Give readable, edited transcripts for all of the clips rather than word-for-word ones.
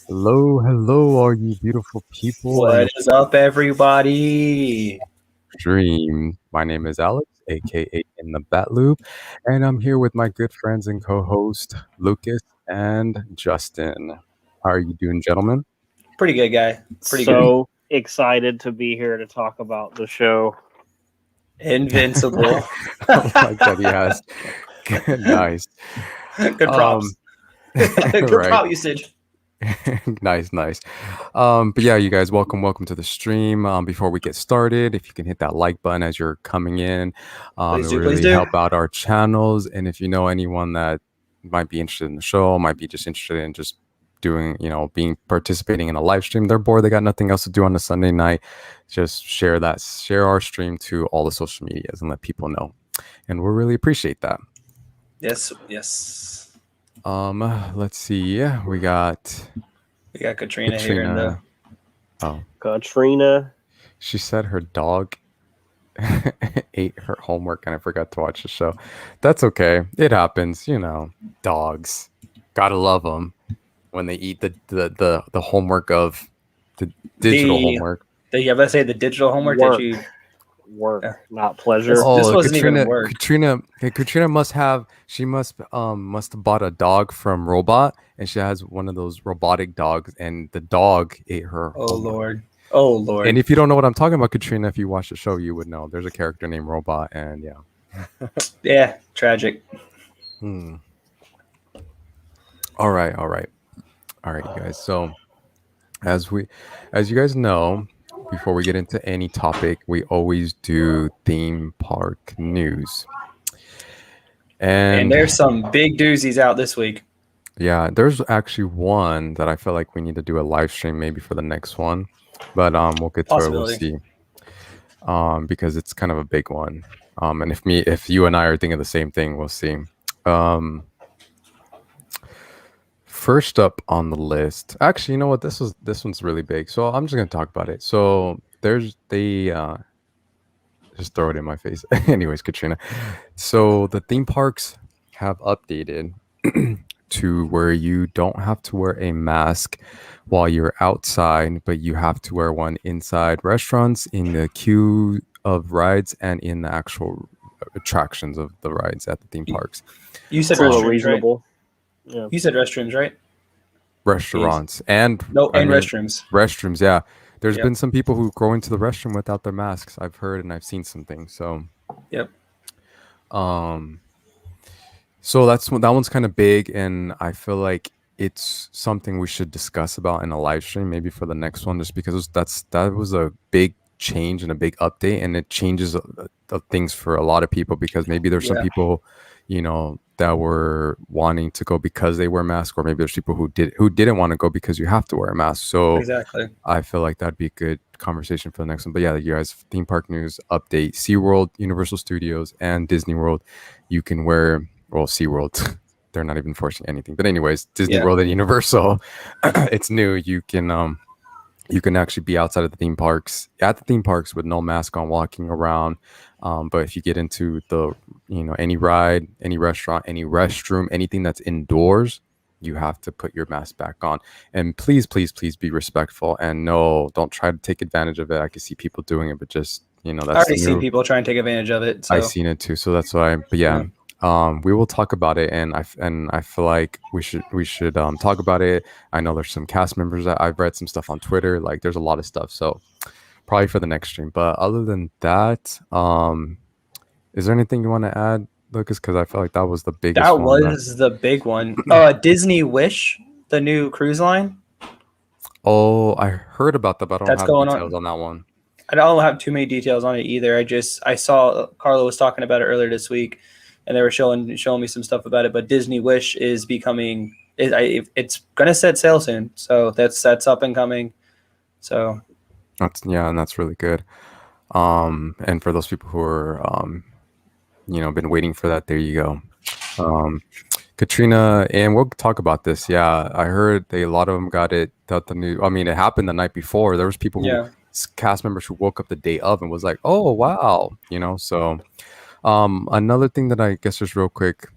Hello, all you beautiful people and What is up, everybody? stream. My name is Alex, aka in the Bat Loop, and I'm here with my good friends and co-host Lucas and Justin. How are you doing, gentlemen? Pretty good guy. Pretty good. So excited to be here to talk about the show. Invincible. Like that he has. Nice. Good Um, props. Good right. prop usage. Nice. But yeah, you guys, welcome to the stream. Before we get started, if you can hit that like button as you're coming in, it Please do. Please really do. help out our channels. And if you know anyone that might be interested in the show, might be just interested in just doing, being participating in a live stream, they're bored, they got nothing else to do on a Sunday night, just share our stream to all the social medias and let people know. And we'll really appreciate that. Yes. Let's see. We got Katrina here in the. Oh, Katrina. she said her dog ate her homework and I forgot to watch the show. That's okay. It happens, Dogs, gotta love them when they eat the homework of the digital homework. Let's say the digital homework Work. that you. Work, Yeah. not pleasure. This wasn't even work. Katrina must have bought a dog from Robot, and she has one of those robotic dogs, and the dog ate her. Oh Lord. And if you don't know what I'm talking about, Katrina, if you watch the show, you would know. There's a character named Robot, and yeah. Yeah, tragic. All right, you guys. So, as you guys know, before we get into any topic, we always do theme park news. And there's some big doozies out this week. Yeah, there's actually one that I feel like we need to do a live stream maybe for the next one, but we'll get to it. We'll see. Because it's kind of a big one. And if you and I are thinking the same thing, we'll see. First up on the list, actually, you know what? This one's really big, so I'm just gonna talk about it. So they just throw it in my face. Anyways, Katrina. So the theme parks have updated to where you don't have to wear a mask while you're outside, but you have to wear one inside restaurants, in the queue of rides, and in the actual attractions of the rides at the theme parks. You said It's a little restrooms, reasonable. right? Yeah. You said restrooms, right? Restaurants and restrooms. Restrooms, yeah. There's Yep. been some people who go into the restroom without their masks. I've heard and I've seen some things. So, Yep. So that one's kind of big, and I feel like it's something we should discuss about in a live stream, maybe for the next one, just because that was a big change and a big update, and it changes things for a lot of people, because maybe there's some people, that were wanting to go because they wear masks, or maybe there's people who didn't want to go because you have to wear a mask. So Exactly. I feel like that'd be a good conversation for the next one. But yeah, you guys, theme park news update: SeaWorld, Universal Studios, and Disney World, you can wear. Well, SeaWorld, they're not even forcing anything. But anyways, Disney World and Universal, it's new. You can actually be outside of the theme parks, with no mask on, walking around. But if you get into the, any ride, any restaurant, any restroom, anything that's indoors, you have to put your mask back on. And please be respectful. And no, don't try to take advantage of it. I can see people doing it, but just, that's I already seen people try and take advantage of it. So. I've seen it too. So that's why, but yeah. We will talk about it, and I feel like we should talk about it. I know there's some cast members that I've read some stuff on Twitter. Like, there's a lot of stuff, so probably for the next stream. But other than that, is there anything you want to add, Lucas? Because I feel like that was the biggest. That was the big one. Disney Wish, the new cruise line. Oh, I heard about that, but I don't have details on that one. I don't have too many details on it either. I saw Carla was talking about it earlier this week, and they were showing me some stuff about it. But Disney Wish is becoming it's gonna set sail soon, so that's up and coming. So that's really good. And for those people who are been waiting for that, there you go. Katrina, and we'll talk about this. Yeah, I heard a lot of them got it. It happened the night before. There was people cast members who woke up the day of and was like, "Oh wow," So, another thing that I guess is real quick.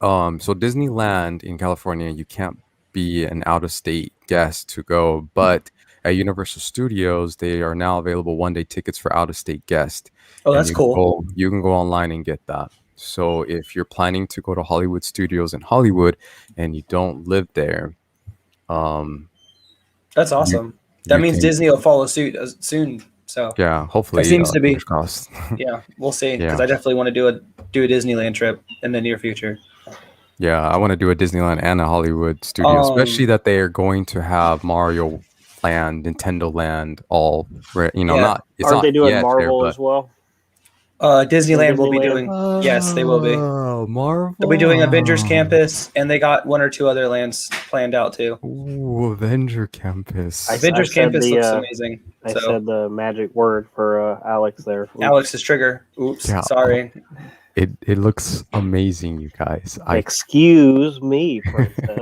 So Disneyland in California, you can't be an out-of-state guests to go. But at Universal Studios, they are now available one-day tickets for out-of-state guests, Oh, and that's cool. you can go online and get that. So if you're planning to go to Hollywood Studios in Hollywood and you don't live there, um, That's you awesome. That you means can, Disney will follow suit soon. So yeah, that hopefully, seems to fingers be. crossed. Yeah, we'll see. Because Yeah. I definitely want to do a Disneyland trip in the near future. Yeah, I want to do a Disneyland and a Hollywood studio, especially Um, that they are going to have Mario Land, Nintendo Land, all yeah. not it's Aren't not they doing yet there, Marvel but as well in Disneyland will be Disneyland? doing. Yes, they will be. oh, They'll be doing Avengers Marvel. Campus, and they got one or two other lands planned out too. Ooh, Avenger I Campus. Avengers said Campus looks the amazing. I So said the magic word for Alex there. Oops. Alex's trigger. Oops, Yeah, sorry. it looks amazing, you guys. Excuse me, princess.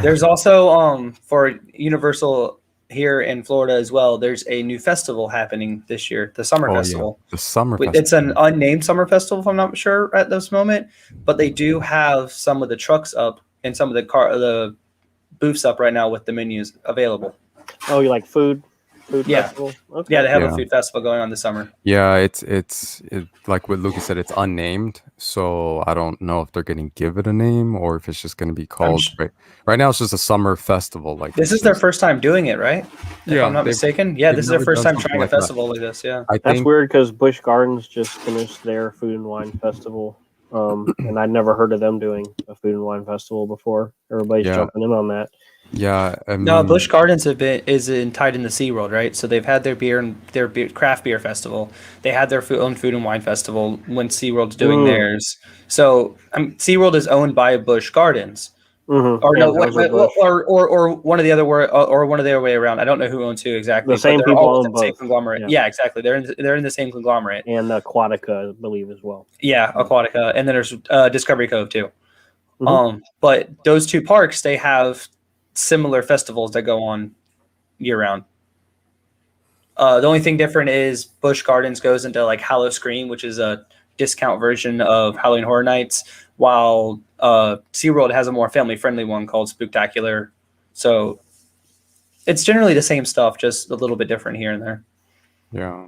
There's also for Universal here in Florida as well. There's a new festival happening this year, the Summer Oh yeah, Festival. the summer It's an festival. unnamed summer festival, if I'm not sure at this moment, but they do have some of the trucks up and some of the booths up right now with the menus available. Oh, you like food Yeah. festival? Okay. Yeah, they have a Yeah. food festival going on this summer. Yeah, it's like what Lucas said, it's unnamed, so I don't know if they're gonna give it a name or if it's just gonna be called. Right now, it's just a summer festival. Like This it's is their just first time doing it, right? If yeah, I'm not they've mistaken. Yeah, they've this is their never first done time something trying a like that. festival like this. Yeah. I That's think weird because Busch Gardens just finished their food and wine festival, and I'd never heard of them doing a food and wine festival before. Everybody's yeah, jumping in on that. yeah. I No, mean, Busch Gardens is tied into SeaWorld, right? So they've had their beer and their craft beer festival. They had their own food and wine festival when SeaWorld's doing theirs. So SeaWorld is owned by Busch Gardens. Mm-hmm. Or no, Anheuser-Busch. or one of the other or one of the other way around. I don't know who owns who exactly, The same but they're people all own within the same both. conglomerate. Yeah. Yeah, exactly. They're in the same conglomerate. And Aquatica, I believe, as well. Yeah, Aquatica, and then there's Discovery Cove too. Mhm. But those two parks, they have similar festivals that go on year round. The only thing different is Busch Gardens goes into like Hallow Scream, which is a discount version of Halloween Horror Nights, while SeaWorld has a more family friendly one called Spooktacular. So it's generally the same stuff, just a little bit different here and there. yeah.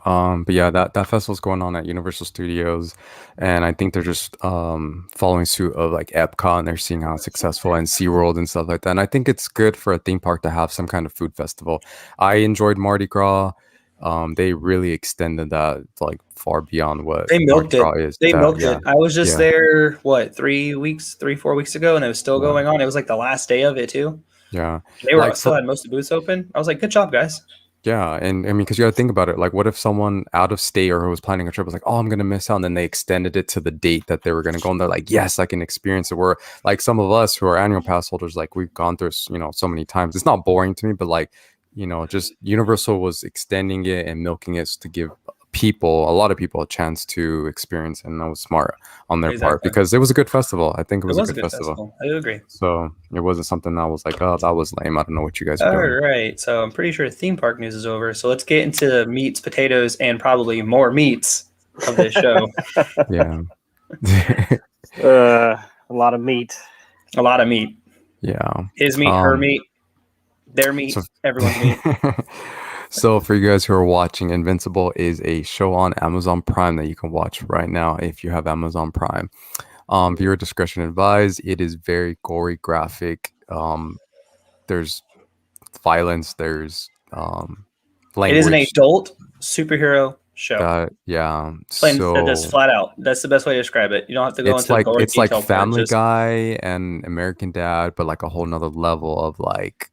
But yeah, that festival's going on at Universal Studios, and I think they're just following suit of like Epcot, and they're seeing how it's successful, and SeaWorld and stuff like that. And I think it's good for a theme park to have some kind of food festival. I enjoyed Mardi Gras. They really extended that like far beyond what They milked Mardi it. Gras is. They That, milked yeah, it. I was just yeah, there, what, 4 weeks ago, and it was still yeah, going on. It was like the last day of it too. yeah. They were Like still for had most of the booths open. I was like, good job, guys. yeah, and I mean, because you got to think about it. Like, what if someone out of state or who was planning a trip was like, "Oh, I'm gonna miss out," and then they extended it to the date that they were gonna go, and they're like, "Yes, I can experience it." Where like some of us who are annual pass holders, like we've gone through, so many times. It's not boring to me, but like, just Universal was extending it and milking it to give a lot of people, a chance to experience, and that was smart on their part Exactly. because it was a good festival. I think it It was a was a good good festival. festival. I do agree. So it wasn't something that was like, "Oh, that was lame. I don't know what you guys are All doing." right. So I'm pretty sure theme park news is over. So let's get into the meats, potatoes, and probably more meats of this show. Yeah. A lot of meat. A lot of meat. Yeah. His meat, her meat, their meat, So, everyone's meat. so for you guys who are watching, Invincible is a show on Amazon Prime that you can watch right now if you have Amazon Prime. Viewer discretion advised. It is very gory, graphic. There's violence. There's It is an language. adult superhero show. Yeah. Plain just So flat out. That's the best way to describe it. You don't have to go into the gory it's like detail part. Family Just Guy and American Dad, but like a whole nother level of like.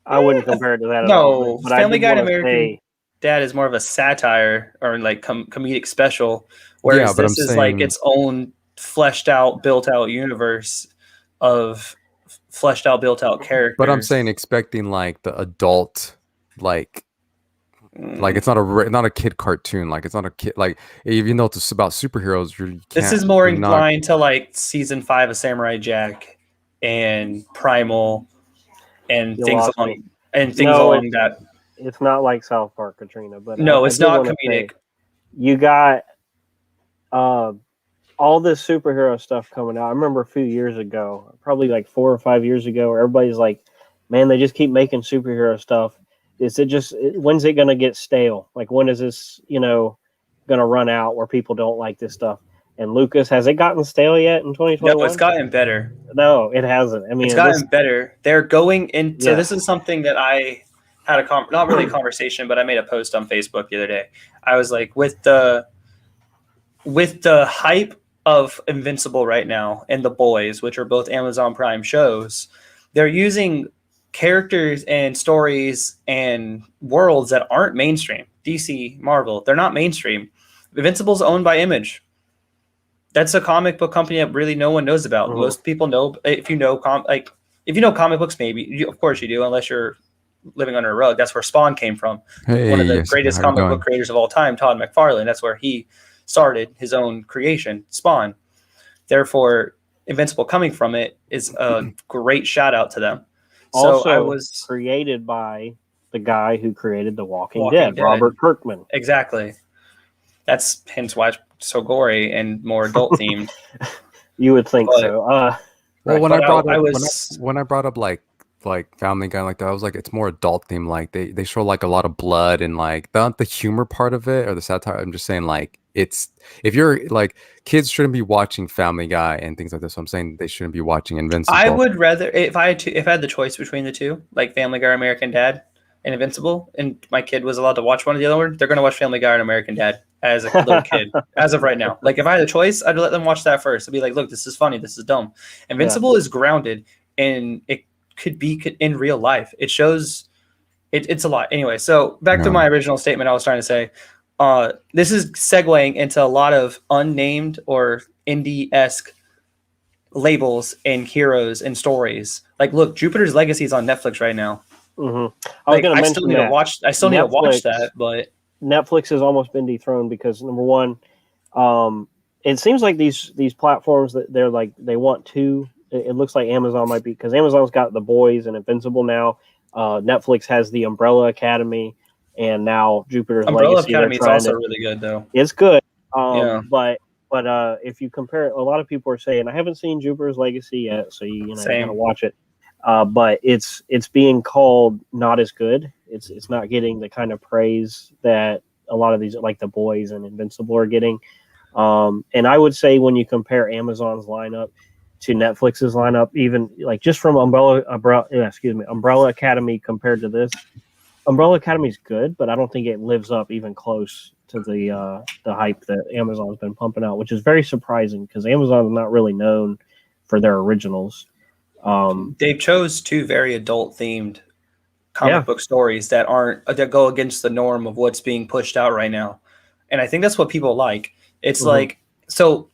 I wouldn't compare it to that at no, all. But I Family did Guy and want to American say, Dad is more of a satire or like comedic special, Yeah, whereas but I'm this is like saying. its own fleshed out, built out universe of fleshed out, built out characters. But I'm saying expecting like the adult, like it's not a kid cartoon. Like it's not a kid. Like even though it's about superheroes, this is more you're not. inclined to like season 5 of Samurai Jack and Primal and You things lost along me. and things No, along that. it's not like South Park, Katrina. But No, I it's did not wanna say, comedic. you got all this superhero stuff coming out. I remember a few years ago, probably like 4 or 5 years ago, where everybody's like, man, they just keep making superhero stuff. When's it gonna get stale? Like, when is this, gonna run out where people don't like this stuff? And Lucas, has it gotten stale yet in No, it's 2021? gotten better. No, it hasn't. I It's mean, gotten better. They're going in. So this yes. is something that I had not really a conversation, but I made a post on Facebook the other day. I was like, with the hype of Invincible right now and The Boys, which are both Amazon Prime shows, they're using characters and stories and worlds that aren't mainstream. DC, Marvel, they're not mainstream. Invincible's owned by Image. That's a comic book company that really no one knows about. Mhm. Most people know if you know if you know comic books, maybe of course you do, unless you're living under a rug. That's where Spawn came from. Hey, One of the yes, greatest how you comic book doing? creators of all time, Todd McFarlane. That's where he started his own creation, Spawn. Therefore, Invincible coming from it is a great shout out to them. So Also I was created by the guy who created The Walking Walking Dead, Dead. Robert Kirkman. Exactly. That's hence why it's so gory and more adult themed. You would think But- so. Well, when But I brought I up was when I brought up like Family Guy like that, I was like, it's more adult theme. Like they show like a lot of blood and like not the humor part of it or the satire. I'm just saying like it's if you're like kids shouldn't be watching Family Guy and things like this. So I'm saying they shouldn't be watching Invincible. I would rather if I had the choice between the two, like Family Guy or American Dad and Invincible, and my kid was allowed to watch one or the other one, they're gonna watch Family Guy and American Dad as a little kid, as of right now. Like if I had a choice, I'd let them watch that first. I'd be like, look, this is funny, this is dumb. Invincible is grounded and it could be in real life. It shows it's a lot. Anyway, so back to my original statement I was trying to say. This is segueing into a lot of unnamed or indie-esque labels and heroes and stories. Like, look, Jupiter's Legacy is on Netflix right now. Mm-hmm. I was going to mention that. I still need to watch that, but Netflix has almost been dethroned because number one, it seems like these platforms that they're like they want to. It looks like Amazon might be because Amazon's got The Boys and Invincible now. Netflix has the Umbrella Academy, and now Jupiter's Umbrella Legacy. Academy is also really good, though. It's good, Yeah. but if you compare, a lot of people are saying I haven't seen Jupiter's Legacy yet, so you gotta watch it. But it's being called not as good. It's not getting the kind of praise that a lot of these like The Boys and Invincible are getting. And I would say when you compare Amazon's lineup to Netflix's lineup, even like just from Umbrella Academy compared to this, Umbrella Academy is good, but I don't think it lives up even close to the hype that Amazon's been pumping out, which is very surprising because Amazon is not really known for their originals. They chose two very adult themed comic book stories that go against the norm of what's being pushed out right now, and I think that's what people like. It's like so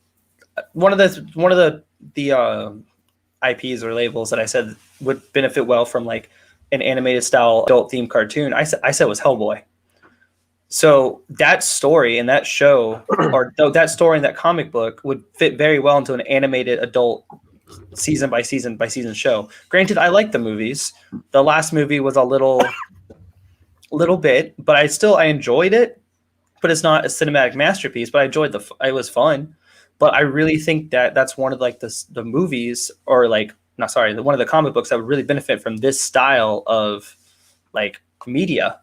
one of the IPs or labels that I said would benefit well from like an animated style adult themed cartoon. I said was Hellboy. So that story and that show, or that story and that comic book, would fit very well into an animated adult season by season show. Granted, I like the movies. The last movie was a little bit, but I enjoyed it. But it's not a cinematic masterpiece. But I enjoyed it was fun. But I really think that that's one of like the movies, or like one of the comic books that would really benefit from this style of like media.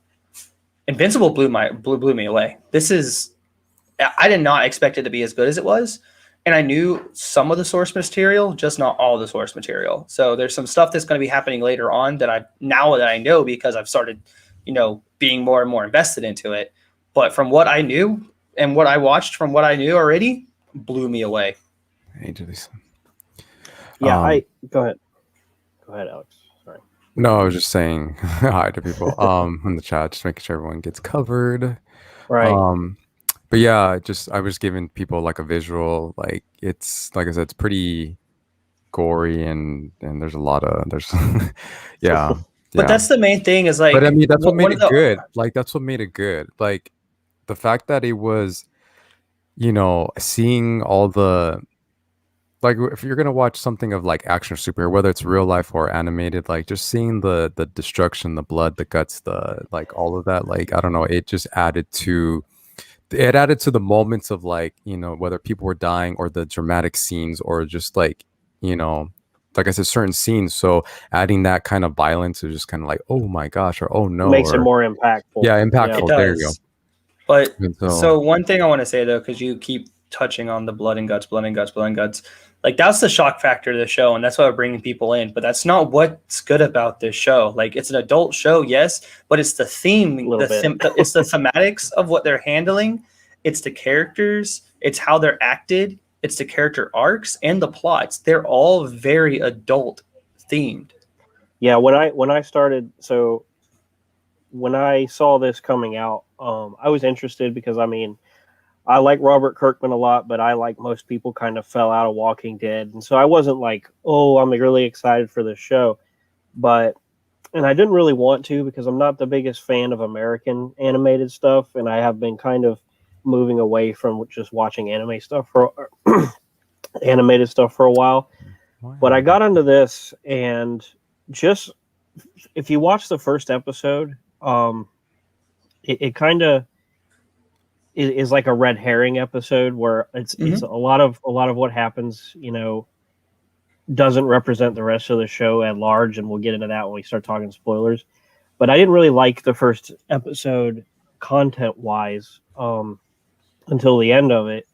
Invincible blew me away. I did not expect it to be as good as it was. And I knew some of the source material, just not all the source material. So there's some stuff that's going to be happening later on that I know because I've started, being more and more invested into it. But from what I knew and what I watched from what I knew already, blew me away. Hey, Julissa. Yeah, go ahead. Go ahead, Alex. Sorry. No, I was just saying hi to people in the chat, just making sure everyone gets covered. Right. But yeah, I was giving people like a visual, like it's like I said, it's pretty gory and there's a lot of yeah. But that's the main thing is like. But I mean, that's what made it good. Like that's what made it good. Like the fact that it was, seeing all the. Like if you're gonna watch something of like action or superhero, whether it's real life or animated, like just seeing the destruction, the blood, the guts, the like all of that, like I don't know, it just added to the moments of like, whether people were dying or the dramatic scenes or just like, like I said, certain scenes. So adding that kind of violence is just kind of like, oh my gosh, or oh no, Makes it or more impactful. yeah, It impactful. There you go. does. But And so one thing I want to say though, because you keep touching on the blood and guts, blood and guts, blood and guts, like that's the shock factor of the show, and that's why we're bringing people in. But that's not what's good about this show. Like it's an adult show, yes, but it's the theme, it's the thematics of what they're handling, it's the characters, it's how they're acted, it's the character arcs and the plots. They're all very adult themed. Yeah, when I started, so when I saw this coming out, I was interested because I mean, I like Robert Kirkman a lot, but I, like most people, kind of fell out of Walking Dead, and so I wasn't like, oh, I'm really excited for this show, and I didn't really want to because I'm not the biggest fan of American animated stuff, and I have been kind of moving away from just watching animated stuff for a while. But I got into this, and just if you watch the first episode, it kind of is like a red herring episode where it's a lot of what happens, doesn't represent the rest of the show at large, and we'll get into that when we start talking spoilers. But I didn't really like the first episode content wise until the end of it.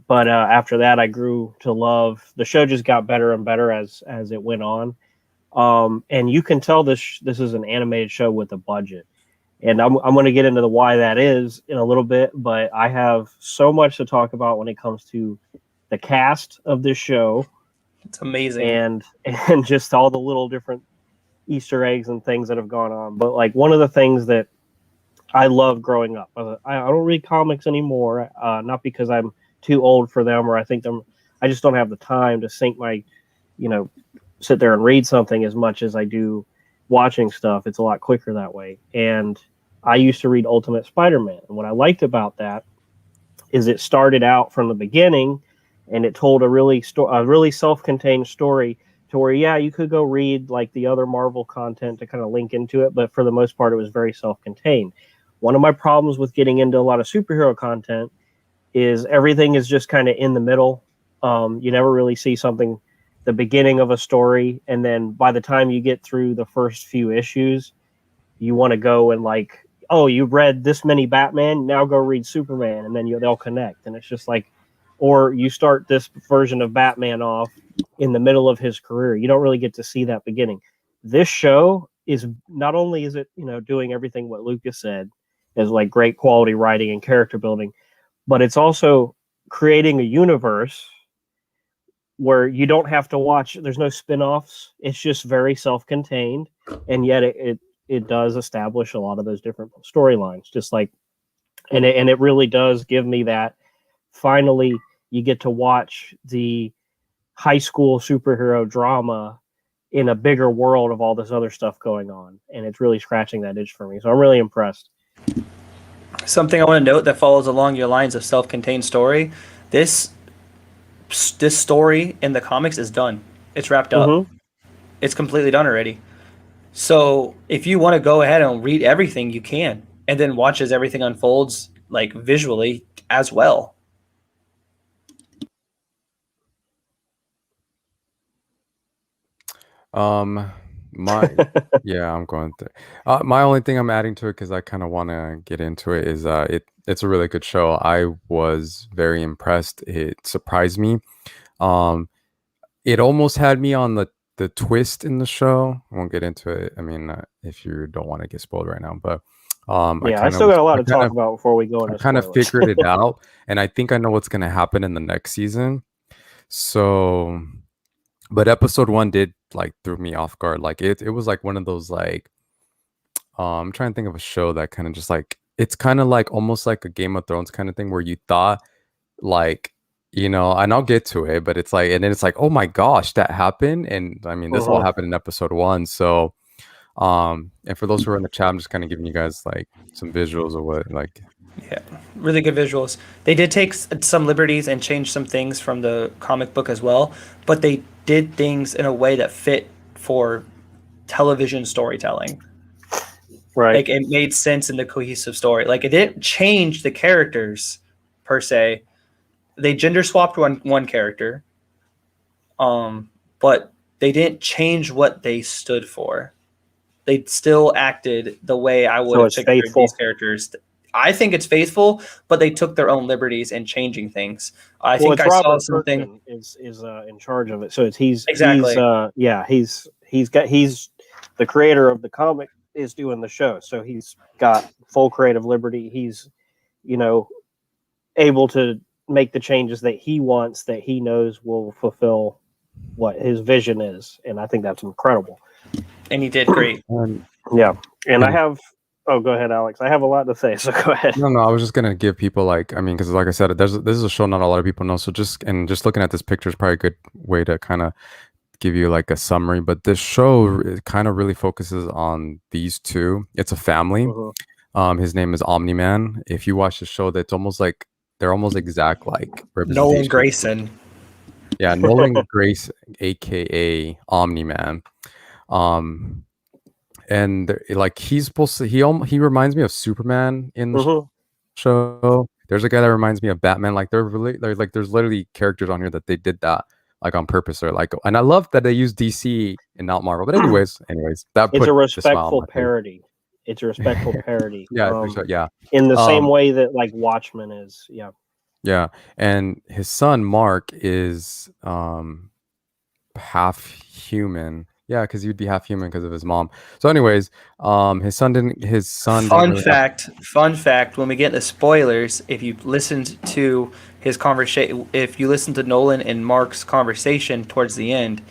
But after that, I grew to love the show. Just got better and better as it went on. And you can tell this is an animated show with a budget. And I'm going to get into the why that is in a little bit, but I have so much to talk about when it comes to the cast of this show. It's amazing. And just all the little different Easter eggs and things that have gone on. But like one of the things that I loved growing up, I don't read comics anymore, not because I'm too old for them or I just don't have the time to sink my, sit there and read something as much as I do watching stuff. It's a lot quicker that way. And I used to read Ultimate Spider-Man. And what I liked about that is it started out from the beginning and it told a really self-contained story to where, yeah, you could go read like the other Marvel content to kind of link into it. But for the most part, it was very self-contained. One of my problems with getting into a lot of superhero content is everything is just kind of in the middle. You never really see the beginning of a story, and then by the time you get through the first few issues, you want to go and like, oh, you read this many Batman, now go read Superman, and then they'll connect. And it's just like, or you start this version of Batman off in the middle of his career. You don't really get to see that beginning. This show is not only is it, doing everything what Lucas said is like great quality writing and character building, but it's also creating a universe where you don't have to watch, there's no spin-offs. It's just very self-contained. And yet it does establish a lot of those different storylines, just like, and it really does give me that finally you get to watch the high school superhero drama in a bigger world of all this other stuff going on. And it's really scratching that itch for me. So I'm really impressed. Something I want to note that follows along your lines of self-contained story. This story in the comics is done. It's wrapped up. Mm-hmm. It's completely done already. So if you want to go ahead and read everything, you can, and then watch as everything unfolds, like visually as well. I'm going to. My only thing I'm adding to it, because I kind of want to get into it, is it's a really good show. I was very impressed. It surprised me. It almost had me on the twist in the show. I won't get into it. I mean, if you don't want to get spoiled right now, but I still got a lot to talk about before we go into. I kind of figured it out, and I think I know what's going to happen in the next season. So, but episode 1 did like threw me off guard. Like it was like one of those like, I'm trying to think of a show that kind of just like, it's kind of like almost like a Game of Thrones kind of thing where you thought like, and I'll get to it, but it's like, and then it's like, oh my gosh, that happened. And I mean, this all happened in episode 1. So, and for those who are in the chat, I'm just kind of giving you guys like some visuals of what like. Yeah, really good visuals. They did take some liberties and change some things from the comic book as well, but they did things in a way that fit for television storytelling. Right. Like it made sense in the cohesive story. Like it didn't change the characters per se. They gender swapped one character. But they didn't change what they stood for. They still acted the way I would So have it's pictured faithful. these characters. I think it's faithful, but they took their own liberties in changing things. I think I saw something. Kirkman is in charge of it. So it's he's Exactly. he's the creator of the comic is doing the show. So he's got full creative liberty. He's, you know, able to make the changes that he wants, that he knows will fulfill what his vision is, and I think that's incredible. And he did great. Yeah, and I have. Oh, go ahead, Alex. I have a lot to say, so go ahead. No, I was just gonna give people like, I mean, because like I said, this is a show not a lot of people know. So just looking at this picture is probably a good way to kind of give you like a summary. But this show kind of really focuses on these two. It's a family. His name is Omni-Man. If you watch the show, that's almost like they're almost exact like Nolan Grayson. Yeah, Nolan Grace, aka Omni-Man. And like he's supposed to, he reminds me of Superman in the show. There's a guy that reminds me of Batman. Like there's literally characters on here that they did that like on purpose, or like, and I love that they use DC and not Marvel. But anyways, it's a respectful parody. It's a respectful parody. Yeah. In the same way that like Watchmen is. Yeah. Yeah, and his son Mark is half human. Yeah, because he'd be half human because of his mom. So, anyways, his son didn't. Fun fact. When we get into spoilers, if you listened to his conversation, if you listen to Nolan and Mark's conversation towards the end,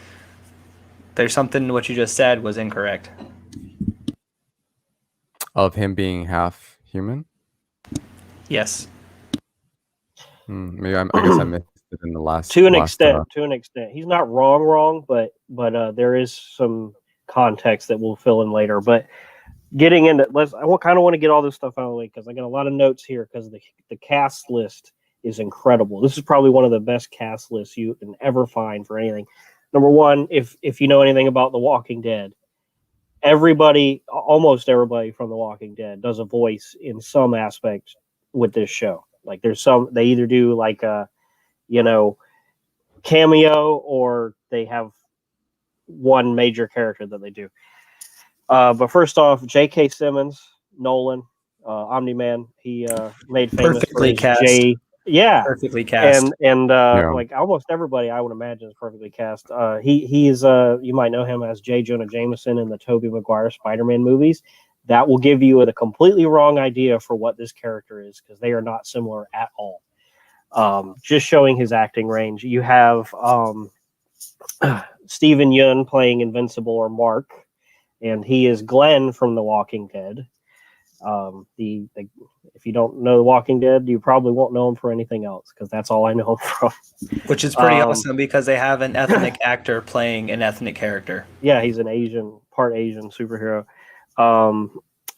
there's something what you just said was incorrect. Of him being half human. Yes. Maybe I guess I missed it in the last. To an extent, he's not wrong, but there is some context that we'll fill in later. But getting into, I kind of want to get all this stuff out of the way because I got a lot of notes here because the cast list is incredible. This is probably one of the best cast lists you can ever find for anything. Number one, if you know anything about The Walking Dead, almost everybody from The Walking Dead does a voice in some aspect with this show. Like there's some, they either do like a, cameo or they have one major character that they do. But first off, J.K. Simmons, Nolan, Omni-Man, he made famous perfectly for cast. Perfectly cast. And like almost everybody I would imagine is perfectly cast. He's you might know him as J. Jonah Jameson in the Tobey Maguire Spider-Man movies. That will give you a completely wrong idea for what this character is because they are not similar at all. Just showing his acting range. You have Steven Yeun playing Invincible or Mark, and he is Glenn from The Walking Dead. If you don't know The Walking Dead, you probably won't know him for anything else because that's all I know him from. Which is pretty awesome because they have an ethnic actor playing an ethnic character. Yeah, he's an part Asian superhero.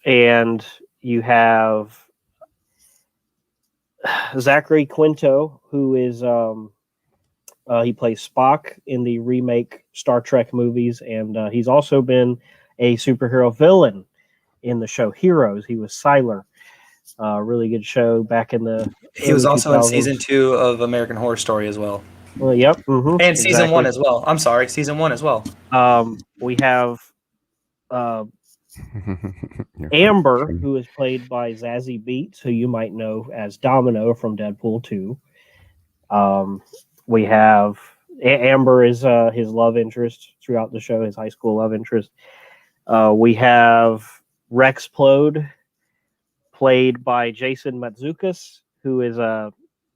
And you have Zachary Quinto, who is he plays Spock in the remake Star Trek movies, and he's also been a superhero villain in the show Heroes. He was Sylar. Really good show back in the. He was also 2000s. In season 2 of American Horror Story as well. Well, yep, and season 1 as well. I'm sorry, season 1 as well. We have Amber, who is played by Zazie Beetz, who you might know as Domino from Deadpool 2. We have Amber is his love interest throughout the show, his high school love interest. We have Rex Plode, played by Jason Mantzoukas, who is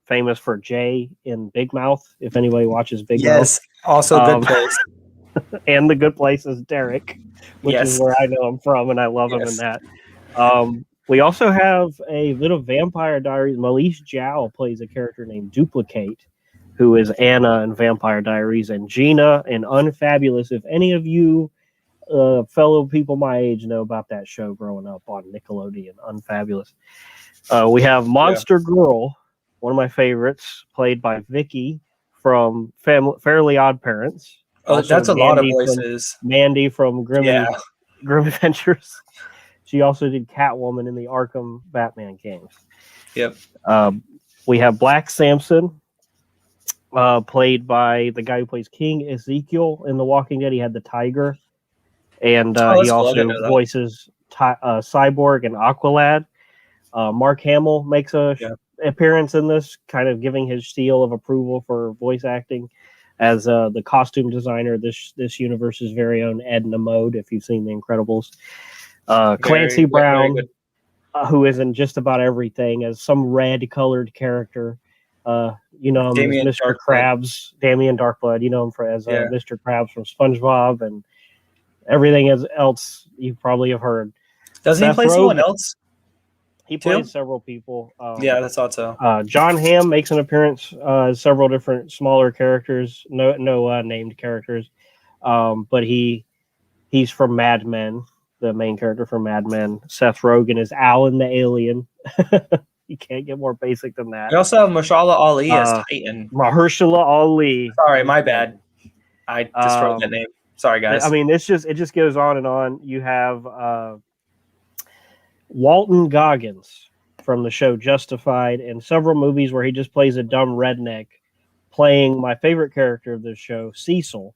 famous for Jay in Big Mouth, if anybody watches Big Mouth. Yes, also Good Place. And The Good Place is Derek, which is where I know him from, and I love him in that. We also have a bit of Vampire Diaries. Melise Zhao plays a character named Duplicate, who is Anna in Vampire Diaries, and Gina in Unfabulous. If any of you fellow people my age know about that show growing up on Nickelodeon, Unfabulous. We have Monster Girl, one of my favorites, played by Vicky from Fairly Odd Parents. Oh, also that's a lot of voices. Mandy from Grim Adventures. She also did Catwoman in the Arkham Batman games. Yep. We have Black Samson, played by the guy who plays King Ezekiel in The Walking Dead. He had the tiger, and Oh, he that's cool. I didn't also know that. voices Cyborg and Aqualad. Mark Hamill makes a appearance in this, kind of giving his seal of approval for voice acting as the costume designer. This universe's very own Edna Mode, if you've seen The Incredibles. Clancy Brown, who is in just about everything, as some red-colored character. You know him as Mr. Krabs, Damien Darkblood. You know him as Mr. Krabs from SpongeBob and everything else you probably have heard. Doesn't he play someone else? He plays several people. Yeah, that's thought so. John Hamm makes an appearance as several different smaller characters, no named characters, but he's from Mad Men, the main character from Mad Men. Seth Rogen is Alan the Alien. You can't get more basic than that. We also have Mahershala Ali as Titan. Mahershala Ali. Sorry, my bad. I just wrote that name. Sorry, guys. I mean, it just goes on and on. You have Walton Goggins from the show Justified and several movies where he just plays a dumb redneck, playing my favorite character of this show, Cecil,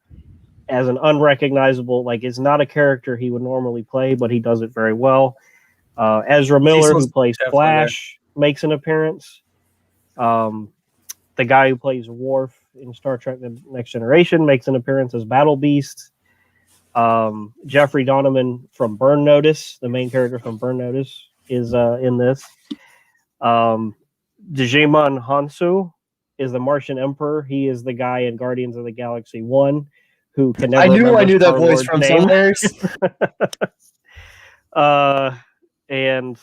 as an unrecognizable, like it's not a character he would normally play, but he does it very well. Ezra Miller, who plays Flash, makes an appearance. The guy who plays Worf in Star Trek The Next Generation makes an appearance as Battle Beast. Jeffrey Donovan from Burn Notice, the main character from Burn Notice, is in this. Digimon Hansu is the Martian Emperor. He is the guy in Guardians of the Galaxy 1 who can never I knew that voice from somewhere. And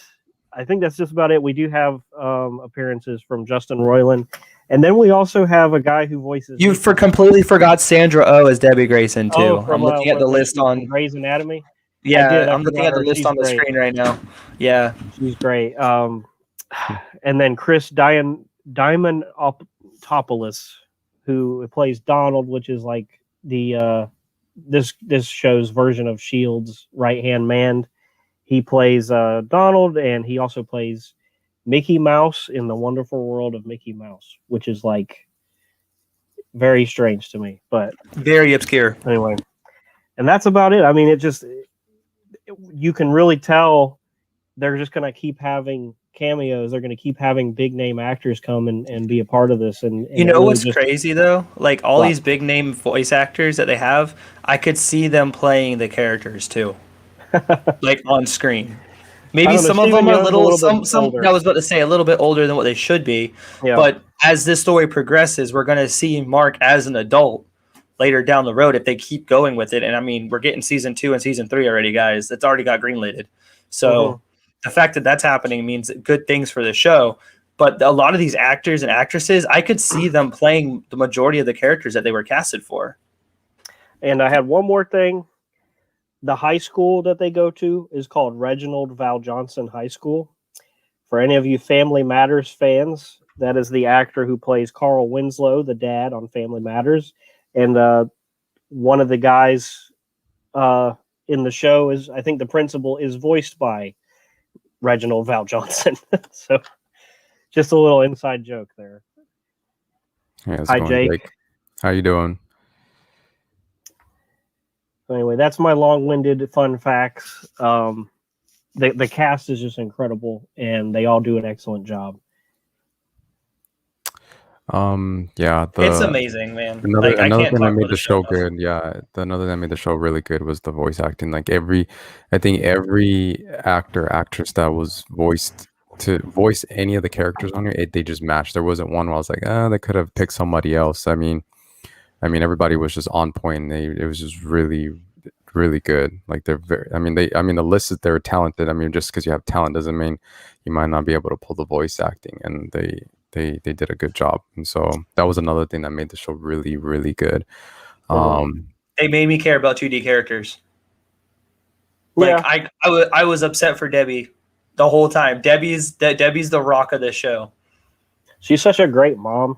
I think that's just about it. We do have appearances from Justin Roiland. And then we also have a guy who voices... You completely forgot Sandra Oh as Debbie Grayson, too. I'm looking at the list on... Grey's Anatomy? Yeah, I'm looking at the list on the screen right now. Yeah. She's great. And then Chris Diamantopoulos, who plays Donald, which is like the this show's version of S.H.I.E.L.D.'s right-hand man. He plays Donald, and he also plays Mickey Mouse in The Wonderful World of Mickey Mouse, which is like very strange to me, but very obscure. Anyway, and that's about it. I mean, you can really tell they're just going to keep having cameos. They're going to keep having big name actors come and be a part of this. And you know what's crazy though? Like all these big name voice actors that they have, I could see them playing the characters too, like on screen. Maybe some of them are a little some. I was about to say a little bit older than what they should be. Yeah. But as this story progresses, we're going to see Mark as an adult later down the road if they keep going with it. And I mean, we're getting season 2 and season 3 already, guys. It's already got greenlighted. So the fact that that's happening means good things for the show. But a lot of these actors and actresses, I could see them playing the majority of the characters that they were casted for. And I had one more thing. The high school that they go to is called Reginald Val Johnson High School. For any of you Family Matters fans, that is the actor who plays Carl Winslow, the dad on Family Matters. And one of the guys in the show is, I think the principal is voiced by Reginald Val Johnson. So just a little inside joke there. Yeah, hi, Jake. Blake. How you doing? Anyway, that's my long-winded fun facts. The cast is just incredible, and they all do an excellent job. Yeah, it's amazing, man. Another thing that made the show good. Yeah, another thing that made the show really good was the voice acting. Like I think every actress that was voiced to voice any of the characters on here, they just matched. There wasn't one where I was like, they could have picked somebody else. I mean, everybody was just on point. It was just really, really good. Like they're very. The list is they're talented. I mean, just because you have talent doesn't mean you might not be able to pull the voice acting. And they did a good job. And so that was another thing that made the show really, really good. They made me care about 2D characters. Like I was upset for Debbie the whole time. Debbie's the rock of this show. She's such a great mom.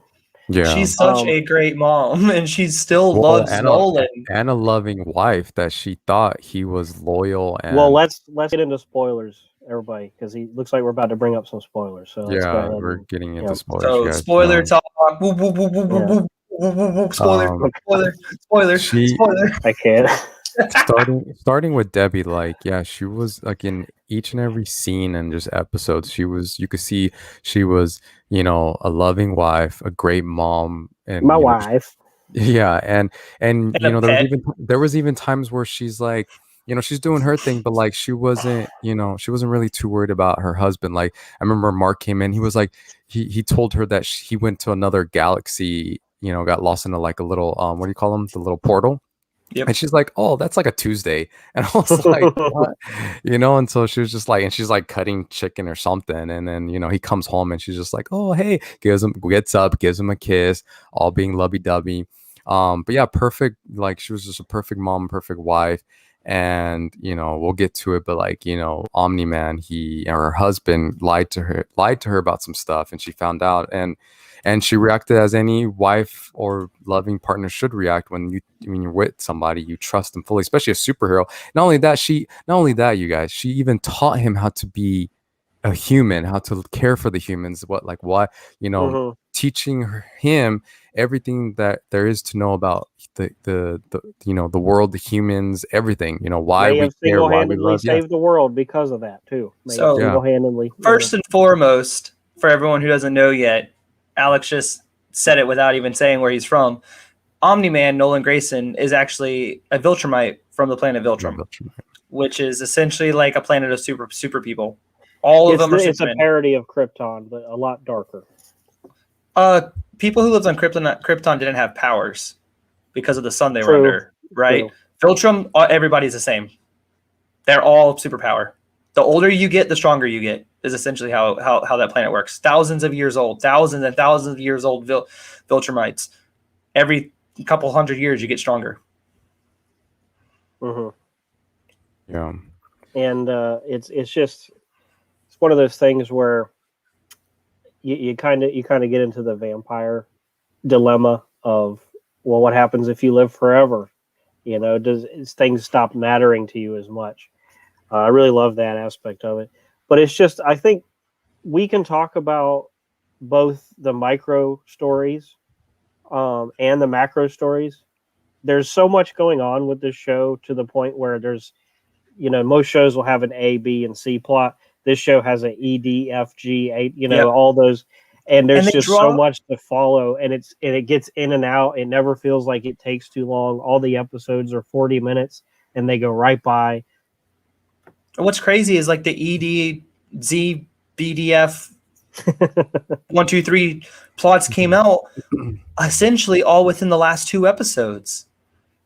Yeah, she's such a great mom, and she still loves Nolan. And a loving wife that she thought he was loyal. And let's get into spoilers, everybody, because he looks like we're about to bring up some spoilers. So we're getting into spoilers. So guys. Spoiler talk. Spoiler, Um, spoiler, she spoiler. I can't. starting with Debbie, like, yeah, she was like in each and every scene and just episodes. You could see she was, a loving wife, a great mom, and My wife. yeah, and And a pet. there was even times where she's like, she's doing her thing, but like she wasn't really too worried about her husband. Like I remember Mark came in, he was like, he told her that he went to another galaxy, got lost into like a little what do you call them, the little portal. Yep. And she's like, "Oh, that's like a Tuesday." And I was like, "What?" And so she was just like, and she's like cutting chicken or something. And then, he comes home and she's just like, "Oh, hey," gets up, gives him a kiss, all being lovey-dovey. But yeah, perfect. Like she was just a perfect mom, perfect wife. And, we'll get to it, but like, Omni-Man, her husband lied to her about some stuff, and she found out, and she reacted as any wife or loving partner should react when you're with somebody you trust them fully, especially a superhero. Not only that, you guys, she even taught him how to be a human, how to care for the humans, Mhm. teaching him everything that there is to know about the world, the humans, everything, why May we have care, why we single-handedly love. Yeah, saved the world because of that too. May have So yeah, single-handedly. first and foremost, for everyone who doesn't know yet, Alex just said it without even saying where he's from. Omni-Man, Nolan Grayson, is actually a Viltrumite from the planet Viltrum, which is essentially like a planet of super people. All of them are It's a Supermen. parody of Krypton, but a lot darker. People who lived on Krypton didn't have powers because of the sun they were True. under, right? True. Viltrum, everybody's the same. They're all superpower. The older you get, the stronger you get, is essentially how that planet works. Thousands of years old, thousands and thousands of years old Viltrumites. Every couple hundred years, you get stronger. Mm-hmm. yeah. And it's one of those things where you kind of get into the vampire dilemma of, well, what happens if you live forever? Does things stop mattering to you as much? I really love that aspect of it, but it's just, I think we can talk about both the micro stories and the macro stories. There's so much going on with this show to the point where there's, most shows will have an A, B, and C plot. This show has an E, D, F, G, A, Yep. all those, and there's And they just draw- so much to follow, and it gets in and out. It never feels like it takes too long. All the episodes are 40 minutes, and they go right by. What's crazy is like the ED, Z, BDF, 1, 2, 3 plots came out essentially all within the last 2 episodes.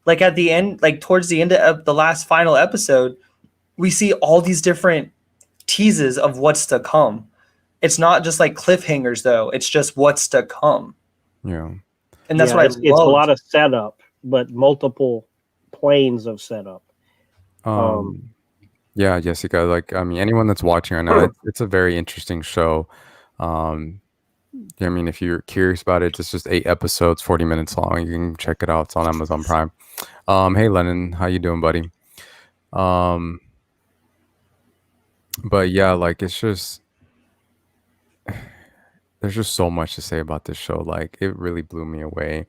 Like at the end, like towards the end of the last final episode, we see all these different teases of what's to come. It's not just like cliffhangers though. It's just what's to come. Yeah. And that's what I love. It's a lot of setup, but multiple planes of setup. Yeah, Jessica, like, I mean, anyone that's watching right now, it's a very interesting show. I mean, if you're curious about it, it's just 8 episodes, 40 minutes long. You can check it out. It's on Amazon Prime. Hey, Lennon, how you doing, buddy? But yeah, like, it's just, there's just so much to say about this show. Like, it really blew me away.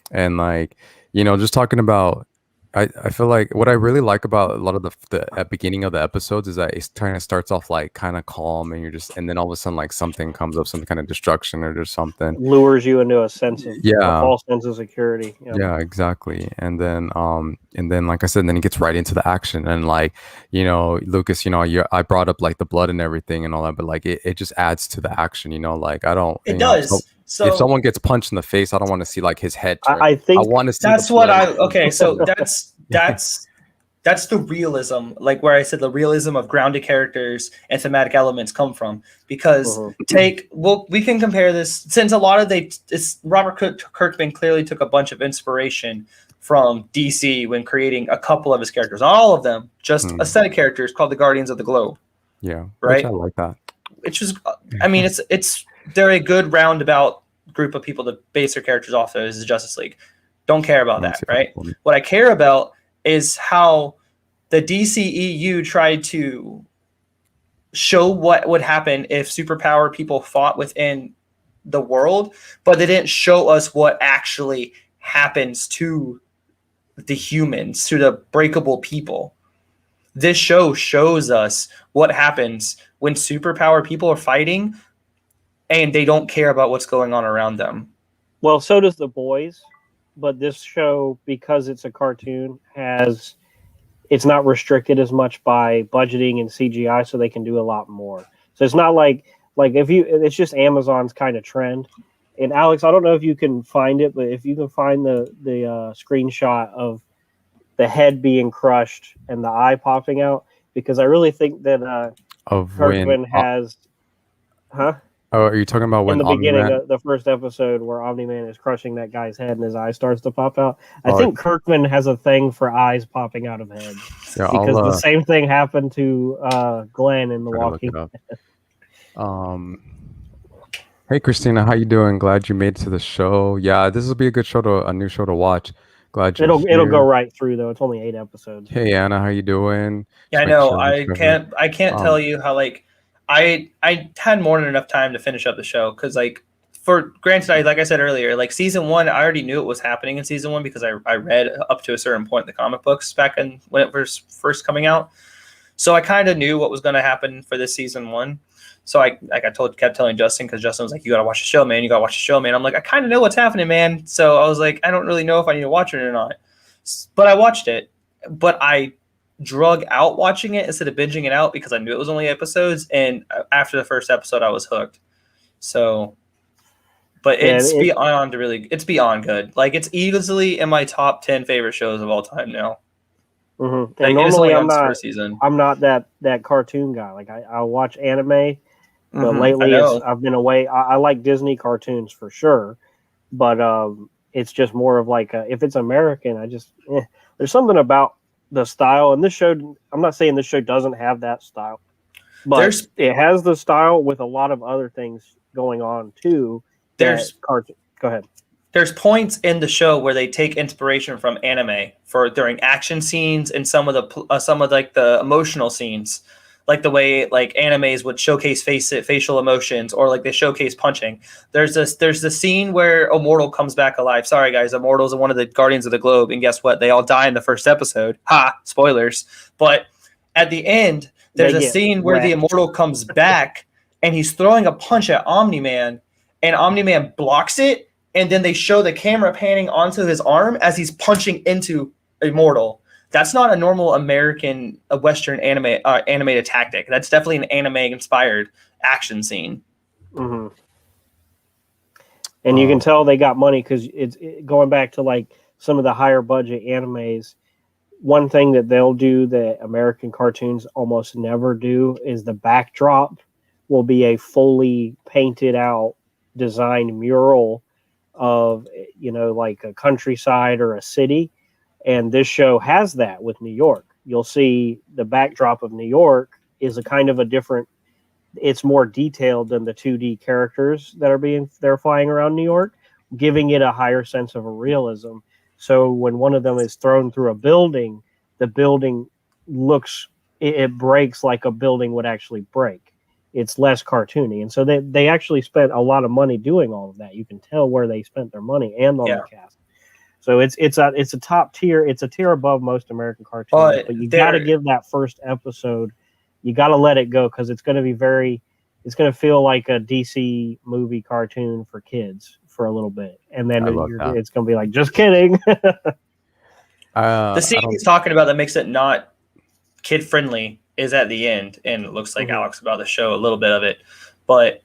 And like, just talking about, I feel like what I really like about a lot of the beginning of the episodes is that it kind of starts off like kind of calm, and then all of a sudden like something comes up, some kind of destruction or just something Lures you into a sense of a false sense of security. Yeah, exactly. And then like I said, then he gets right into the action, and like, Lucas, I brought up like the blood and everything and all that, but like it just adds to the action, like I don't. It does. So if someone gets punched in the face, I don't want to see like his head turn. I think I want to see. That's what I. Okay, so that's the realism, like where I said the realism of grounded characters and thematic elements come from. Because we can compare this, since a lot of Robert Kirkman clearly took a bunch of inspiration from DC when creating a couple of his characters, not all of them, just a set of characters called the Guardians of the Globe. Yeah, right. Which I like that. Which is, I mean, they're a good roundabout group of people to base their characters off of is the Justice League. Don't care about that, right? What I care about is how the DCEU tried to show what would happen if superpower people fought within the world, but they didn't show us what actually happens to the humans, to the breakable people. This show shows us what happens when superpower people are fighting and they don't care about what's going on around them. Well, so does The Boys, but this show, because it's a cartoon, it's not restricted as much by budgeting and CGI, so they can do a lot more. So it's not like it's just Amazon's kind of trend. And Alex, I don't know if you can find it, but if you can find the screenshot of the head being crushed and the eye popping out, because I really think that Kirkman has, Oh, are you talking about when in the beginning Omni-Man? of the first episode where Omni-Man is crushing that guy's head and his eye starts to pop out? I think Kirkman has a thing for eyes popping out of heads, because the same thing happened to Glenn in The Walking Dead. Hey Christina, how you doing? Glad you made it to the show. Yeah, this will be a good show a new show to watch. Glad you're it'll go right through though. It's only 8 episodes. Hey Anna, how you doing? Yeah, I know. I can't tell you how I had more than enough time to finish up the show because granted, like I said earlier, season 1, I already knew it was happening in season 1 because I read up to a certain point in the comic books back when it was first coming out. So I kind of knew what was going to happen for this season 1. So I kept telling Justin, because Justin was like, "You got to watch the show, man. You got to watch the show, man." I'm like, I kind of know what's happening, man. So I was like, I don't really know if I need to watch it or not. But I watched it. But I drug out watching it instead of binging it out because I knew it was only episodes. And after the first episode, I was hooked. So, but it's beyond good. It's easily in my top 10 favorite shows of all time now. Mm-hmm. And normally I'm not that cartoon guy. I'll watch anime. But lately, I've been away. I like Disney cartoons for sure, but it's just more of if it's American, there's something about the style. And this show, I'm not saying this show doesn't have that style, but it has the style with a lot of other things going on too. Go ahead. There's points in the show where they take inspiration from anime during action scenes and some of the emotional scenes. Like the way animes would showcase facial emotions, or they showcase punching. There's the scene where Immortal comes back alive. Sorry guys, Immortal's one of the Guardians of the Globe, and guess what? They all die in the first episode. Ha! Spoilers. But at the end, there's a scene where the Immortal comes back and he's throwing a punch at Omni-Man, and Omni-Man blocks it, and then they show the camera panning onto his arm as he's punching into Immortal. That's not a normal American Western animated tactic. That's definitely an anime-inspired action scene. Mm-hmm. And you can tell they got money because it's going back to some of the higher budget animes. One thing that they'll do that American cartoons almost never do is the backdrop will be a fully painted out, designed mural of a countryside or a city. And this show has that with New York. You'll see the backdrop of New York is a kind of a different, it's more detailed than the 2D characters that they're flying around New York, giving it a higher sense of a realism. So when one of them is thrown through a building, the building it breaks like a building would actually break. It's less cartoony. And so they actually spent a lot of money doing all of that. You can tell where they spent their money and on the cast. So it's a top tier. It's a tier above most American cartoons. But you got to give that first episode. You got to let it go because it's going to be it's going to feel like a DC movie cartoon for kids for a little bit, and then it's going to be like, just kidding. The scene he's talking about that makes it not kid friendly is at the end, and it looks like Alex about to show a little bit of it, but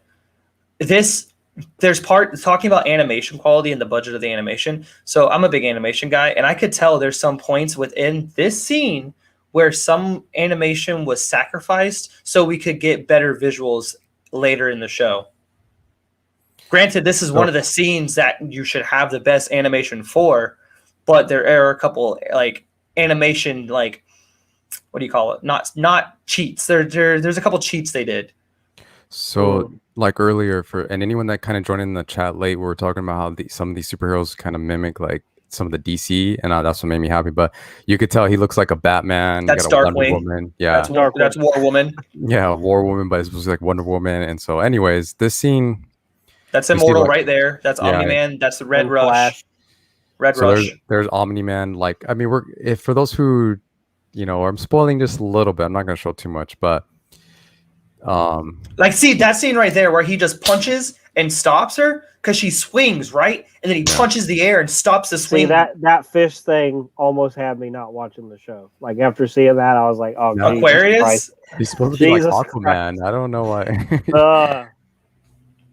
there's talking about animation quality and the budget of the animation. So I'm a big animation guy, and I could tell there's some points within this scene where some animation was sacrificed so we could get better visuals later in the show. Granted, this is one of the scenes that you should have the best animation for, but there are a couple animation what do you call it? Not cheats. There's a couple cheats they did. So earlier and anyone that kind of joined in the chat late, we were talking about how some of these superheroes kind of mimic some of the DC, and that's what made me happy. But you could tell he looks like a Batman. That's Darkwing. Woman. Yeah, that's War Woman. Yeah, War Woman, but it was like Wonder Woman. And so, anyways, this scene, That's You see, Immortal like, right there. That's yeah. Omni-Man. That's the Red And Rush. Flash. Red So Rush. there's Omni-Man. Like, I mean, if for those who, I'm spoiling just a little bit. I'm not gonna show too much, but Like, see that scene right there where he just punches and stops her because she swings, right? And then he punches the air and stops the swing. See, that fish thing almost had me not watching the show. Like, after seeing that, I was like, oh, Yeah. Jesus Aquarius. Christ. he's supposed to be like Jesus Aquaman. I don't know why. Uh,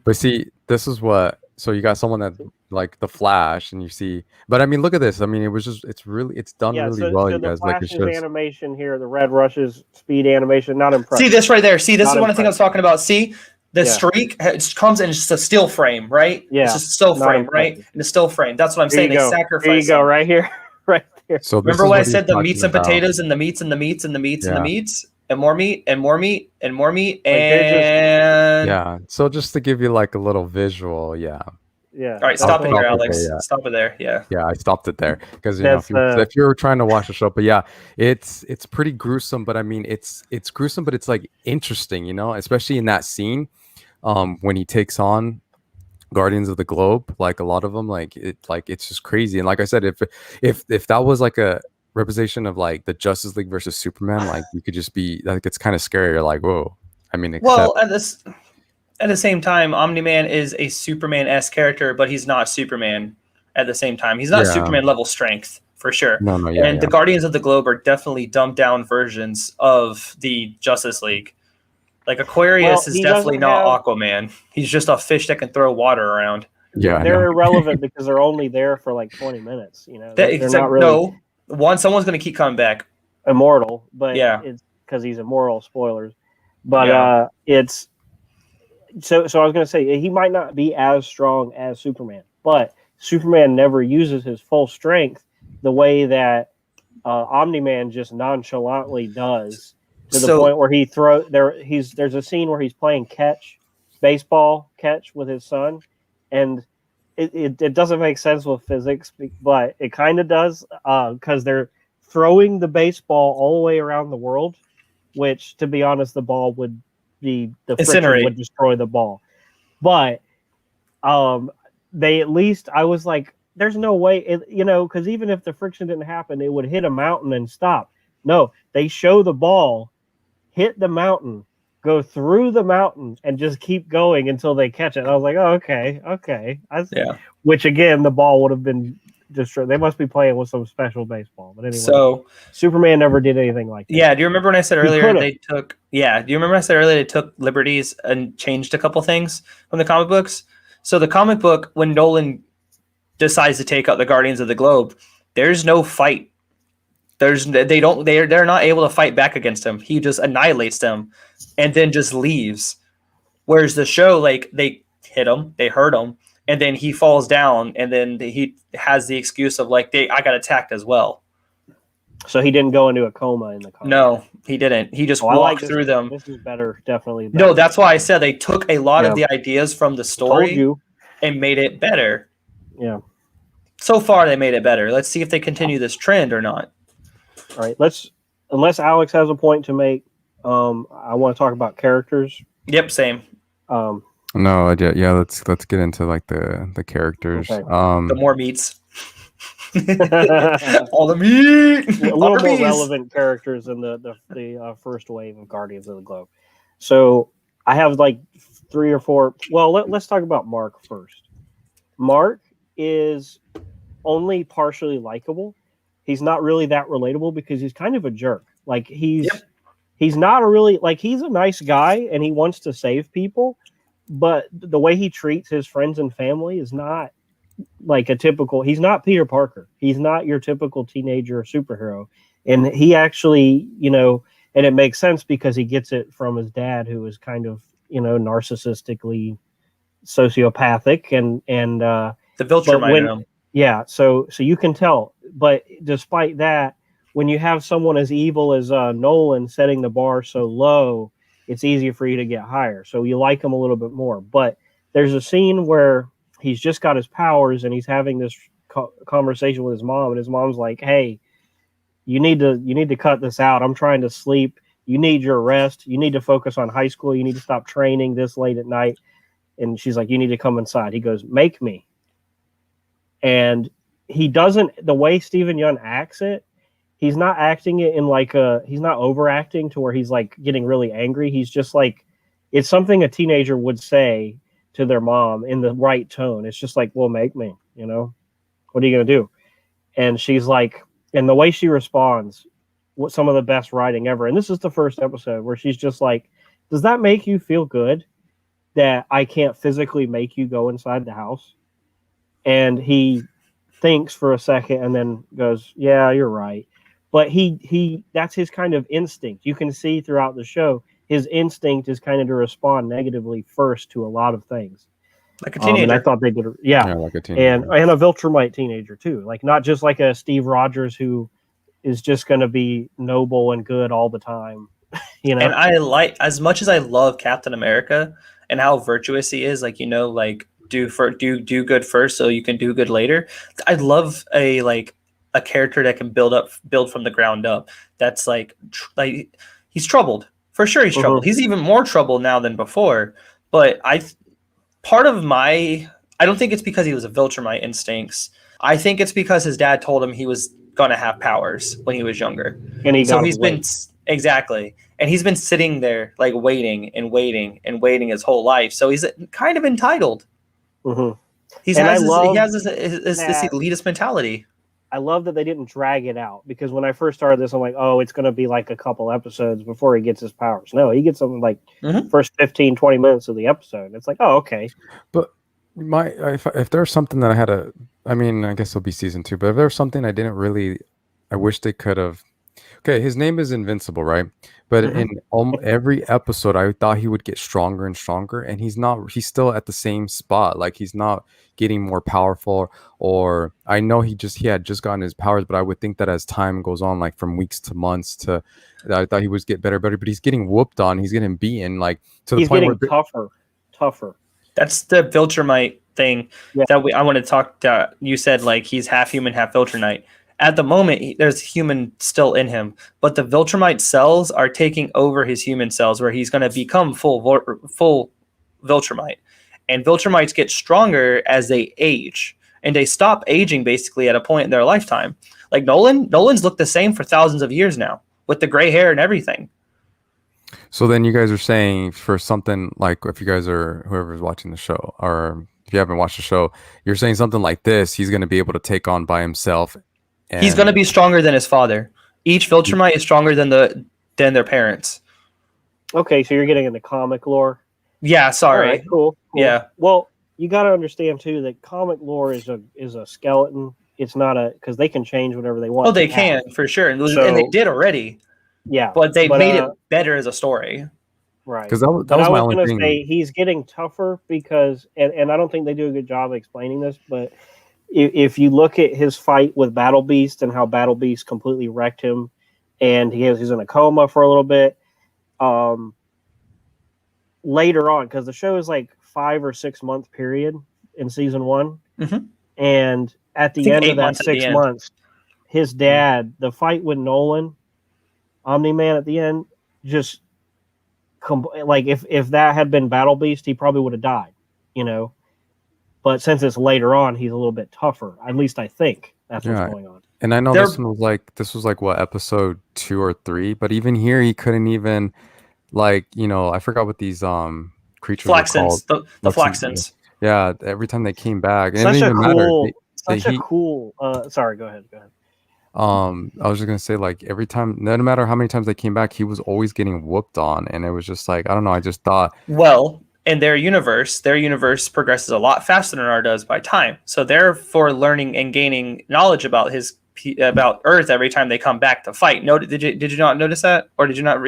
But see, this is what. So you got someone that like the Flash, and you see. But I mean, look at this. I mean, it's done yeah, really so, well. so You the guys, like, it Flash's shows. animation here, the Red Rush's speed animation, not impressive. See this right there. See, this Not is one of the things I was talking about. See, the Yeah. streak comes in just a still frame, right? Yeah, It's just a still not frame, impressive. right? In a still frame. That's what I'm Here saying. you They go. sacrifice. Here you go, them. right here. Right there. So this Remember is when I what he's said the talking meats and about. potatoes and the meats and the meats and the meats and the Yeah. meats and more meat and more meat and more meat Like, they're just- and Yeah. So just to give you like a little visual, yeah. Yeah. all right, that's stop it what- there, Stop it Alex. there, yeah. Stop it there. Yeah. Yeah, I stopped it there because That's, if you're trying to watch the show, but yeah, it's pretty gruesome. But I mean, it's gruesome, but it's like interesting, especially in that scene, when he takes on Guardians of the Globe, like a lot of them, like it's just crazy. And like I said, if that was like a representation of like the Justice League versus Superman, like you could just be like, it's kind of scary. You're like, whoa. I mean, Well, at the same time, Omni-Man is a Superman-esque character, but he's not Superman at the same time. He's not Yeah. Superman level strength for sure. No, yeah, and the Guardians of the Globe are definitely dumbed down versions of the Justice League. Like Aquarius is he definitely doesn't not have- Aquaman. He's just a fish that can throw water around. yeah, I they're know. irrelevant because they're only there for like 20 minutes. They're It's not like, really someone's going to keep coming back. immortal, but Yeah. it's because he's immoral. Spoilers, but it's so. So I was going to say he might not be as strong as Superman, but Superman never uses his full strength the way that Omni-Man just nonchalantly does, to the point where there's a scene where he's playing baseball catch with his son, and it doesn't make sense with physics, but it kind of does, because they're throwing the baseball all the way around the world, which, to be honest, the ball would be the friction would destroy the ball. But they at least, I was like, there's no way, because even if the friction didn't happen, it would hit a mountain and stop. No, they show the ball hit the mountain, go through the mountain, and just keep going until they catch it. And I was like, oh, okay. Which, again, the ball would have been destroyed. They must be playing with some special baseball. But anyway, So Superman never did anything like that. Yeah, do you remember when I said earlier they took liberties and changed a couple things from the comic books? So the comic book, when Nolan decides to take out the Guardians of the Globe, there's no fight. They're not able to fight back against him. He just annihilates them and then just leaves. Whereas the show, like, they hit him, they hurt him, and then he falls down, and then he has the excuse of like, I got attacked as well. So he didn't go into a coma in the comic. No, he didn't. He just walked through them. This is better, definitely better. No, that's why I said they took a lot of the ideas from the story and made it better. Yeah. So far, they made it better. Let's see if they continue this trend or not. All right, unless Alex has a point to make, I want to talk about characters. Yep, same. No, yeah. Let's get into like the characters. Okay. The more meats. All the meat. A little more relevant characters in the first wave of Guardians of the Globe. So I have like 3 or 4. Well, let's talk about Mark first. Mark is only partially likable. He's not really that relatable because he's kind of a jerk. Like he's not he's a nice guy and he wants to save people, but the way he treats his friends and family is not like he's not Peter Parker. He's not your typical teenager superhero. And he actually, and it makes sense because he gets it from his dad, who is kind of, narcissistically sociopathic and the Viltrumite. Yeah, so you can tell. But despite that, when you have someone as evil as Nolan setting the bar so low, it's easier for you to get higher. So you like him a little bit more. But there's a scene where he's just got his powers and he's having this conversation with his mom, and his mom's like, "Hey, you need to cut this out. I'm trying to sleep. You need your rest. You need to focus on high school. You need to stop training this late at night." and she's like, "You need to come inside." He goes, "Make me." And he doesn't, the way Steven Yeun acts it, he's not acting it in like he's not overacting to where he's like getting really angry. He's just like, it's something a teenager would say to their mom in the right tone. It's just like, "Well, make me, what are you going to do?" And she's like, and the way she responds, what some of the best writing ever. And this is the first episode where she's just like, "Does that make you feel good that I can't physically make you go inside the house?" And he thinks for a second and then goes, "Yeah, you're right." But he that's his kind of instinct. You can see throughout the show, his instinct is kind of to respond negatively first to a lot of things. Like a teenager. And I thought they did, like a teenager. and a Viltrumite teenager too. Like not just like a Steve Rogers who is just going to be noble and good all the time. And I like, as much as I love Captain America and how virtuous he is, like, do good first so you can do good later. I love a character that can build from the ground up. That's like he's troubled. For sure he's troubled. He's even more troubled now than before. But I don't think it's because he was a Viltrumite instincts. I think it's because his dad told him he was going to have powers when he was younger. And he's been exactly. And he's been sitting there like waiting and waiting and waiting his whole life. So he's kind of entitled. Mm-hmm. He has this elitist mentality. I love that they didn't drag it out, because when I first started this, I'm like, oh, it's going to be like a couple episodes before he gets his powers. No, he gets something like first 15, 20 minutes of the episode. It's like, oh, okay. But if there's something that I guess it'll be season 2, but if there's something I wish they could have. Okay, his name is Invincible, right? But in every episode, I thought he would get stronger and stronger, and he's not. He's still at the same spot. Like, he's not getting more powerful. Or I know he had just gotten his powers, but I would think that as time goes on, like from weeks to months, I thought he would get better. But he's getting whooped on. He's getting beaten, like to the point where he's getting tougher. That's the Viltrumite thing that I want to talk to. You said like he's half human, half Viltrumite. At the moment, there's human still in him, but the Viltrumite cells are taking over his human cells, where he's going to become full Viltrumite. And Viltrumites get stronger as they age, and they stop aging basically at a point in their lifetime. Like Nolan's looked the same for thousands of years now, with the gray hair and everything. So then you guys are saying, for something like, if you guys are, whoever's watching the show, or if you haven't watched the show, you're saying something like this, he's going to be able to take on by himself. He's going to be stronger than his father. Each Viltrumite is stronger than their parents. Okay, so you're getting into comic lore. Yeah, sorry. All right, cool. Yeah. Well, you got to understand too that comic lore is a skeleton. It's not because they can change whatever they want. Oh, they can for sure, and they did already. Yeah, but they made it better as a story. Right. Because that was my only thing. Say he's getting tougher because, and I don't think they do a good job of explaining this, but if you look at his fight with Battle Beast and how Battle Beast completely wrecked him, and he's in a coma for a little bit. Later on, because the show is like 5 or 6 month period in season 1, and at the end of that 6 months, his dad, the fight with Nolan, Omni-Man at the end, just like if that had been Battle Beast, he probably would have died, But since it's later on, he's a little bit tougher. At least I think that's what's going on. And I know this was like what, episode 2 or 3, but even here he couldn't even, like, I forgot what these creatures were called. The Flaxons. Yeah, every time they came back, it Such didn't even matter. a cool. Sorry, go ahead. I was just gonna say, like, every time, no matter how many times they came back, he was always getting whooped on, and it was just like, I don't know. I just thought, well, in their universe progresses a lot faster than ours does by time. So therefore, learning and gaining knowledge about about Earth every time they come back to fight. Did you not notice that, or did you not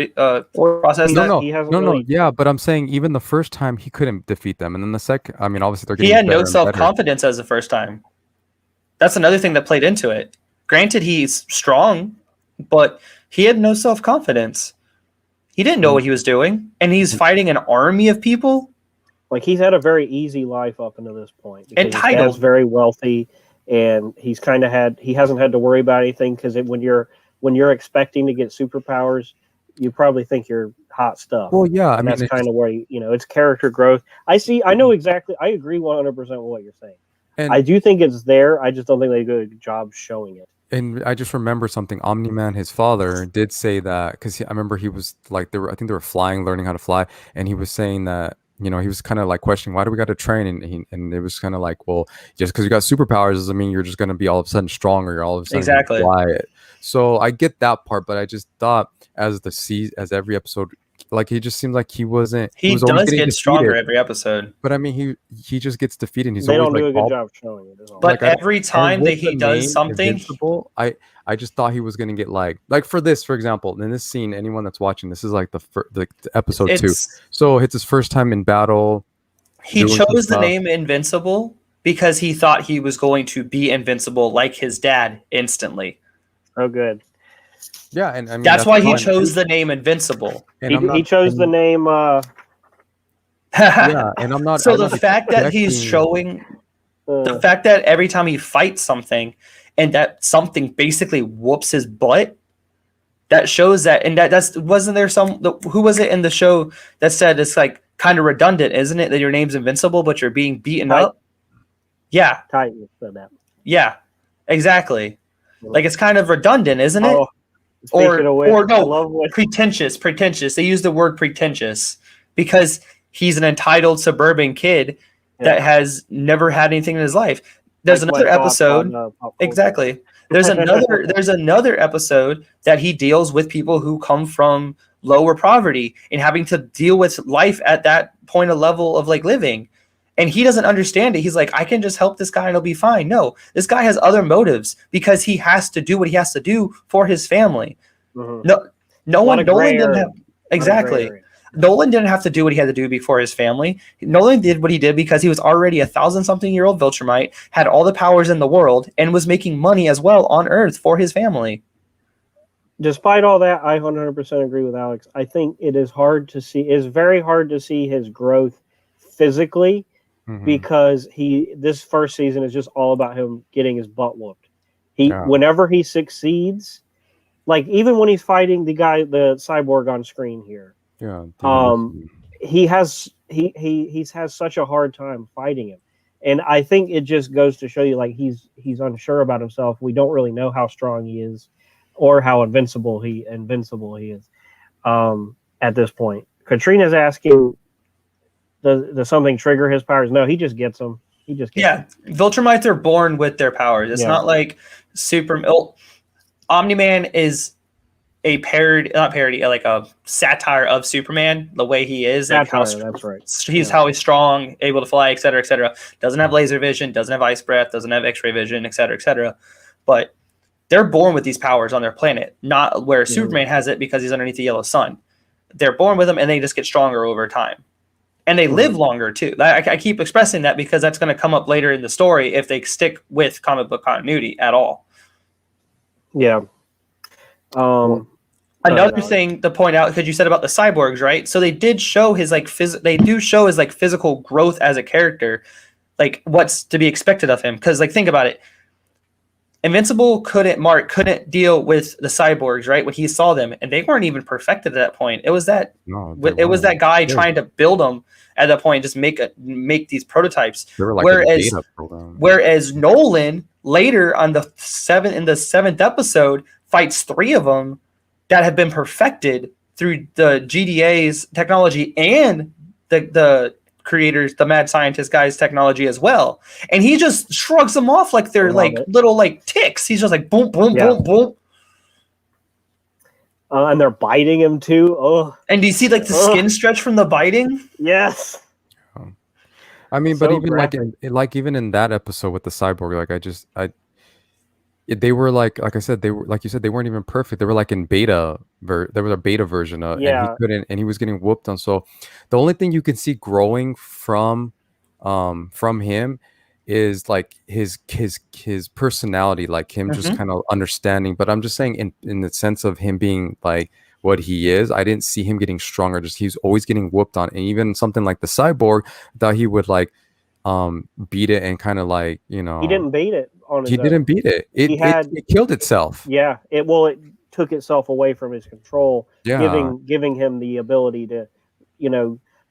process that? No. Yeah, but I'm saying even the first time he couldn't defeat them, and then the second, I mean, obviously they're getting. He had no self-confidence as the first time. That's another thing that played into it. Granted, he's strong, but he had no self-confidence. He didn't know what he was doing, and he's fighting an army of people. Like, he's had a very easy life up until this point. Entitled. He's very wealthy, and he hasn't had to worry about anything, because when you're expecting to get superpowers, you probably think you're hot stuff. Well, yeah, I and mean, that's kind of where it's character growth. I know exactly. I agree 100% with what you're saying. and I do think it's there. I just don't think they do a good job showing it. And I just remember something. Omni-Man, his father, did say that because I remember he was like, I think they were flying, learning how to fly, and he was saying that he was kind of like questioning why do we got to train, and it was kind of like, well, just because you got superpowers doesn't mean you're just going to be all of a sudden stronger. You're all of a sudden Exactly. fly it. So I get that part, but I just thought as every episode, like he just seemed like he wasn't. He was always does getting get stronger defeated. every episode. But I mean, he just gets defeated. And he's They always don't like do a good all job showing it. Is all. But like every and time with that he the does name something, Invincible, I just thought he was gonna get like for this, for example, in this scene, anyone that's watching, this is like the episode 2. So it's his first time in battle. He chose the name Invincible because he thought he was going to be invincible like his dad instantly. Oh, good. Yeah, and I mean that's why he chose the name Invincible. And he chose the name. Yeah, and I'm not. So I'm the not fact that he's showing, the fact that every time he fights something, and that something basically whoops his butt, that shows that. And that's wasn't there who was it in the show that said it's like kind of redundant, isn't it? That your name's Invincible, but you're being beaten up. Yeah, Titan said that. Yeah, exactly. Like it's kind of redundant, isn't it? Or no, pretentious. They use the word pretentious because he's an entitled suburban kid that has never had anything in his life. There's another episode. Exactly. There's another episode that he deals with people who come from lower poverty and having to deal with life at that point of level of like living. And he doesn't understand it. He's like, I can just help this guy and it'll be fine. No, this guy has other motives because he has to do what he has to do for his family. Mm-hmm. Nolan didn't have exactly. Nolan didn't have to do what he had to do before his family. Nolan did what he did because he was already 1,000-something-year-old Viltrumite, had all the powers in the world, and was making money as well on Earth for his family. Despite all that, I 100% agree with Alex. I think it is hard to see. It's very hard to see his growth physically. Mm-hmm. Because this first season is just all about him getting his butt whooped. Whenever he succeeds, like even when he's fighting the cyborg on screen here, he has such a hard time fighting him, and I think it just goes to show you like he's unsure about himself. We don't really know how strong he is, or how invincible he is at this point. Katrina's asking. Does something trigger his powers? No, he just gets them. Viltrumites are born with their powers. It's not like Omni-Man is a parody, like a satire of Superman. The way he is, that's right. He's how he's strong, able to fly, etc., etc. Doesn't have laser vision, doesn't have ice breath, doesn't have X-ray vision, etc., etc. But they're born with these powers on their planet, not where Superman has it because he's underneath the yellow sun. They're born with them, and they just get stronger over time. And they live longer, too. I keep expressing that because that's going to come up later in the story if they stick with comic book continuity at all. Yeah. Another thing to point out, because you said about the cyborgs, right? So they did show his physical growth as a character, like what's to be expected of him. Because think about it. Invincible couldn't deal with the cyborgs, right? When he saw them, and they weren't even perfected at that point. It was that guy trying to build them at that point, just make these prototypes. They were like whereas Nolan later on the seventh episode fights 3 of them that have been perfected through the GDA's technology and the creators, the mad scientist guy's technology as well, and he just shrugs them off like they're little ticks. He's just like boom, boom, boom, boom, and they're biting him too. Oh, and do you see the skin stretch from the biting? Yes. I mean, but even even in that episode with the cyborg, they were like I said, they were like you said, they weren't even perfect. They were like in beta. There was a beta version of, and he couldn't, and he was getting whooped on. So the only thing you can see growing from him is like his personality, like him just kind of understanding. But I'm just saying in the sense of him being like what he is, I didn't see him getting stronger. Just he's always getting whooped on, and even something like the cyborg, that he would beat it and kind of he didn't beat it. He didn't beat it. It killed itself. Yeah. took itself away from his control, Yeah. giving him the ability to,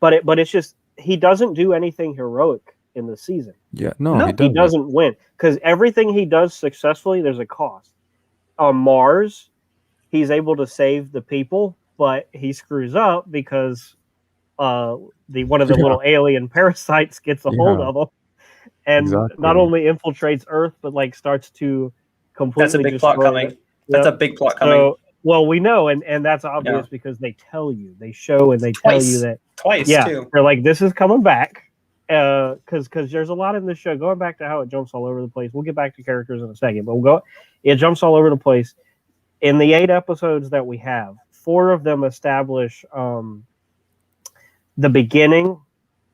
but it's just he doesn't do anything heroic in the season. Yeah. No, he No. He doesn't. doesn't win because everything he does successfully, there's a cost. On Mars, he's able to save the people, but he screws up because one of the Yeah. little alien parasites gets a hold Yeah. of him, and not Exactly. only infiltrates Earth, but like starts to That's a completely big plot destroy coming. it. That's Yep. a big plot coming. So, well, we know, and that's obvious because they tell you, they show, and they tell you that Twice yeah, too. they're like, this is coming back. Because there's a lot in this show going back to how it jumps all over the place. We'll get back to characters in a second, but it jumps all over the place. In the 8 episodes that we have, 4 of them establish the beginning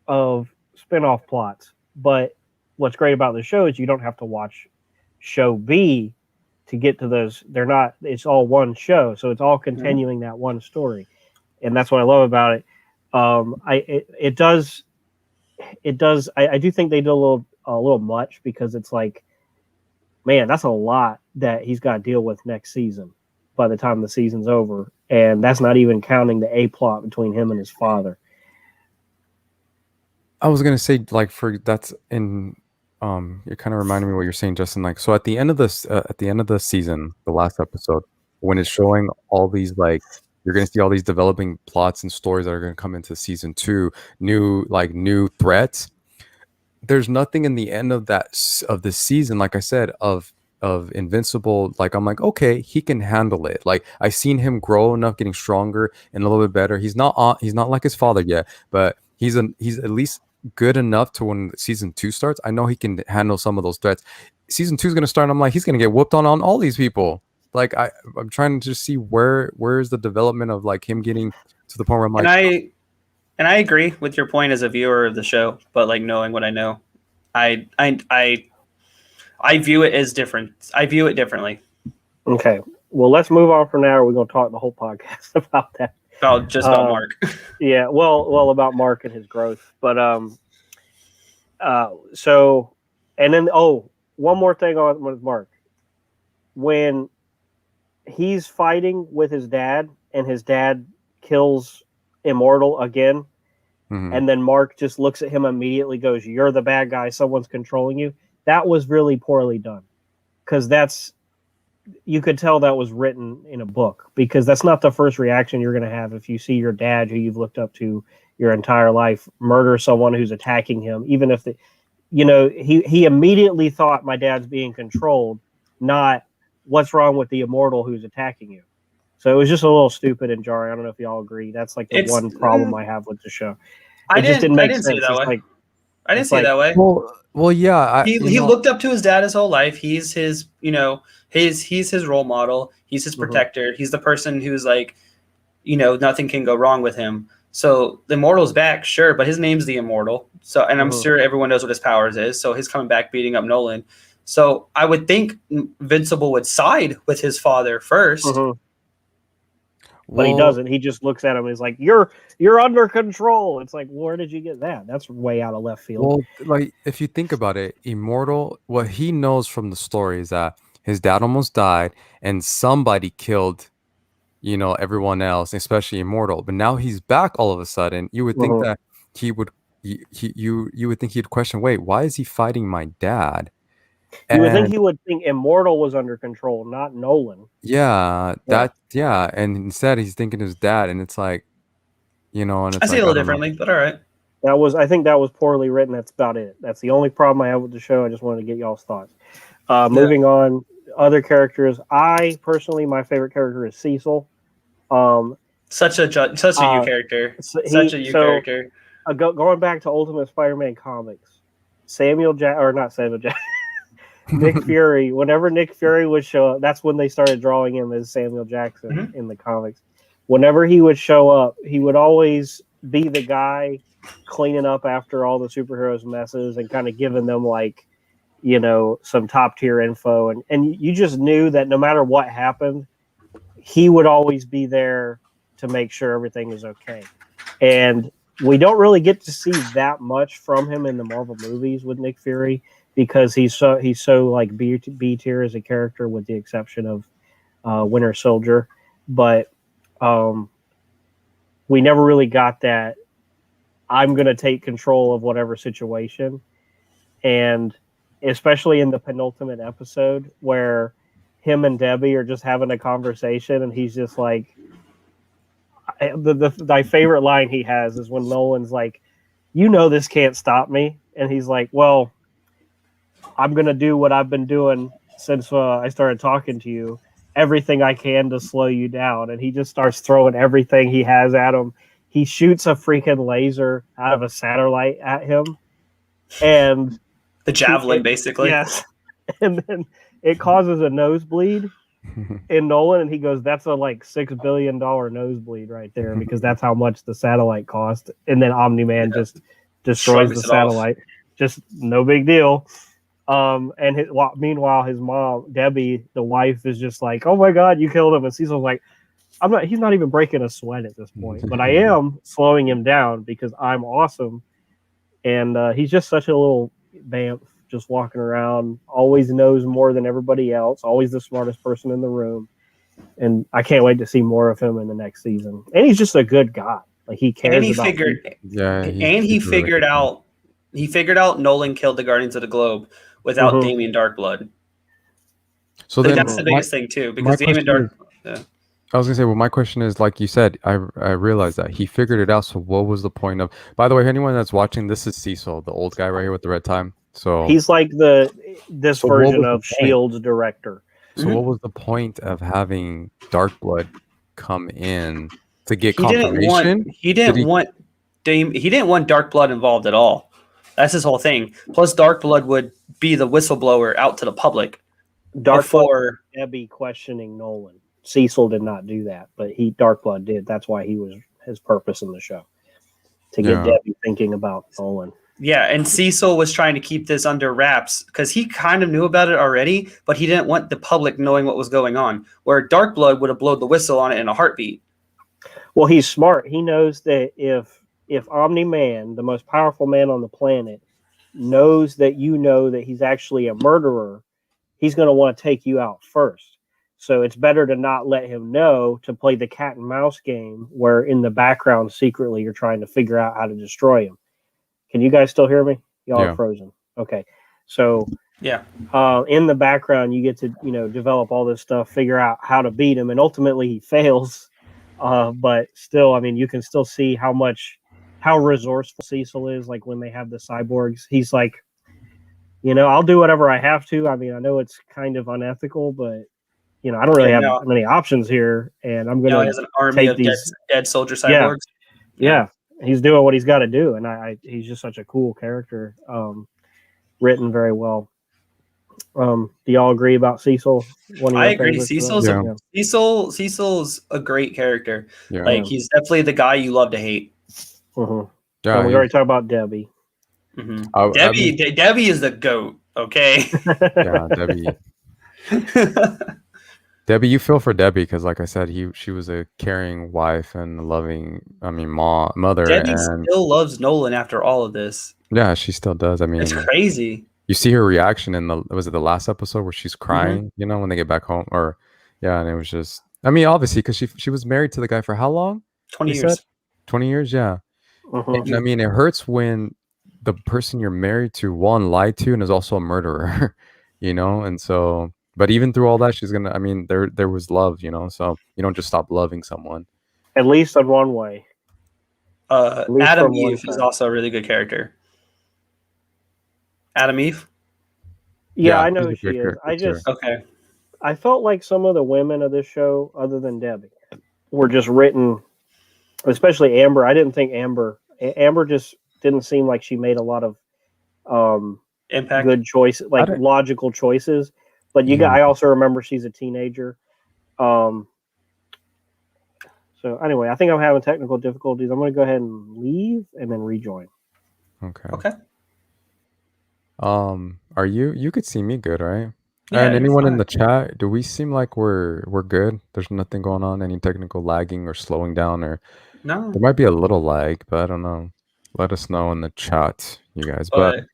of spin-off plots. But what's great about the show is you don't have to watch show B to get to those. It's all one show, so it's all continuing that one story, and that's what I love about it. I do think they do a little much because it's like, man, that's a lot that he's got to deal with next season by the time the season's over, and that's not even counting the A plot between him and his father. I was gonna say, like, that's in you're kind of reminding me what you're saying, Justin. Like, so at the end of the season, the last episode, when it's showing all these, like, you're gonna see all these developing plots and stories that are gonna come into season 2, new threats. There's nothing in the end of of the season, like I said, of Invincible. Like, I'm like, okay, he can handle it. Like, I've seen him grow enough, getting stronger and a little bit better. He's not like his father yet, but he's at least good enough to when season 2 starts. I know he can handle some of those threats. Season 2 is gonna start, and I'm like, he's gonna get whooped on all these people. Like, I'm trying to just see where is the development of, like, him getting to the point where I'm like, And I agree with your point as a viewer of the show, but like knowing what I know, I view it as different. I view it differently. Okay, well, let's move on from now. We're going to talk the whole podcast about that. About Mark. Yeah, well, about Mark and his growth, but so, and then one more thing on with Mark, when he's fighting with his dad and his dad kills Immortal again, and then Mark just looks at him immediately, goes, "You're the bad guy. Someone's controlling you." That was really poorly done, because you could tell that was written in a book, because that's not the first reaction you're going to have if you see your dad, who you've looked up to your entire life, murder someone who's attacking him. Even if he immediately thought, my dad's being controlled, not what's wrong with the Immortal who's attacking you. So it was just a little stupid and jarring. I don't know if y'all agree. That's like the one problem I have with the show. It just didn't make sense. See it that way. Like, I didn't see it that way. Well, yeah. He looked up to his dad his whole life. He's his, he's his role model. He's his protector. He's the person who's like, nothing can go wrong with him. So the Immortal's back, sure, but his name's the Immortal. So, and I'm sure everyone knows what his powers is. So he's coming back, beating up Nolan. So I would think Invincible would side with his father first. But he doesn't. He just looks at him and is like, you're under control. It's like, where did you get that? That's way out of left field. Well, like, if you think about it, Immortal, what he knows from the story is that his dad almost died and somebody killed, everyone else, especially Immortal. But now he's back all of a sudden. You would think that he would, you would think he'd question, wait, why is he fighting my dad? You would think he would think Immortal was under control, not Nolan. Yeah, and instead he's thinking his dad, and it's like, and it's I see it a little differently, but all right. I think that was poorly written. That's about it. That's the only problem I have with the show. I just wanted to get y'all's thoughts. Moving on, other characters. I personally, my favorite character is Cecil. Such a you character. Such a you character. Going back to Ultimate Spider-Man comics, Nick Fury. Whenever Nick Fury would show up, that's when they started drawing him as Samuel Jackson in the comics. Whenever he would show up, he would always be the guy cleaning up after all the superheroes' messes and kind of giving them, like, some top tier info. And you just knew that no matter what happened, he would always be there to make sure everything is okay. And we don't really get to see that much from him in the Marvel movies with Nick Fury, because he's so like B tier as a character, with the exception of Winter Soldier, but we never really got that. I'm going to take control of whatever situation, and especially in the penultimate episode where him and Debbie are just having a conversation, and he's just like, my favorite line he has is when Nolan's like, "You know this can't stop me," and he's like, "Well, I'm gonna do what I've been doing since I started talking to you, everything I can to slow you down." And he just starts throwing everything he has at him. He shoots a freaking laser out of a satellite at him, and the javelin, basically. Yes, and then it causes a nosebleed in Nolan, and he goes, "That's a like $6 billion nosebleed right there," because that's how much the satellite cost. And then Omni-Man just destroys the satellite. Just no big deal. And meanwhile, his mom, Debbie, the wife, is just like, "Oh my God, you killed him!" And Cecil's like, "I'm not. He's not even breaking a sweat at this point, but I am slowing him down because I'm awesome." And he's just such a little bamf, just walking around, always knows more than everybody else, always the smartest person in the room. And I can't wait to see more of him in the next season. And he's just a good guy. Like, he cares about people. He figured out Nolan killed the Guardians of the Globe without Damien Darkblood. So then that's the biggest thing too, because Damien Darkblood. I was gonna say, well, my question is, like you said, I realized that he figured it out. So what was the point of? By the way, anyone that's watching, this is Cecil, the old guy right here with the red tie. So he's like this version of Shield's director. So what was the point of having Darkblood come in to get confirmation? He didn't want Darkblood involved at all. That's his whole thing. Plus, Darkblood would be the whistleblower out to the public. Darkblood Debbie questioning Nolan. Cecil did not do that, but Darkblood did. That's why he was his purpose in the show, to get Debbie thinking about Nolan. Yeah, and Cecil was trying to keep this under wraps because he kind of knew about it already, but he didn't want the public knowing what was going on. Where Darkblood would have blown the whistle on it in a heartbeat. Well, he's smart. He knows that if Omni-Man, the most powerful man on the planet, knows that you know that he's actually a murderer, he's going to want to take you out first. So it's better to not let him know, to play the cat and mouse game where in the background secretly you're trying to figure out how to destroy him. Can you guys still hear me? Y'all are frozen. Okay. So in the background you get to, develop all this stuff, figure out how to beat him, and ultimately he fails. But still, I mean, you can still see how resourceful Cecil is. Like when they have the cyborgs, he's like, I'll do whatever I have to. I mean, I know it's kind of unethical, but I don't really have many options here, and I'm going to. He has an army of dead soldier cyborgs. Yeah, he's doing what he's got to do, and he's just such a cool character, written very well. Do y'all agree about Cecil? I agree. Cecil's a great character. Yeah. Like he's definitely the guy you love to hate. Mm-hmm. Yeah, we already talked about Debbie. Mm-hmm. Debbie is the GOAT. Okay. Yeah, Debbie. Debbie, you feel for Debbie because, like I said, she was a caring wife and a loving, mother. Debbie still loves Nolan after all of this. Yeah, she still does. I mean, it's crazy. You see her reaction in was it the last episode where she's crying? Mm-hmm. When they get back home, and it was just, obviously because she was married to the guy for how long? 20 years. 20 years, yeah. Mm-hmm. And it hurts when the person you're married to, one, lied to and is also a murderer, and so. But even through all that, she's gonna. There was love, so you don't just stop loving someone. At least in one way. Adam Eve is also a really good character. Adam Eve. Yeah, I know who she is. I felt like some of the women of this show, other than Debbie, were just written. Especially Amber. I didn't think Amber just didn't seem like she made a lot of impact, good choices, like logical choices. But I also remember she's a teenager. So anyway, I think I'm having technical difficulties. I'm going to go ahead and leave and then rejoin. Okay. Are you could see me good, right? Yeah, and anyone in the chat, do we seem like we're good? There's nothing going on, any technical lagging or slowing down, or no? There might be a little lag, but I don't know. Let us know in the chat, you guys. But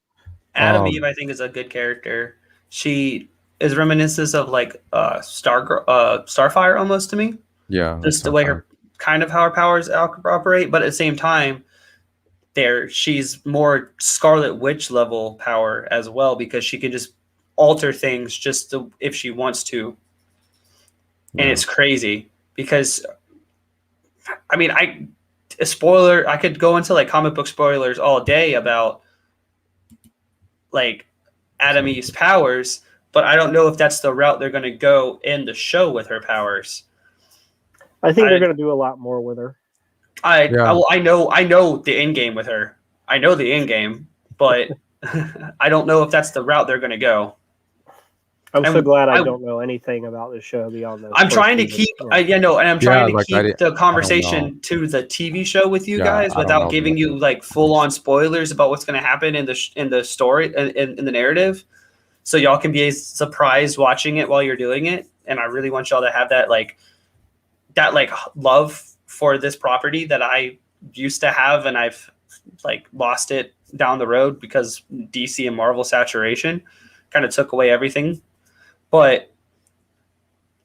Adam Eve, I think, is a good character. She is reminiscent of like Starfire almost to me. Yeah, Just the way her kind of how her powers operate, but at the same time, she's more Scarlet Witch level power as well because she can just alter things if she wants to, and it's crazy because I mean a spoiler I could go into like comic book spoilers all day about like Adam Eve's powers, but I don't know if that's the route they're going to go in the show with her powers. I think they're going to do a lot more with her. I know the end game with her. I know the end game, but I don't know if that's the route they're going to go. I'm so glad I don't know anything about this show beyond this. I'm trying to keep, and I'm trying to keep the conversation to the TV show with you guys without giving you like full on spoilers about what's going to happen in the story in the narrative, so y'all can be surprised watching it while you're doing it. And I really want y'all to have that love for this property that I used to have, and I've like lost it down the road because DC and Marvel saturation kind of took away everything. But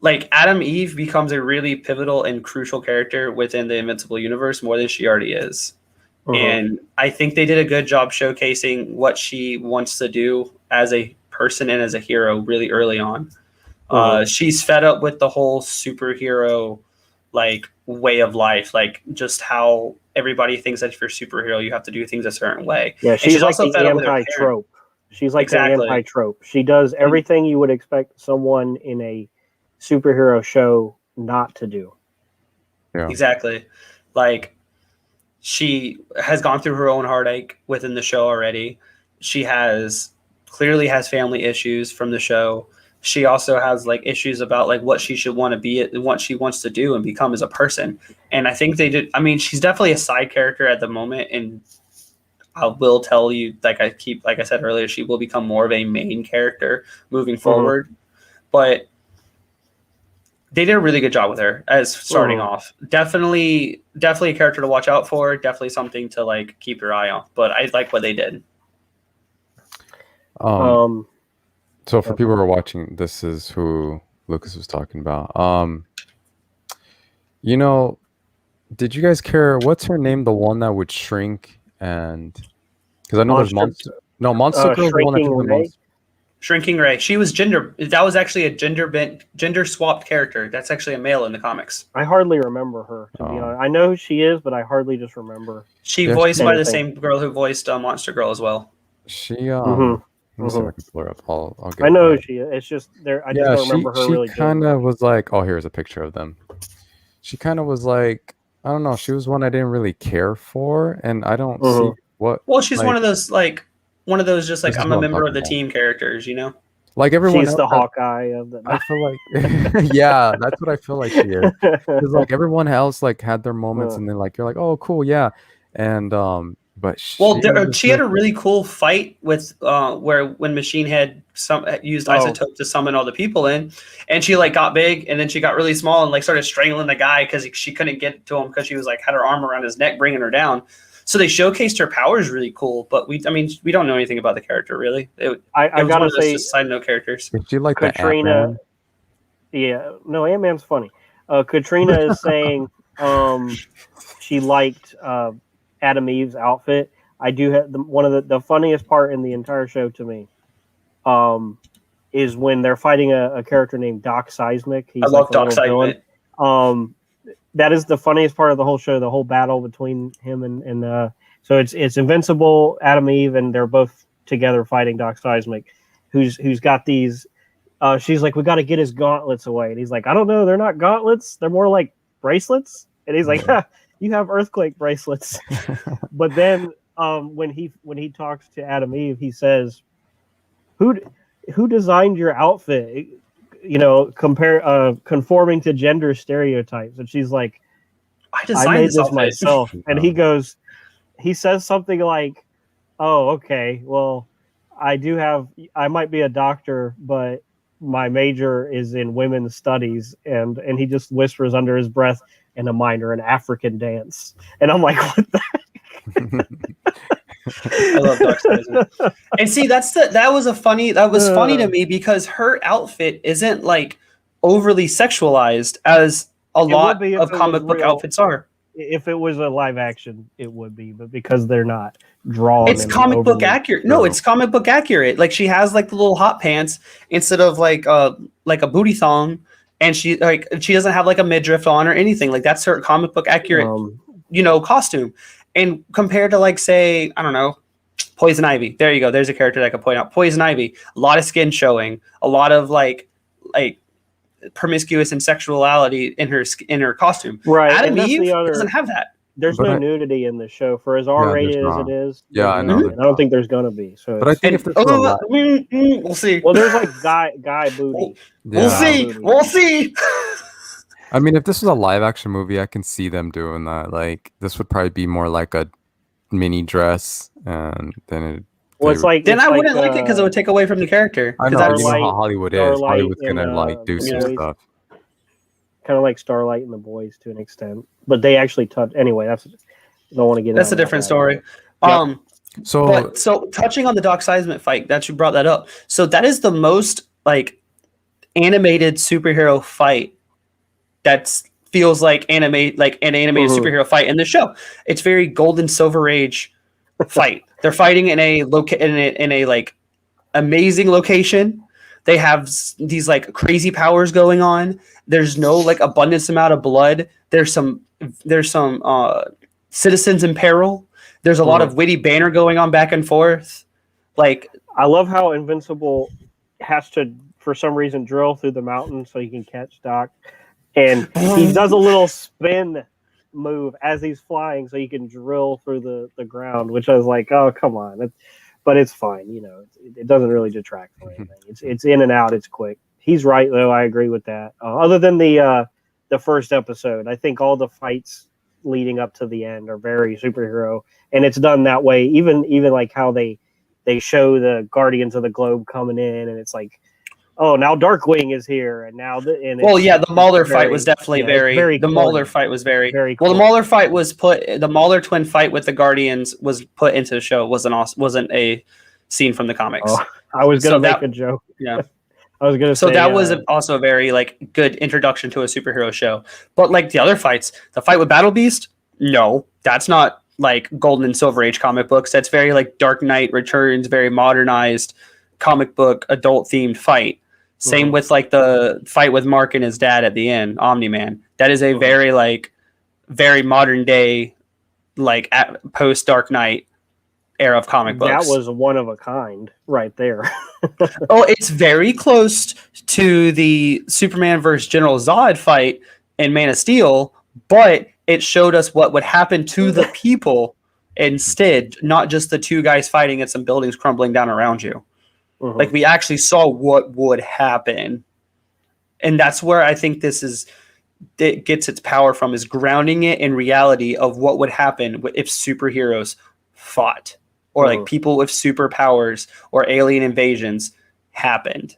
like Adam Eve becomes a really pivotal and crucial character within the Invincible universe more than she already is. And I think they did a good job showcasing what she wants to do as a person and as a hero really early on. She's fed up with the whole superhero like way of life, like just how everybody thinks that if you're a superhero, you have to do things a certain way. Yeah, she's like also the anti-trope. She's like the anti-trope. She does everything you would expect someone in a superhero show not to do. Yeah. Exactly. Like she has gone through her own heartache within the show already. She clearly has family issues from the show. She also has like issues about like what she should want to be and what she wants to do and become as a person. And I think they did. I mean, she's definitely a side character at the moment, and I will tell you, like I said earlier, she will become more of a main character moving forward. But they did a really good job with her as starting off. Definitely a character to watch out for. Definitely something to like keep your eye on. But I like what they did. So for people who are watching, this is who Lucas was talking about. Did you guys care? What's her name? The one that would shrink and because I know there's Monster. No, Monster Girl. Shrinking Ray. She was that was actually a gender swapped character. That's actually a male in the comics. I hardly remember her, to be honest. I know who she is, but I hardly just remember. She voiced by the same girl who voiced Monster Girl as well. She let me see if I can pull her up. I'll get I know who she is. It's just there. I just don't remember her really. She kind of was like, oh, here's a picture of them. She kind of was like, I don't know. She was one I didn't really care for, and I don't see what. Well, she's one of those just like I'm a member of the team characters, you know. Like everyone she's else, the Hawkeye of the. I feel like, yeah, that's what I feel like she is. Because like everyone else like had their moments, and then like you're like, oh, cool, yeah, and but she had a really cool fight with when Machine Head used Isotope to summon all the people in, and she like got big, and then she got really small and like started strangling the guy because she couldn't get to him because she was like had her arm around his neck bringing her down. So they showcased her powers really cool, but we don't know anything about the character really. I gotta say, just side note characters. Did you like Katrina? Yeah, no, Ant-Man's funny. Katrina is saying she liked Adam Eve's outfit. I do have one of the funniest part in the entire show to me is when they're fighting a character named Doc Seismic. I love Doc Seismic. That is the funniest part of the whole show, the whole battle between him and so it's Invincible, Adam Eve, and they're both together fighting Doc Seismic, who's got these she's like, we got to get his gauntlets away, and he's like, I don't know, they're not gauntlets, they're more like bracelets, and he's like, you have earthquake bracelets. But then when he talks to Adam Eve, he says, who designed your outfit, conforming to gender stereotypes? And she's like, I made this myself. And he says something like, oh, okay, well, I might be a doctor, but my major is in women's studies, and he just whispers under his breath, and a minor in African dance. And I'm like, what the heck? I love Dark Seismic. And see, that was funny to me because her outfit isn't like overly sexualized as a lot be if of it was comic book real. outfits are. If it was a live action, it would be, but because they're not drawn, It's in an comic book overly- accurate. No, it's comic book accurate. Like she has like the little hot pants instead of like a booty thong, and she doesn't have like a midriff on or anything. Like that's her comic book accurate, costume. And compared to like say, I don't know, Poison Ivy. There you go. There's a character that I could point out. Poison Ivy. A lot of skin showing. A lot of like promiscuous and sexuality in her costume. right. Adam And that's Eve the other. doesn't have that. There's no nudity in the show for as R-rated as it is. Yeah, I know. I don't think there's gonna be. So, But I think if this was a live, we'll see. well, there's like guy booty. We'll see. Booty. We'll see. I mean, if this was a live action movie, I can see them doing that. Like this would probably be more like a mini dress, and then it. Well, it's like then it's I wouldn't like, like it because it would take away from the character. I know, you know how Hollywood is. Starlight Hollywood's gonna in, like do some Boys. stuff. kind of like Starlight and the Boys to an extent, but they actually touch. Anyway, I don't want to get. That's a different story. Yep. So touching on the Doc Seismic fight, that you brought that up. So that is the most like animated superhero fight that feels like an animated superhero fight in the show. It's very Golden Silver Age fight. They're fighting in a like amazing location. They have these like crazy powers going on. There's no like abundance amount of blood. There's some citizens in peril. There's a lot of witty banter going on back and forth. Like I love how Invincible has to, for some reason, drill through the mountain so he can catch Doc, and he does a little spin move as he's flying so he can drill through the ground, which I was like, oh come on, but it's fine, you know, it doesn't really detract from anything. It's in and out, it's quick. He's right though, I agree with that. Other than the first episode, I think all the fights leading up to the end are very superhero, and it's done that way. Even like how they show the Guardians of the Globe coming in, and it's like, oh, now Darkwing is here, and now the Mauler fight was definitely very the Mauler fight was very well. The Mauler fight was the Mauler twin fight with the Guardians was put into the show. Wasn't a scene from the comics. Oh, I was gonna make a joke. Yeah. I was gonna say, so that was also a very like good introduction to a superhero show. But like the other fights, the fight with Battle Beast, no, that's not like Golden and Silver Age comic books. That's very like Dark Knight Returns, very modernized comic book adult themed fight. Same with like the fight with Mark and his dad at the end, Omni-Man. That is a very modern day, like post Dark Knight era of comic books. That was one of a kind right there. Oh, it's very close to the Superman versus General Zod fight in Man of Steel, but it showed us what would happen to the people instead, not just the two guys fighting and some buildings crumbling down around you. Like we actually saw what would happen. And that's where I think it gets its power from, is grounding it in reality of what would happen if superheroes fought, or like people with superpowers or alien invasions happened.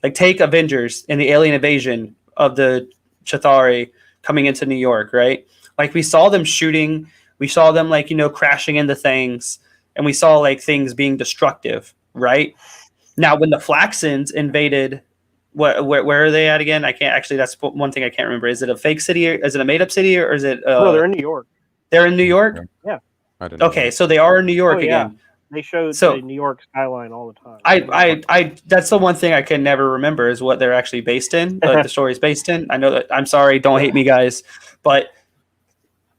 Like take Avengers and the alien invasion of the Chitauri coming into New York, right? Like we saw them shooting, we saw them like, you know, crashing into things, and we saw like things being destructive, right? Now, when the Flaxans invaded, where are they at again? I can't actually. That's one thing I can't remember. Is it a fake city? Or is it a made up city, or is it? No, they're in New York. They're in New York. Yeah. I didn't know Okay, so they are in New York again. They show the New York skyline all the time. I that's the one thing I can never remember is what they're actually based in. Like the story is based in. I know that. I'm sorry. Don't hate me, guys. But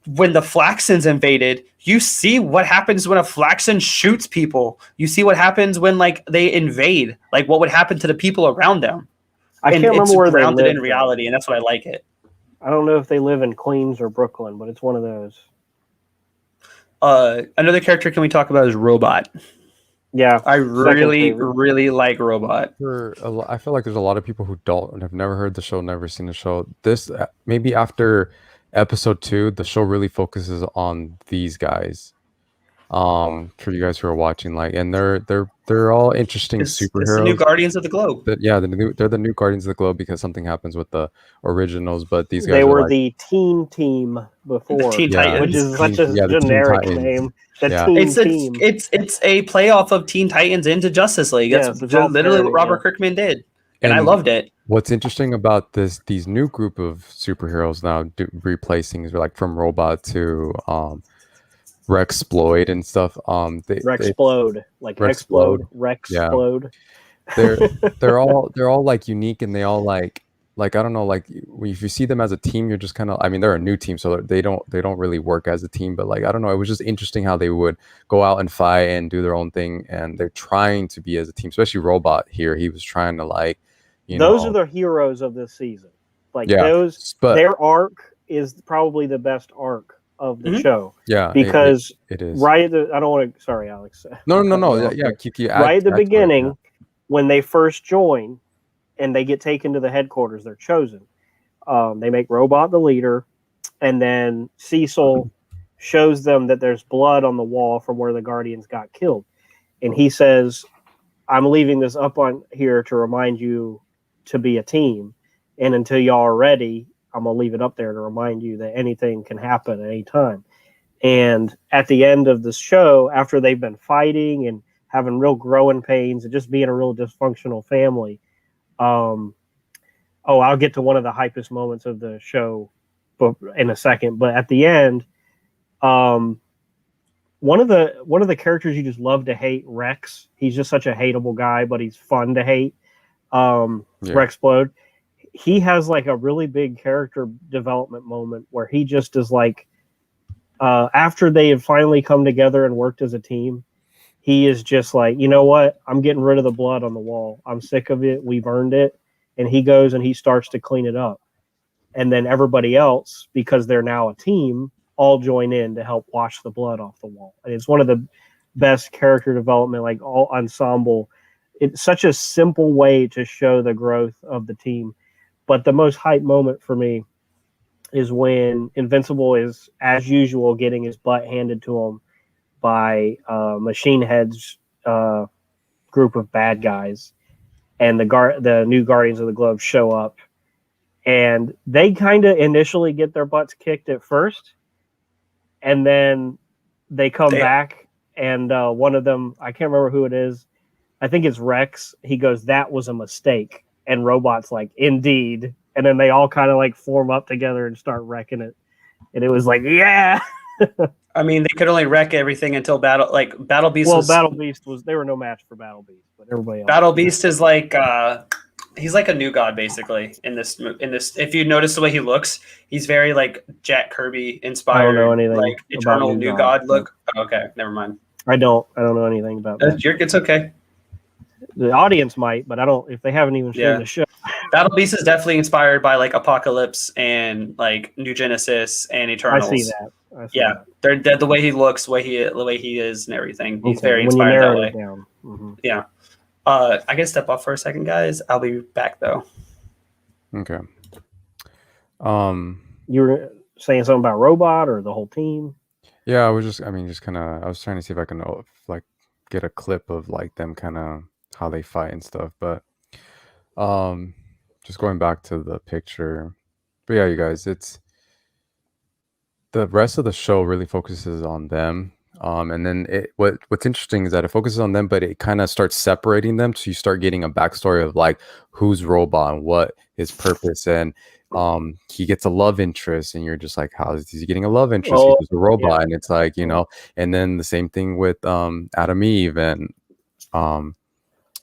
when the Flaxans invaded, you see what happens when a Flaxan shoots people. You see what happens when like they invade. Like what would happen to the people around them. I can't remember where they live in reality, and that's why I like it. I don't know if they live in Queens or Brooklyn, but it's one of those. Another character can we talk about is Robot. Yeah, I really like Robot. I feel like there's a lot of people who have never heard the show, never seen the show. This maybe after episode 2, the show really focuses on these guys. For you guys who are watching, like, and they're all interesting It's the new superheroes. Guardians of the Globe. Yeah, they're the new Guardians of the Globe because something happens with the originals. But these They guys are were like, the Teen Team before, Teen yeah, which Titans. is such a the Teen generic Titans. name. The Yeah. Teen It's Team. it's a playoff of Teen Titans into Justice League. That's Yes, it's all literally parody, what Robert yeah. Kirkman did, and I And loved it. what's interesting about these new group of superheroes now replacing is like from Robot to Rexploid and stuff. Rexplode, like Rexplode. explode, Yeah, Rexplode. they're they're all like unique, and they all like I don't know, like if you see them as a team, you're just kind of, I mean, they're a new team, so they don't really work as a team, but like I don't know, it was just interesting how they would go out and fight and do their own thing, and they're trying to be as a team, especially Robot here. He was trying to like, Those are the heroes of this season. Like yeah, but their arc is probably the best arc of the show. yeah, because it is right at the, I don't want to. Sorry, Alex. no, yeah, keep right at the beginning, yeah. When they first join and they get taken to the headquarters, they're chosen. They make Robot the leader, and then Cecil shows them that there's blood on the wall from where the Guardians got killed, and he says, "I'm leaving this up on here to remind you to be a team, and until y'all are ready, I'm gonna leave it up there to remind you that anything can happen at any time." And at the end of the show, after they've been fighting and having real growing pains and just being a real dysfunctional family, I'll get to one of the hypest moments of the show in a second. But at the end, one of the characters you just love to hate, Rex. He's just such a hateable guy, but he's fun to hate. Rexplode. He has like a really big character development moment where he just is like, after they have finally come together and worked as a team, he is just like, you know what? I'm getting rid of the blood on the wall. I'm sick of it. We've earned it. And he goes and he starts to clean it up. And then everybody else, because they're now a team, all join in to help wash the blood off the wall. And it's one of the best character development, like all ensemble. It's such a simple way to show the growth of the team. But the most hype moment for me is when Invincible is, as usual, getting his butt handed to him by Machine Head's group of bad guys, and the new Guardians of the Globe show up, and they kind of initially get their butts kicked at first, and then they come back, and one of them, I can't remember who it is, I think it's Rex, he goes, "That was a mistake," and Robot's like, "Indeed," and then they all kind of like form up together and start wrecking it, and it was like, yeah. I mean, they could only wreck everything until Battle Beast. Well, Battle Beast they were no match for Battle Beast, but everybody else. Battle Beast is like he's like a new god basically in this. If you notice the way he looks, he's very like Jack Kirby inspired. I don't know anything like eternal about new god look. Oh, okay, never mind. I don't know anything about that. It's okay. The audience might, but I don't. If they haven't even seen the show, Battle Beast is definitely inspired by like Apocalypse and like New Genesis and Eternals. I see that. They're the way he looks, the way he is, and everything. He's very inspired that way. Mm-hmm. Yeah. I can step off for a second, guys. I'll be back though. Okay. You were saying something about Robot or the whole team? Yeah, I was kind of. I was trying to see if I can like get a clip of like them kind of how they fight and stuff, but just going back to the picture. But yeah, you guys, it's the rest of the show really focuses on them. And then what's interesting is that it focuses on them, but it kind of starts separating them. So you start getting a backstory of like who's Robot and what his purpose, and he gets a love interest, and you're just like, how is he getting a love interest? He's a robot, and it's like, you know. And then the same thing with Adam Eve, and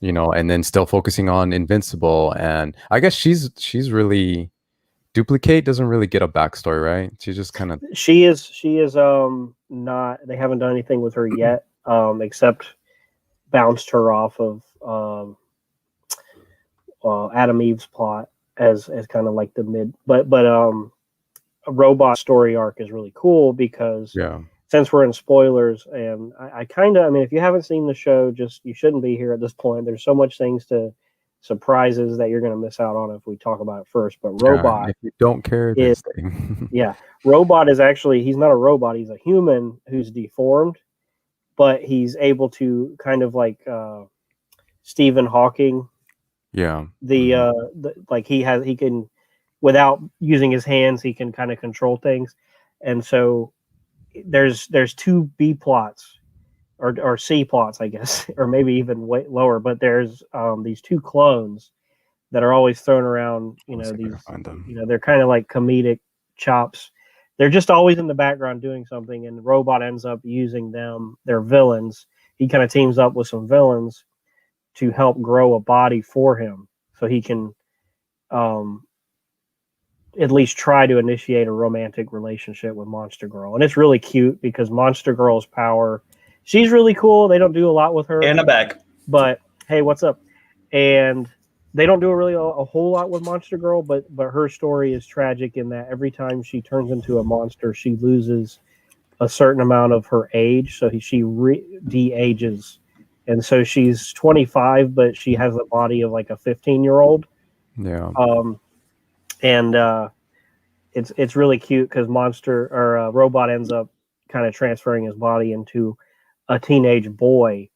you know, and then still focusing on Invincible, and I guess she's really. Duplicate doesn't really get a backstory, right? She's just kind of she is not, they haven't done anything with her yet, except bounced her off of Adam Eve's plot as kind of like the mid, but a Robot story arc is really cool because since we're in spoilers, and I mean, if you haven't seen the show, you shouldn't be here at this point. There's so much surprises that you're going to miss out on if we talk about it first. But Robot, if you don't care, Robot is actually, he's not a robot, he's a human who's deformed, but he's able to kind of like Stephen Hawking. Yeah. Like he can, without using his hands, he can kind of control things, and so there's two B plots or C plots, I guess, or maybe even way lower. But there's these two clones that are always thrown around. They're kind of like comedic chops. They're just always in the background doing something, and the robot ends up using them. They're villains. He kind of teams up with some villains to help grow a body for him, so he can at least try to initiate a romantic relationship with Monster Girl. And it's really cute because Monster Girl's power, she's really cool. They don't do a lot with her. In the back. But hey, what's up? And they don't do a whole lot with Monster Girl, but her story is tragic in that every time she turns into a monster, she loses a certain amount of her age. So she de-ages. And so she's 25, but she has the body of like a 15-year-old. Yeah. And it's really cute because robot ends up kind of transferring his body into a teenage boy,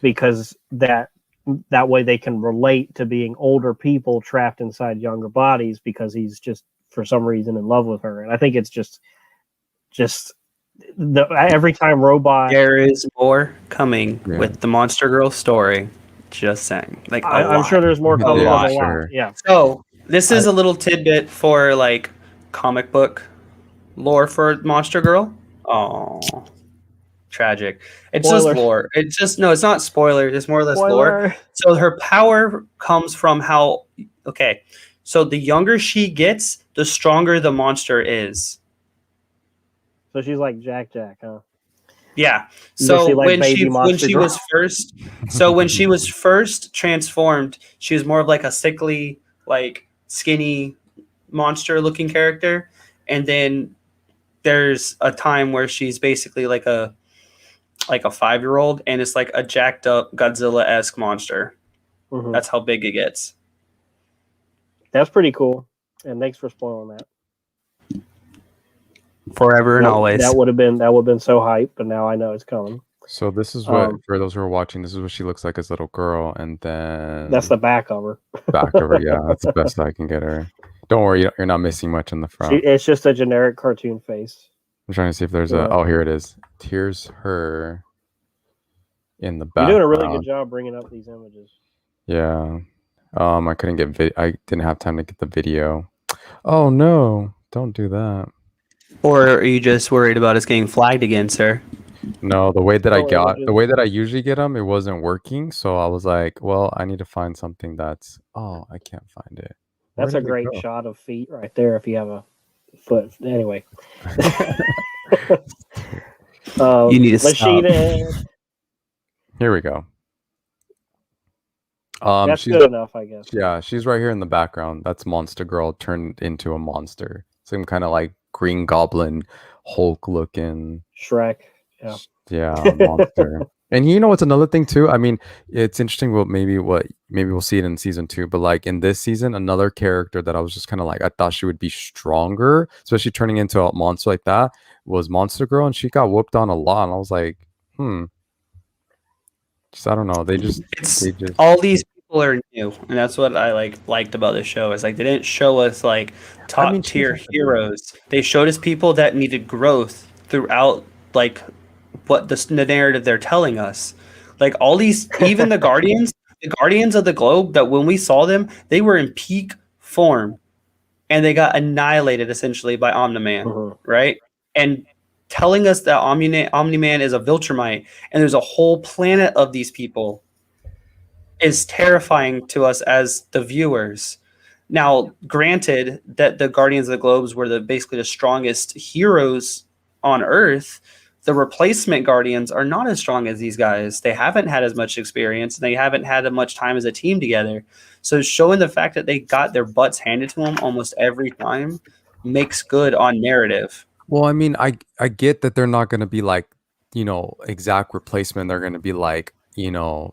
because that way they can relate to being older people trapped inside younger bodies, because he's just for some reason in love with her. And I think it's just every time robot, there is more coming with the Monster Girl story. Just saying, like I'm sure there's more coming. Yeah. So this is a little tidbit for like comic book lore for Monster Girl. Oh, tragic. It's Spoilers. just lore. It's not spoiler. It's more or less lore. So her power comes from so the younger she gets, the stronger the monster is. So she's like Jack, huh? Yeah. So when she was first transformed, she was more of like a sickly, like skinny monster looking character. And then there's a time where she's basically like a 5-year-old, and it's like a jacked up Godzilla-esque monster. Mm-hmm. That's how big it gets. That's pretty cool. And thanks for spoiling that. Forever and always. That would have been so hype, but now I know it's coming. So this is what, for those who are watching, this is what she looks like as a little girl, and then that's the back of her. Back of her, yeah, that's the best I can get her. Don't worry, you're not missing much in the front. It's just a generic cartoon face. I'm trying to see if there's oh, here it is. Here's her in the back. You're doing a really good job bringing up these images. Yeah. I couldn't get I didn't have time to get the video. Oh no! Don't do that. Or are you just worried about us getting flagged again, sir? No, the way that I usually get them, it wasn't working. So I was like, well, I need to find something that's. Oh, I can't find it. That's a great shot of feet right there. If you have a foot, anyway. You need to stop. Here we go. That's good enough, I guess. Yeah, she's right here in the background. That's Monster Girl turned into a monster. Some kind of like Green Goblin, Hulk looking. Shrek. Yeah. Yeah, monster. And you know what's another thing too? I mean, it's interesting. Maybe we'll see it in season 2. But like in this season, another character that I was just kind of like, I thought she would be stronger, especially turning into a monster like that, was Monster Girl, and she got whooped on a lot. And I was like, just, I don't know. They just all these people are new, and that's what I liked about the show. Is like they didn't show us like top tier heroes. They showed us people that needed growth throughout like what the narrative they're telling us. Like all these, even the Guardians of the Globe, that when we saw them, they were in peak form, and they got annihilated essentially by Omni-Man, right? And telling us that Omni-Man is a Viltrumite, and there's a whole planet of these people, is terrifying to us as the viewers. Now, granted that the Guardians of the Globes were basically the strongest heroes on Earth, the replacement Guardians are not as strong as these guys. They haven't had as much experience. They haven't had as much time as a team together. So showing the fact that they got their butts handed to them almost every time makes good on narrative. Well, I mean, I get that they're not going to be like, exact replacement. They're going to be like,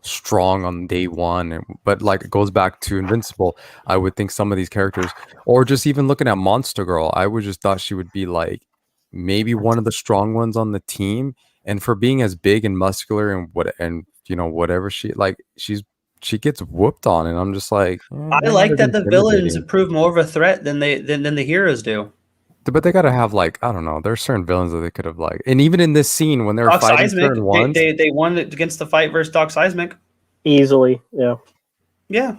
strong on day one. But like it goes back to Invincible. I would think some of these characters, or just even looking at Monster Girl, I would just thought she would be like maybe one of the strong ones on the team. and for being as big and muscular and whatever she gets whooped on, and I'm just like, I you're not like as that the villains intimidating. prove more of a threat than the heroes do. But they gotta have like, I don't know. There's certain villains that they could have like, and even in this scene when they were Doc fighting Seismic, certain ones, they won against the fight versus Doc Seismic. Easily, yeah, Yeah.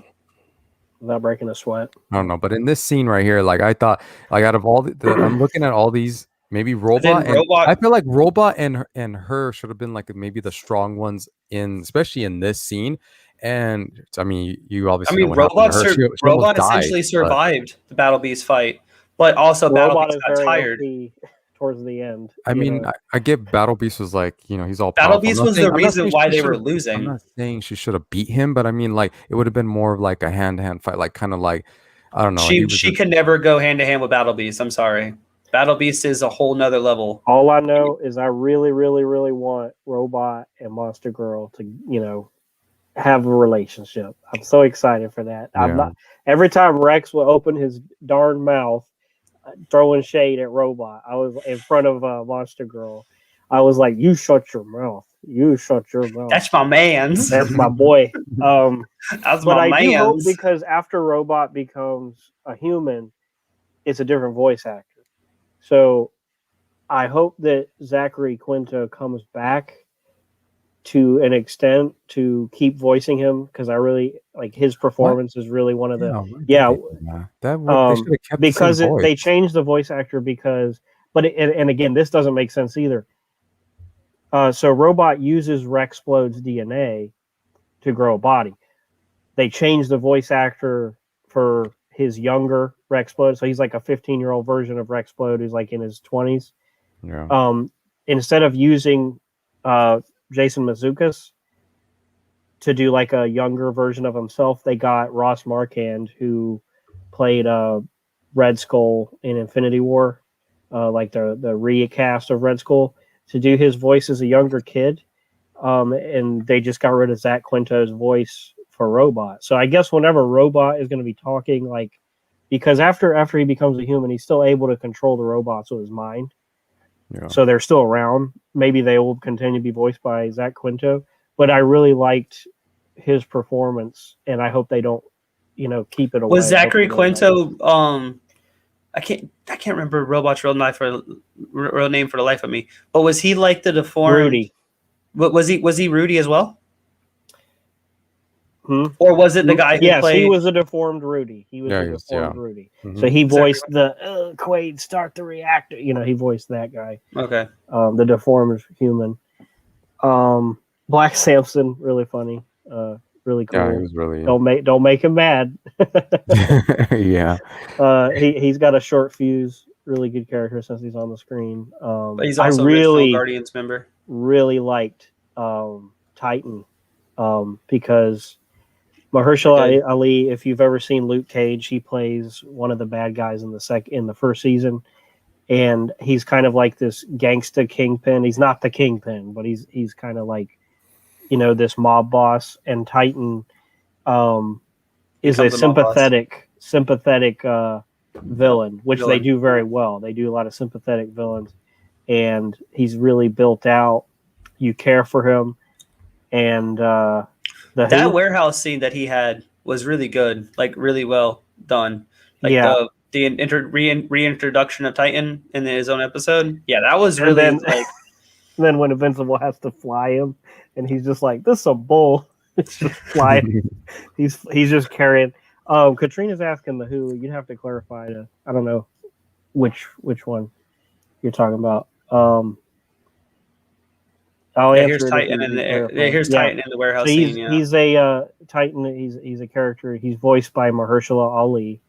without breaking a sweat. I don't know. But in this scene right here, like I thought, like out of all I'm looking at all these, maybe Then Robot, and I Robot. feel like Robot and her should have been like maybe the strong ones especially in this scene. And I mean, you obviously know what happened to her. She almost Robot died. essentially But survived the Battle Beast fight, but also Battle Robot Beast is got very tired. OP towards the end. I mean, I get Battle Beast was like, he's all Battle powerful. Beast was the I'm not reason saying why she they were should've- I'm losing. not saying she should have beat him, but I mean, like, it would have been more of like a hand-to-hand fight, like kind of like, I don't know. He was She can never go hand to hand with Battle Beast. I'm sorry. Battle Beast is a whole nother level. All I know is I really, really, really want Robot and Monster Girl to, have a relationship. I'm so excited for that. I'm Yeah. not. Every time Rex will open his darn mouth, throwing shade at Robot, I was in front of Monster Girl. I was like, "You shut your mouth. You shut your mouth. That's my man's. That's my boy." That's But my I do hope, man's. because after Robot becomes a human, it's a different voice actor. So I hope that Zachary Quinto comes back to an extent to keep voicing him, because I really like his performance is really one of the they should have kept because the same voice. they changed the voice actor and again, this doesn't make sense either. So Robot uses Rexplode's DNA to grow a body. They changed the voice actor for his younger Rexplode, so he's like a 15-year-old version of Rexplode who's like in his 20s. Yeah. Instead of using Jason Mazzuccas to do like a younger version of himself, they got Ross Marquand, who played Red Skull in Infinity War, like the recast of Red Skull, to do his voice as a younger kid. And they just got rid of Zach Quinto's voice for Robot. So I guess whenever Robot is going to be talking, like, because after he becomes a human, he's still able to control the robots with his mind. Yeah. So they're still around. Maybe they will continue to be voiced by Zach Quinto. But I really liked his performance, and I hope they don't, keep it away. Was Zachary Quinto? I can't remember Robot's real name for the life of me. But was he like the deformed Rudy? What was he Rudy as well? Hmm? Or was it the guy who Yes, played? he was a deformed Rudy. Rudy. Mhm. So he voiced the Quaid, start the reactor. He voiced that guy. Okay. The deformed human. Black Samson, really funny. Really cool. Yeah, he was really. Don't make him mad. Yeah. He's got a short fuse. Really good character since he's on the screen. But he's also original Guardians member. Really liked Titan because Mahershala Ali, if you've ever seen Luke Cage, he plays one of the bad guys in the first season, and he's kind of like this gangsta kingpin. He's not the kingpin, but he's kind of like this mob boss. And Titan is a sympathetic villain, which they do very well. They do a lot of sympathetic villains, and he's really built out. You care for him, and that warehouse scene that he had was really good, like really well done. Like the reintroduction of Titan in his own episode. Yeah, that was really like. Then when Invincible has to fly him, and he's just like, "This is a bull." It's just flying. he's just carrying. Katrina's asking the Who. You'd have to clarify. I don't know which one you're talking about. Here's Titan in the warehouse scene. Yeah. He's a Titan. He's a character. He's voiced by Mahershala Ali,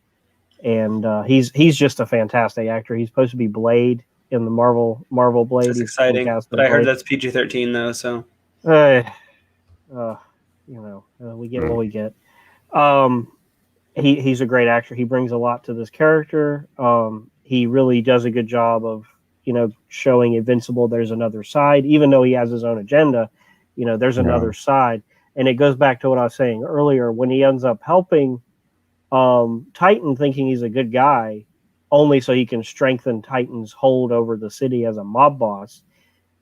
and he's just a fantastic actor. He's supposed to be Blade in the Marvel Blade. That's exciting. But I heard that's PG-13 though. So, we get what we get. He's a great actor. He brings a lot to this character. He really does a good job of showing Invincible there's another side, even though he has his own agenda. There's another side, and it goes back to what I was saying earlier when he ends up helping Titan, thinking he's a good guy, only so he can strengthen Titan's hold over the city as a mob boss.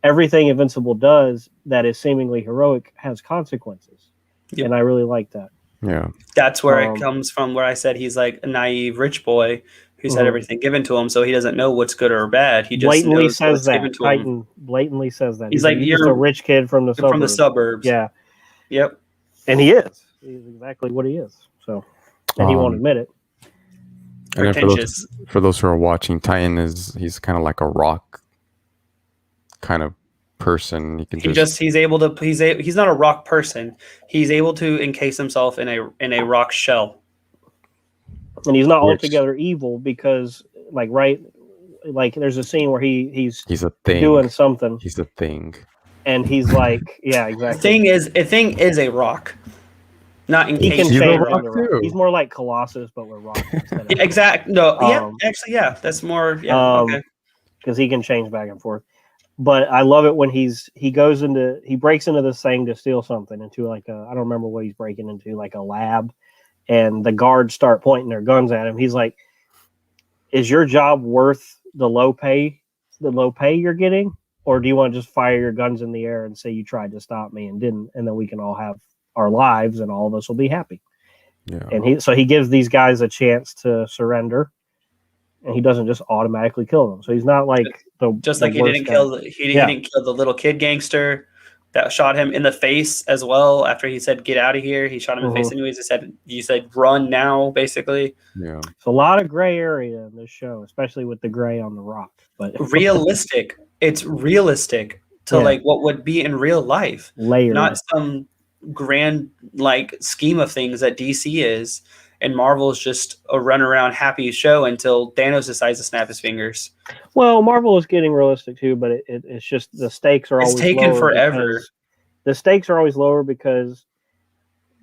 everything Invincible does that is seemingly heroic has consequences. Yep. And I really like that. Yeah. That's where it comes from, where I said he's like a naive rich boy who's had everything given to him, so he doesn't know what's good or bad. He just blatantly knows says what's that. given to Titan him. blatantly says that. He's like, you're just a rich kid from the suburbs. From the suburbs. Yeah. Yep. And he is. He's exactly what he is. So, and he won't admit it. And then for those who are watching, Titan he's kind of like a rock kind of person. He can he's not a rock person. He's able to encase himself in a rock shell. And he's not altogether evil because like there's a scene where he's a thing doing something. He's a thing. And he's like, yeah, exactly. A thing is a rock. Not encased. He can change rock too. He's more like Colossus, but with rock. Yeah, exactly. No, actually, that's more. Yeah, okay. Because he can change back and forth. But I love it when he breaks into this thing to steal something into like I don't remember what he's breaking into, like a lab, and the guards start pointing their guns at him. He's like, "Is your job worth the low pay you're getting, or do you want to just fire your guns in the air and say you tried to stop me and didn't, and then we can all have our lives and all of us will be happy?" Yeah. And he gives these guys a chance to surrender, and he doesn't just automatically kill them. So he's not like he didn't kill the little kid gangster that shot him in the face as well. After he said, "Get out of here," he shot him in the face anyways. You said, "Run now," basically. Yeah. It's a lot of gray area in this show, especially with the gray on the rock. But realistic. It's realistic to like what would be in real life. Layered. Not some grand like scheme of things that DC is. And Marvel's just a run around happy show until Thanos decides to snap his fingers. Well, Marvel is getting realistic too, but it's just the stakes are always taken forever. The stakes are always lower because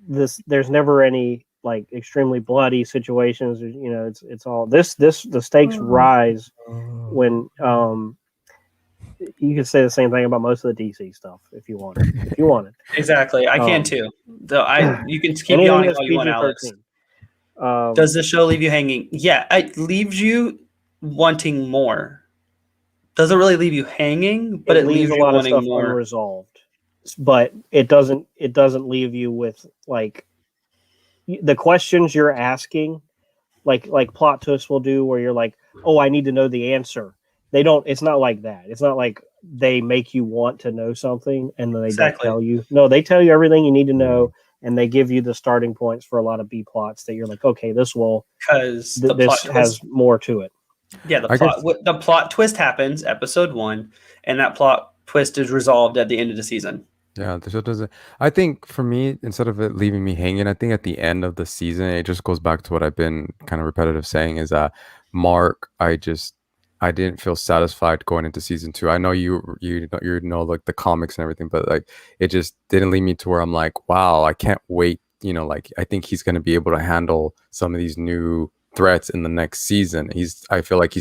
there's never any like extremely bloody situations. You know, it's all the stakes rise when you can say the same thing about most of the DC stuff if you want it. Exactly, I can too. You can keep yawning all you want, Alex. Does the show leave you hanging? Yeah, it leaves you wanting more. Doesn't really leave you hanging, but it leaves a you lot of wanting stuff more. unresolved. But it doesn't leave you with like the questions you're asking, like plot twists will do, where you're like, oh, I need to know the answer. They don't. It's not like that. It's not like they make you want to know something and then they don't tell you. No, they tell you everything you need to know. And they give you the starting points for a lot of B plots that you're like, okay, this has more to it. Yeah, the plot twist happens episode 1, and that plot twist is resolved at the end of the season. Yeah, the show doesn't. I think for me, instead of it leaving me hanging, I think at the end of the season, it just goes back to what I've been kind of repetitive saying is that Mark, I didn't feel satisfied going into season 2. I know you know like the comics and everything, but like it just didn't lead me to where I'm like, wow, I can't wait. You know, like I think he's going to be able to handle some of these new threats in the next season. I feel like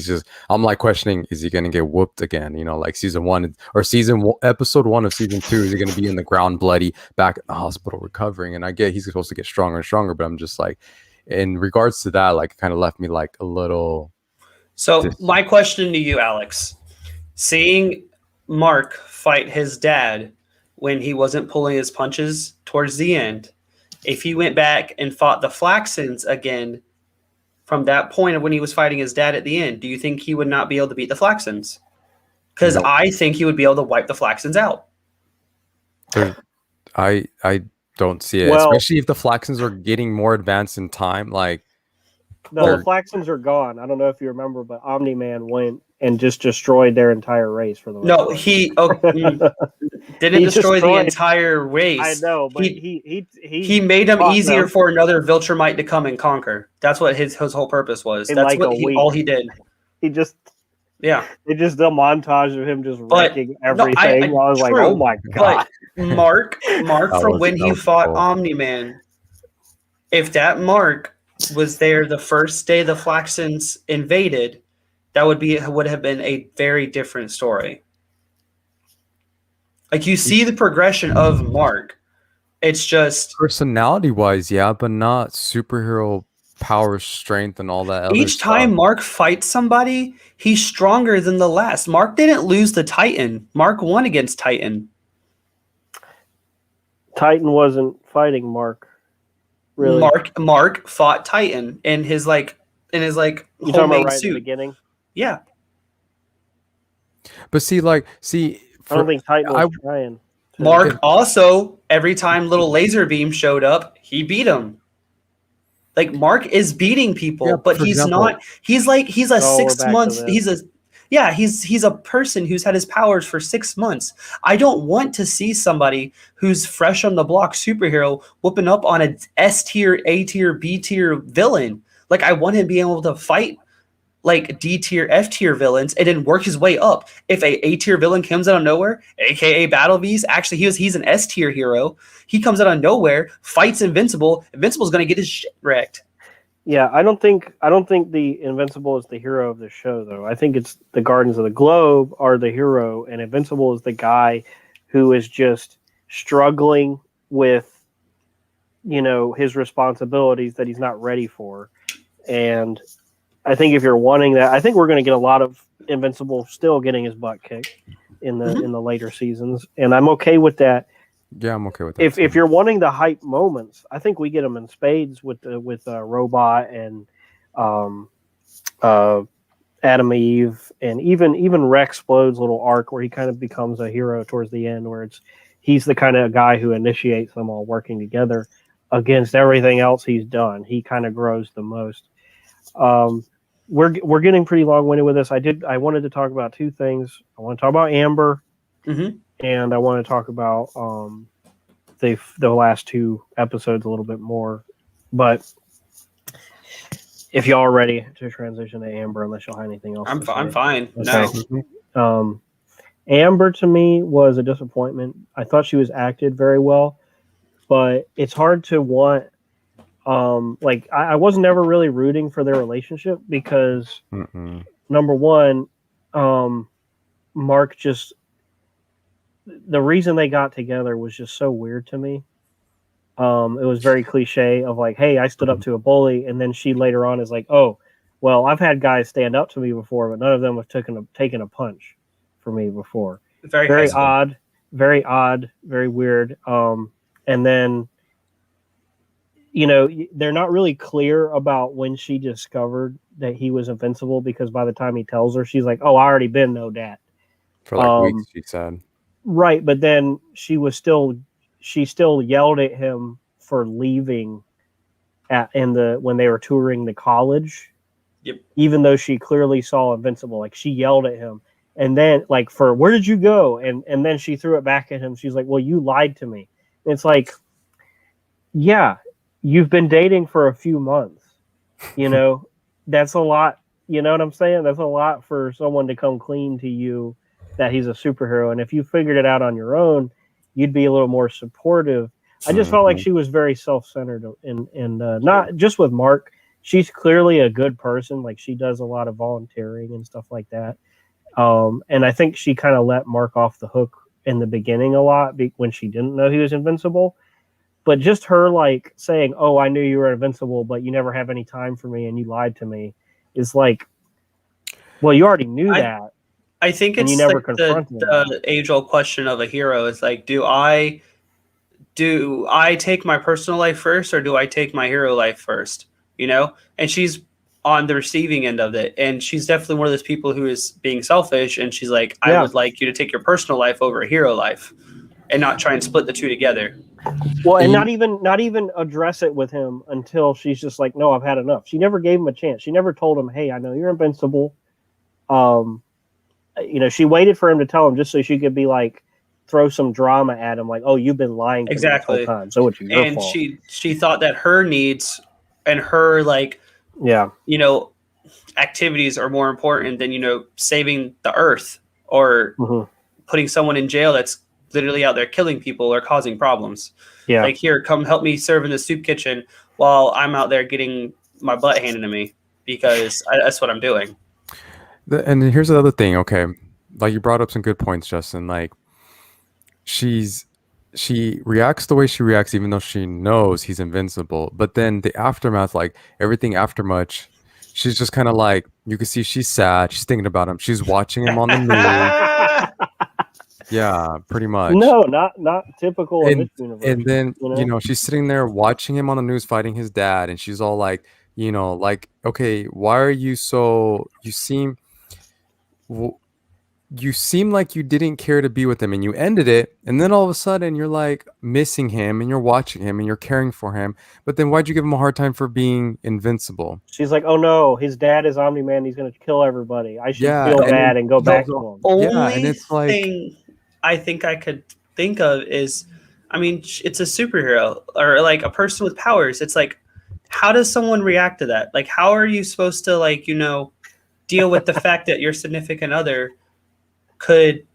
I'm like questioning, is he going to get whooped again? You know, like season 1 or episode 1 of season 2, is he going to be in the ground bloody back in the hospital recovering? And I get he's supposed to get stronger and stronger, but I'm just like, in regards to that, like it kind of left me like a little. So my question to you, Alex, seeing Mark fight his dad when he wasn't pulling his punches towards the end, if he went back and fought the Flaxans again from that point of when he was fighting his dad at the end, do you think he would not be able to beat the Flaxans? Because I think he would be able to wipe the Flaxans out. I don't see it, especially if the Flaxans are getting more advanced in time. Like, no, the Flaxans are gone. I don't know if you remember, but Omni-Man went and just destroyed their entire race for the. No, he didn't destroy the entire race. I know, but he made them easier for another Viltrumite to come and conquer. That's what his whole purpose was. That's like all he did. He just. Yeah, it just the montage of him just wrecking everything. I was like, oh my god! But Mark from when he fought Omni-Man, if that Mark was there the first day the Flaxans invaded, that would have been a very different story. Like you see the progression of Mark. It's just personality wise, yeah, but not superhero power, strength, and all that other Each time stuff. Mark fights somebody, he's stronger than the last. Mark didn't lose to Titan. Mark won against Titan. Titan wasn't fighting Mark. Really? Mark fought Titan in his You talking about homemade right in the suit. beginning? Yeah. But see, I don't think Titan was trying. Mark also, every time little laser beam showed up, he beat him. Like Mark is beating people, but he's not. He's a 6 months. He's a person who's had his powers for 6 months. I don't want to see somebody who's fresh on the block superhero whooping up on a S tier, A tier, B tier villain. Like I want him being able to fight like D tier, F tier villains and then work his way up. If a tier villain comes out of nowhere, aka Battle Beast, actually he's an S tier hero. He comes out of nowhere, fights Invincible. Invincible's gonna get his shit wrecked. Yeah, I don't think the Invincible is the hero of the show though. I think it's the Guardians of the Globe are the hero, and Invincible is the guy who is just struggling with, his responsibilities that he's not ready for. And I think if you're wanting that, I think we're going to get a lot of Invincible still getting his butt kicked in the later seasons, and I'm okay with that. Yeah, I'm okay with that. If you're wanting the hype moments, I think we get them in spades with Robot and Adam Eve, and even Rex Explode's little arc where he kind of becomes a hero towards the end, where he's the kind of guy who initiates them all working together against everything else he's done. He kind of grows the most. We're getting pretty long-winded with this. I wanted to talk about two things. I want to talk about Amber, and I want to talk about the last two episodes a little bit more. But if y'all are ready to transition to Amber, unless y'all have anything else, I'm fine. Okay. No. Amber to me was a disappointment. I thought she was acted very well, but it's hard to want. I wasn't ever really rooting for their relationship because number one, Mark just the reason they got together was just so weird to me. It was very cliche of like, hey, I stood up to a bully, and then she later on is like, oh, well, I've had guys stand up to me before, but none of them have taken a punch for me before. Very odd, very weird. And then, they're not really clear about when she discovered that he was invincible, because by the time he tells her, she's like, oh, I already been know that. For like weeks, she said. Right, but then she still yelled at him for leaving when they were touring the college. Yep. Even though she clearly saw Invincible, like she yelled at him, and then like for where did you go? And then she threw it back at him. She's like, well, you lied to me. And it's like, yeah, you've been dating for a few months. That's a lot. You know what I'm saying? That's a lot for someone to come clean to you that he's a superhero. And if you figured it out on your own, you'd be a little more supportive. I just felt like she was very self-centered, and not just with Mark. She's clearly a good person. Like she does a lot of volunteering and stuff like that. And I think she kind of let Mark off the hook in the beginning a lot when she didn't know he was invincible. But just her like saying, oh, I knew you were invincible, but you never have any time for me and you lied to me, is like, well, you already knew that. I think it's like the age-old question of a hero is like, do I take my personal life first, or do I take my hero life first? And she's on the receiving end of it, and she's definitely one of those people who is being selfish, and she's like, I would like you to take your personal life over a hero life and not try and split the two together. Well, and not even address it with him until she's just like, no, I've had enough. She never gave him a chance. She never told him, hey, I know you're invincible. She waited for him to tell him just so she could be like, throw some drama at him, like, oh, you've been lying to me this whole time, so it's your fault. And she thought that her needs and her activities are more important than saving the earth or putting someone in jail that's literally out there killing people or causing problems. Yeah, like, here, come help me serve in the soup kitchen while I'm out there getting my butt handed to me, because that's what I'm doing. And here's the other thing. Okay, like you brought up some good points, Justin. Like she's she reacts the way she reacts, even though she knows he's invincible. But then the aftermath, like everything after much, she's just kind of like, you can see she's sad. She's thinking about him. She's watching him on the news. Yeah, pretty much. No, not typical of this universe. And then, you know? She's sitting there watching him on the news fighting his dad. And she's all like, like, okay, why are you so, you seem like you didn't care to be with him and you ended it, and then all of a sudden you're like missing him and you're watching him and you're caring for him, but then why'd you give him a hard time for being invincible? She's like, oh no, his dad is Omni-Man, he's gonna kill everybody, I should feel bad and go back to him. Only thing I think I could think of is, I mean, it's a superhero or like a person with powers. It's like, how does someone react to that? Like, how are you supposed to, like, deal with the fact that your significant other could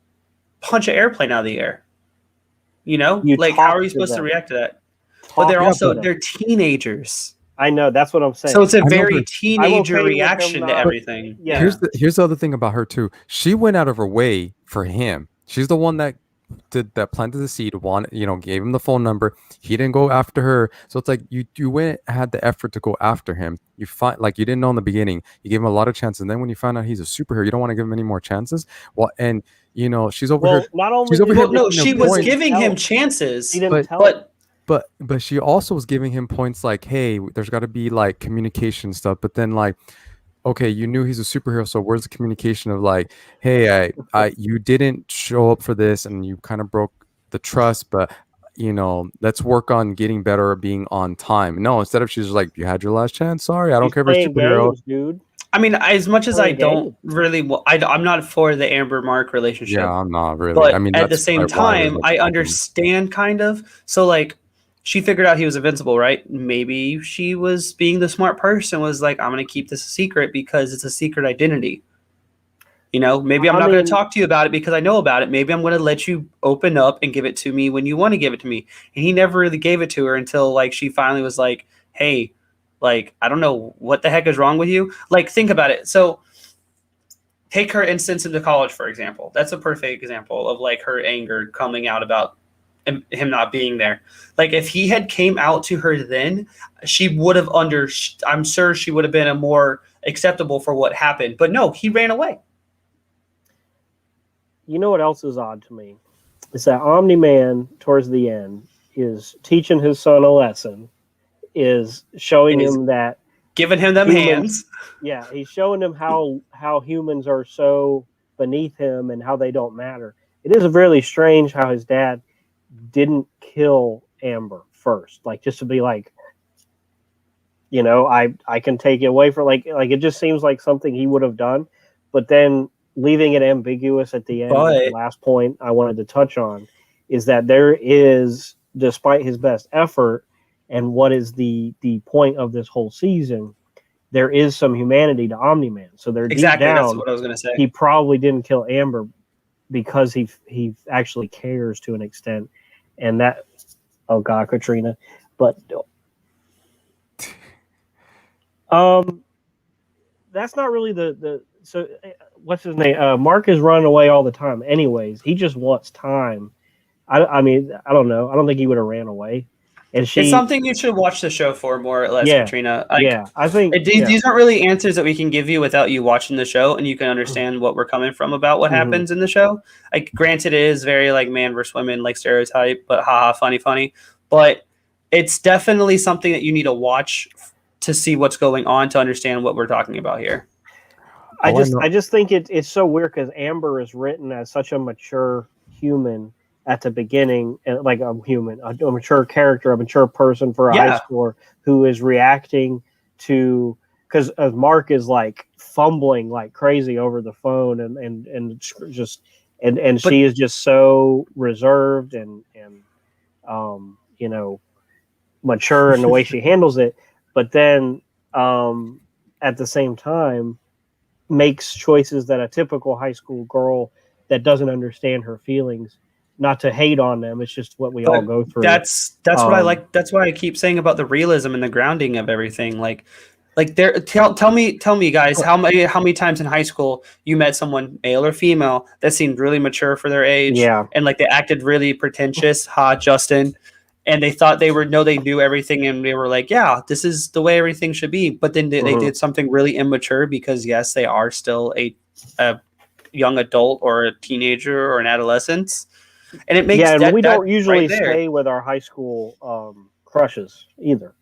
punch an airplane out of the air? Like, how are you supposed to react to that? But they're teenagers. I know, that's what I'm saying. So it's a very teenager reaction to everything. Yeah. Here's the other thing about her too. She went out of her way for him. She's the one that planted the seed, gave him the phone number. He didn't go after her. So it's like you went had the effort to go after him. You find, like, you didn't know in the beginning. You gave him a lot of chances, and then when you find out he's a superhero, you don't want to give him any more chances. Well, and she's over here. Not only she's over here. No, she was giving him chances. She didn't tell. But she also was giving him points like, hey, there's got to be like communication stuff. But then, like, okay, you knew he's a superhero, so where's the communication of like, hey, you didn't show up for this and you kind of broke the trust, but let's work on getting better at being on time. No, instead of she's like, you had your last chance. Sorry, I don't care if you're a superhero. Games, dude. I mean, as much as I don't really, I'm not for the Amber Mark relationship. Yeah, I'm not really. But I mean, at the same time, I understand kind of. So like, she figured out he was invincible, right? Maybe she was being the smart person, was like, I'm going to keep this a secret because it's a secret identity. Maybe I'm not going to talk to you about it because I know about it. Maybe I'm going to let you open up and give it to me when you want to give it to me. And he never really gave it to her until like she finally was like, hey, like, I don't know what the heck is wrong with you. Like, think about it. So take her instance into college, for example. That's a perfect example of like her anger coming out about him not being there. Like, if he had came out to her then, she would have I'm sure she would have been a more acceptable for what happened. But no, he ran away. You know what else is odd to me? Is that Omni-Man towards the end is teaching his son a lesson, is showing him that, giving him them hands. Yeah, he's showing him how humans are so beneath him and how they don't matter. It is really strange how his dad didn't kill Amber first, like, just to be like, I can take it away for like it just seems like something he would have done, but then leaving it ambiguous at the end. The last point I wanted to touch on is that there is, despite his best effort and what is the point of this whole season, there is some humanity to Omni-Man. So they're exactly deep down, that's what I was going to say. He probably didn't kill Amber because he actually cares to an extent. And that, oh God, Katrina, but that's not really so what's his name? Mark is running away all the time. Anyways, he just wants time. I mean, I don't know. I don't think he would have ran away. And it's something you should watch the show for, more or less, Katrina. Like, I think these aren't really answers that we can give you without you watching the show, and you can understand what we're coming from about what happens in the show. Like, granted, it is very like man versus women, like stereotype, but haha, funny. But it's definitely something that you need to watch to see what's going on to understand what we're talking about here. I just think it's so weird because Amber is written as such a mature human at the beginning, like a mature character, a mature person for a high schooler who is reacting to, because Mark is like fumbling like crazy over the phone and she is just so reserved and mature in the way she handles it, but then at the same time makes choices that a typical high school girl that doesn't understand her feelings. Not to hate on them, it's just what we all go through. That's what I like. That's what I keep saying about the realism and the grounding of everything. Like, Like there, tell me, guys, how many times in high school you met someone, male or female, that seemed really mature for their age, Yeah. and like they acted really pretentious, Justin, and they thought they knew everything, and they were like, yeah, this is the way everything should be, but then they did something really immature because yes, they are still a young adult or a teenager or an adolescent, and it makes and we don't usually right there. stay with our high school crushes either.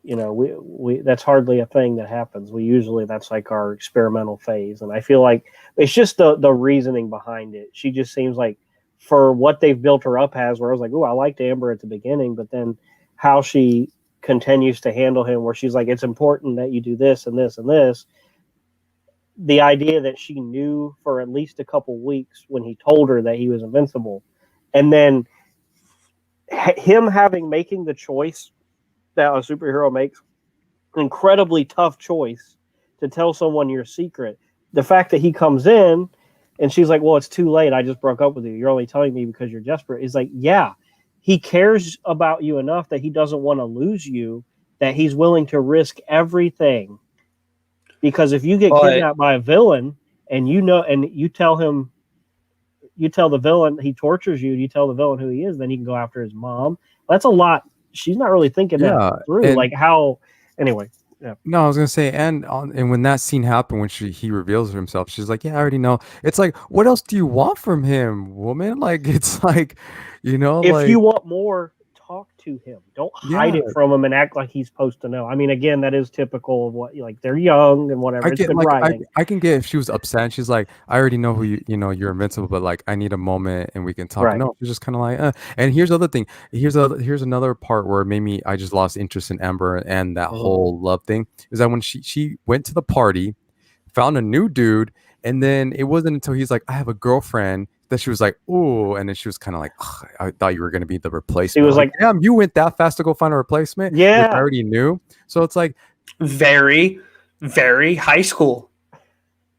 You know, we that's hardly a thing that happens. We usually, that's like our experimental phase, and I feel like it's just the reasoning behind it. She just seems like, for what they've built her up as, where I was like, oh, I liked Amber at the beginning, but then how she continues to handle him, where she's like, it's important that you do this and this and this. The idea that she knew for at least a couple weeks when he told her that he was invincible, and then him making the choice that a superhero makes, an incredibly tough choice to tell someone your secret. The fact that he comes in and she's like, well, it's too late. I just broke up with you. You're only telling me because you're desperate. Is like, yeah, he cares about you enough that he doesn't want to lose you, that he's willing to risk everything. Because if you get kidnapped by a villain and you tell the villain he tortures you, you tell the villain who he is, then he can go after his mom. That's a lot. She's not really thinking that through. Like how, anyway. Yeah. No, I was gonna say, and when that scene happened, when he reveals himself, she's like, "Yeah, I already know." It's like, what else do you want from him, woman? Like, it's like, if you want more, talk to him. Don't hide it from him and act like he's supposed to know. I mean, again, that is typical of what, like, they're young and whatever. I can get if she was upset and she's like, I already know who you're invincible, but like I need a moment and we can talk. Right. No, she's just kind of like, And here's the other thing. Here's another part where maybe I just lost interest in Amber and that whole love thing, is that when she went to the party, found a new dude, and then it wasn't until he's like, I have a girlfriend, that she was like, "Ooh," and then she was kind of like, "I thought you were going to be the replacement." He was like, "Damn, you went that fast to go find a replacement?" Yeah, I already knew. So it's like very, very high school,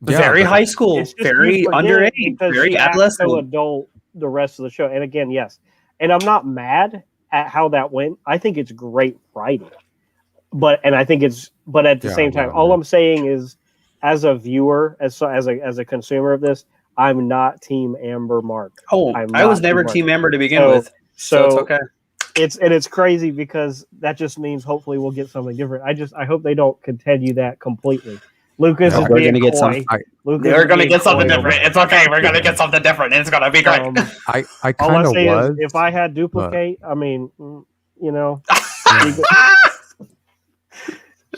very high school, very underage, very adolescent, so adult. The rest of the show, and again, yes, and I'm not mad at how that went. I think it's great writing, but at the same time, all I'm saying is, as a viewer, as a consumer of this, I'm not Team Amber Mark. I was never Team Amber to begin with, so it's okay. It's crazy because that just means hopefully we'll get something different. I hope they don't continue that completely. Lucas is being coy. We're going to get something different. It's okay. We're going to get something different. It's going to be great. I kind of was. If I had duplicate, I mean,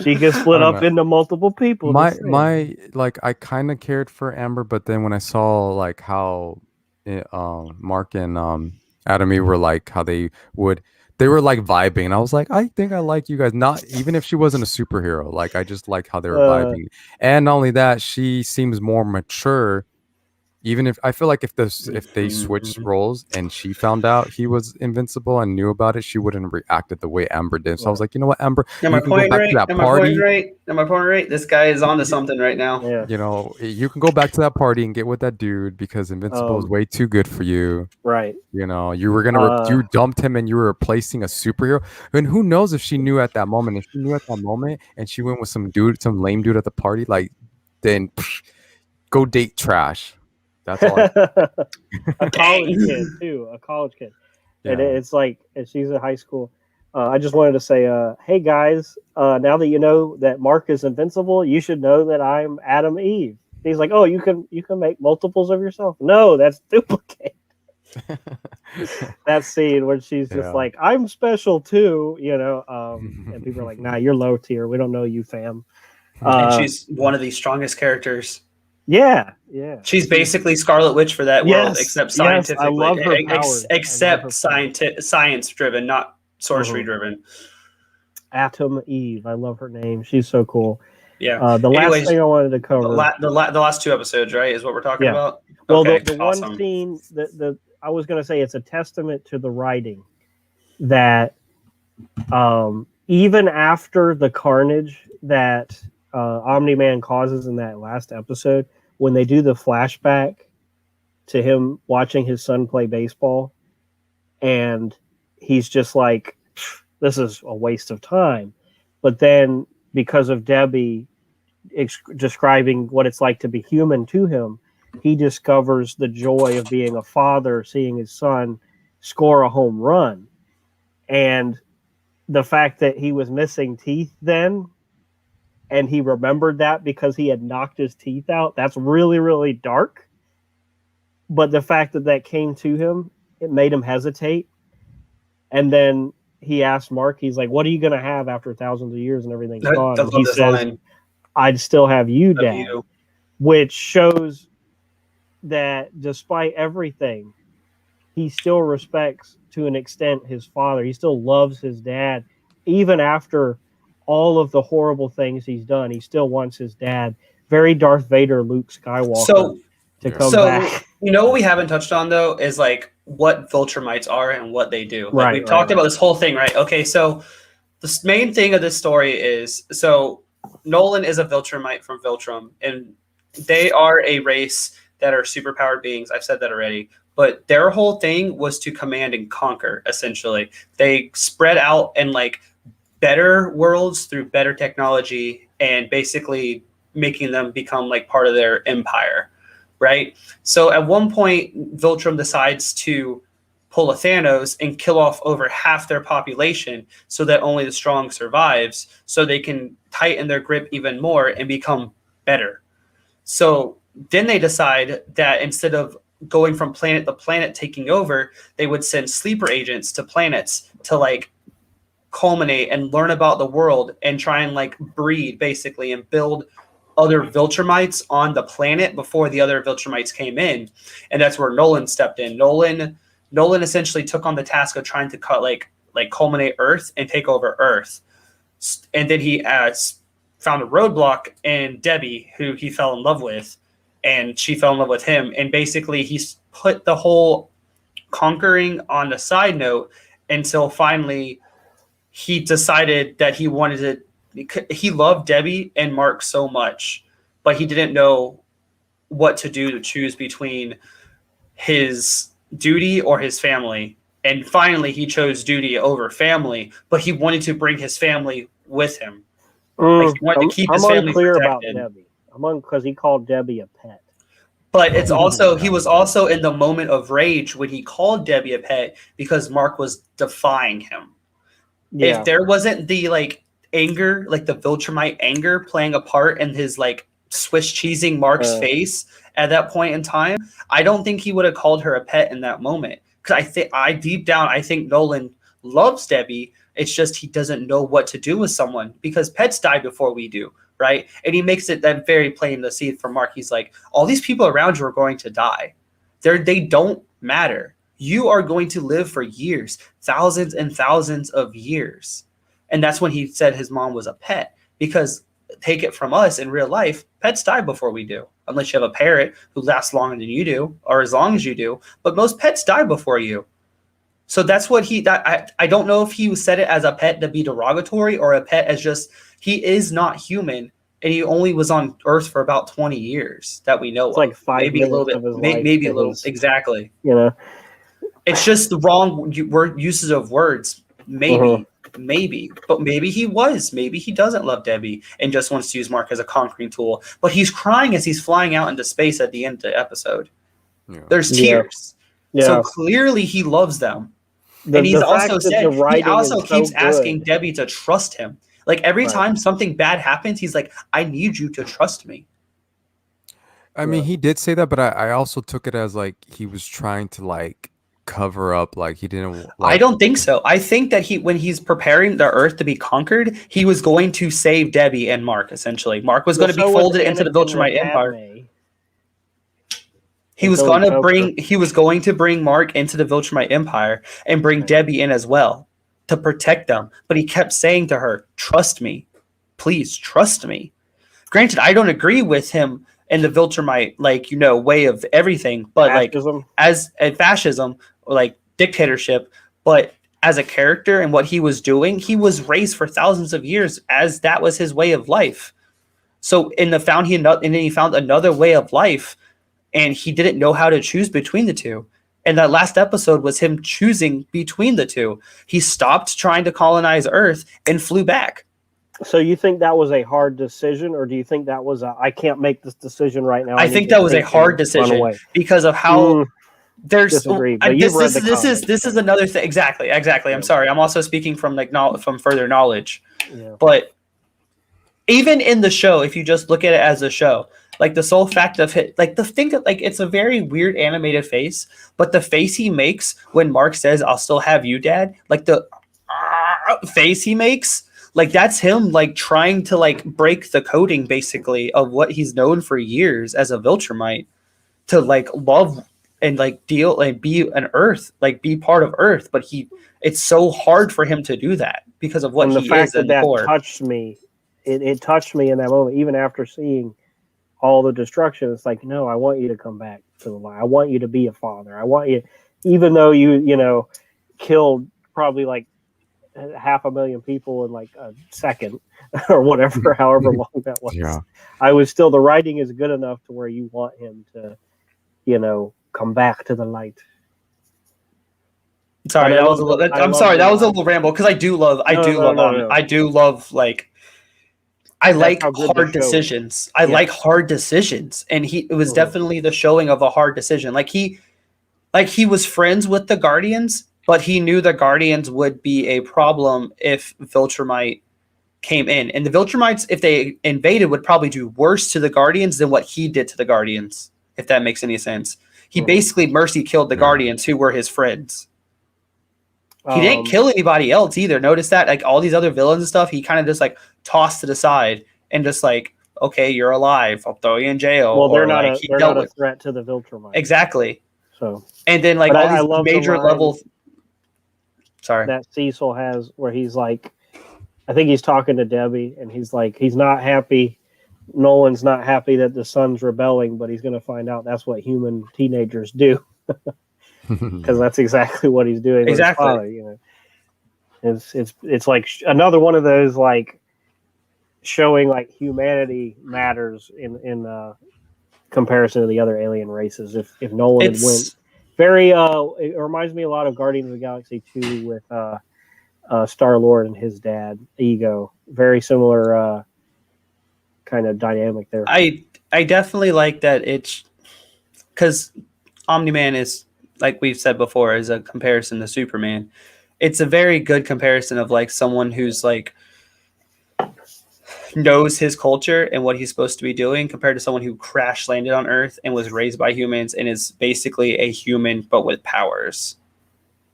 she gets split up into multiple people. I kind of cared for Amber, but then when I saw like how Mark and Adam Eve were like, how they were like vibing, and I was like, I think I like you guys. Not even if she wasn't a superhero, like I just like how they were vibing. And not only that, she seems more mature. Even if I feel like if they switched roles and she found out he was invincible and knew about it, she wouldn't have reacted the way Amber did. So I was like, you know what, Amber, Am I pointing right? This guy is onto something right now. Yeah. You can go back to that party and get with that dude because Invincible is way too good for you. Right. You were gonna you dumped him and you were replacing a superhero. And who knows if she knew at that moment? If she knew at that moment and she went with some lame dude at the party, like then go date trash. That's all. A college kid too. A college kid. Yeah. And it's like, and she's in high school. I just wanted to say, hey guys, now that you know that Mark is invincible, you should know that I'm Adam Eve. He's like, oh, you can make multiples of yourself. No, that's duplicate. That scene where she's just like, I'm special too, and people are like, nah, you're low tier. We don't know you, fam. And she's one of the strongest characters. Yeah. She's basically Scarlet Witch for that world, except scientifically. I love her powers. Except science driven, not sorcery driven. Atom Eve. I love her name. She's so cool. Yeah. The last thing I wanted to cover. The last two episodes, right, is what we're talking about? Well, the one scene that I was going to say, it's a testament to the writing that even after the carnage that Omni-Man causes in that last episode, when they do the flashback to him watching his son play baseball, and he's just like, this is a waste of time. But then because of Debbie describing what it's like to be human to him, he discovers the joy of being a father, seeing his son score a home run. And the fact that he was missing teeth then, and he remembered that because he had knocked his teeth out, that's really, really dark. But the fact that that came to him, it made him hesitate. And then he asked Mark, he's like, what are you going to have after thousands of years and everything's gone? And he says, I'd still have you, Dad. Which shows that despite everything, he still respects, to an extent, his father. He still loves his dad. Even after all of the horrible things he's done, he still wants his dad. Very Darth Vader, Luke Skywalker to come back. You know what we haven't touched on, though, is like what Viltrumites are and what they do. Like, we've talked about this whole thing, right? Okay, so the main thing of this story is, so Nolan is a Viltrumite from Viltrum, and they are a race that are superpowered beings. I've said that already. But their whole thing was to command and conquer, essentially. They spread out in like better worlds through better technology and basically making them become like part of their empire, right? So at one point, Viltrum decides to pull a Thanos and kill off over half their population so that only the strong survives, so they can tighten their grip even more and become better. So then they decide that instead of going from planet to planet taking over, they would send sleeper agents to planets to like culminate and learn about the world and try and like breed basically and build other Viltrumites on the planet before the other Viltrumites came in. And that's where Nolan stepped in. Nolan essentially took on the task of trying to like culminate Earth and take over Earth. And then he found a roadblock in Debbie, who he fell in love with, and she fell in love with him. And basically he's put the whole conquering on the side note until finally he decided that he wanted to, he loved Debbie and Mark so much, but he didn't know what to do to choose between his duty or his family. And finally he chose duty over family, but he wanted to bring his family with him. Like, he wanted to keep his family unclear protected. about Debbie. Because he called Debbie a pet. But it's also, he was also in the moment of rage when he called Debbie a pet because Mark was defying him. Yeah. If there wasn't the like anger, like the Viltrumite anger playing a part in his like Swiss cheesing Mark's face at that point in time, I don't think he would have called her a pet in that moment. Because deep down, I think Nolan loves Debbie. It's just he doesn't know what to do with someone because pets die before we do, right? And he makes it that very plain to see from Mark. He's like, all these people around you are going to die. They don't matter. You are going to live for years, thousands and thousands of years. And that's when he said his mom was a pet, because take it from us in real life, pets die before we do, unless you have a parrot who lasts longer than you do or as long as you do. But most pets die before you. So that's what I don't know if he said it as a pet to be derogatory or a pet as just, he is not human. And he only was on Earth for about 20 years that we know. It's like 5 maybe a little bit, maybe a little. Exactly. You know, it's just the wrong uses of words. Maybe, but maybe he was. Maybe he doesn't love Debbie and just wants to use Mark as a conquering tool. But he's crying as he's flying out into space at the end of the episode. Yeah. There's tears. Yeah. So clearly he loves them. And he's also said, he also keeps asking Debbie to trust him. Like every time something bad happens, he's like, I need you to trust me. I mean, he did say that, but I also took it as like he was trying to like cover up, like he didn't. Like... I don't think so. I think that when he's preparing the Earth to be conquered, he was going to save Debbie and Mark. Essentially, Mark was going to be folded into the Viltrumite Empire. He was going to bring Mark into the Viltrumite Empire and bring Debbie in as well to protect them. But he kept saying to her, trust me, please trust me. Granted, I don't agree with him in the Viltrumite, way of everything, but fascism. As a fascism, like dictatorship, but as a character and what he was doing, he was raised for thousands of years as that was his way of life. So then he found another way of life, and he didn't know how to choose between the two. And that last episode was him choosing between the two. He stopped trying to colonize Earth and flew back. So you think that was a hard decision, or do you think that was I can't make this decision right now? I think that was a hard decision because of how there's disagree. But you've read the comics. This is another thing. Exactly. Yeah. I'm sorry. I'm also speaking from from further knowledge. Yeah. But even in the show, if you just look at it as a show, like the sole fact of it, like the thing that like it's a very weird animated face, but the face he makes when Mark says, "I'll still have you, Dad," like the face he makes. Like that's him like trying to like break the coding basically of what he's known for years as a Viltrumite to like love and like deal and be an Earth, like be part of Earth. But it's so hard for him to do that because of what and the he fact is. That touched me. It touched me in that moment, even after seeing all the destruction. It's like, no, I want you to come back to the light. I want you to be a father. I want you, even though you killed probably like 500,000 people in like a second or whatever, however long that was. Yeah. I was still, the writing is good enough to where you want him to, come back to the light. Sorry, that was a little. I'm sorry, that was a little ramble because I do love like. I like hard decisions. I like hard decisions, and it was definitely the showing of a hard decision. Like he was friends with the Guardians, but he knew the Guardians would be a problem if Viltrumite came in. And the Viltrumites, if they invaded, would probably do worse to the Guardians than what he did to the Guardians, if that makes any sense. He basically mercy killed the Guardians who were his friends. He didn't kill anybody else either. Notice that? Like all these other villains and stuff, he kind of just like tossed to the side and just like, okay, you're alive. I'll throw you in jail. Well, they're not a threat to the Viltrumite. Exactly. So, and then like all these major level. Sorry. That Cecil has where he's like, I think he's talking to Debbie and he's like, he's not happy. Nolan's not happy that the son's rebelling, but he's going to find out that's what human teenagers do. Because that's exactly what he's doing. Exactly. With his father, it's like another one of those like showing like humanity matters in comparison to the other alien races. If Nolan had went very it reminds me a lot of Guardians of the Galaxy 2 with Star-Lord and his dad Ego. Very similar kind of dynamic there. I definitely like that. It's because Omni-Man is, like we've said before, is a comparison to Superman. It's a very good comparison of like someone who's like knows his culture and what he's supposed to be doing compared to someone who crash landed on Earth and was raised by humans and is basically a human but with powers,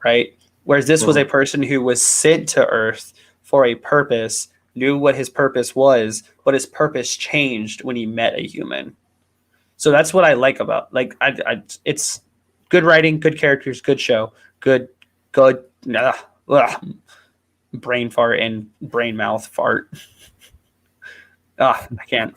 right? Whereas this was a person who was sent to Earth for a purpose, knew what his purpose was, but his purpose changed when he met a human. So that's what I like about it's good writing, good characters, good show, good brain fart and brain mouth fart. I can't.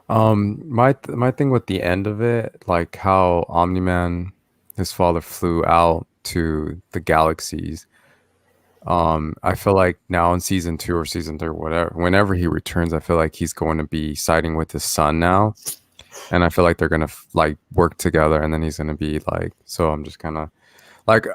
My thing with the end of it, like how Omni-Man, his father, flew out to the galaxies. I feel like now in season 2 or season 3 or whatever, whenever he returns, I feel like he's going to be siding with his son now, and I feel like they're gonna like work together, and then he's gonna be like. So I'm just kind of like,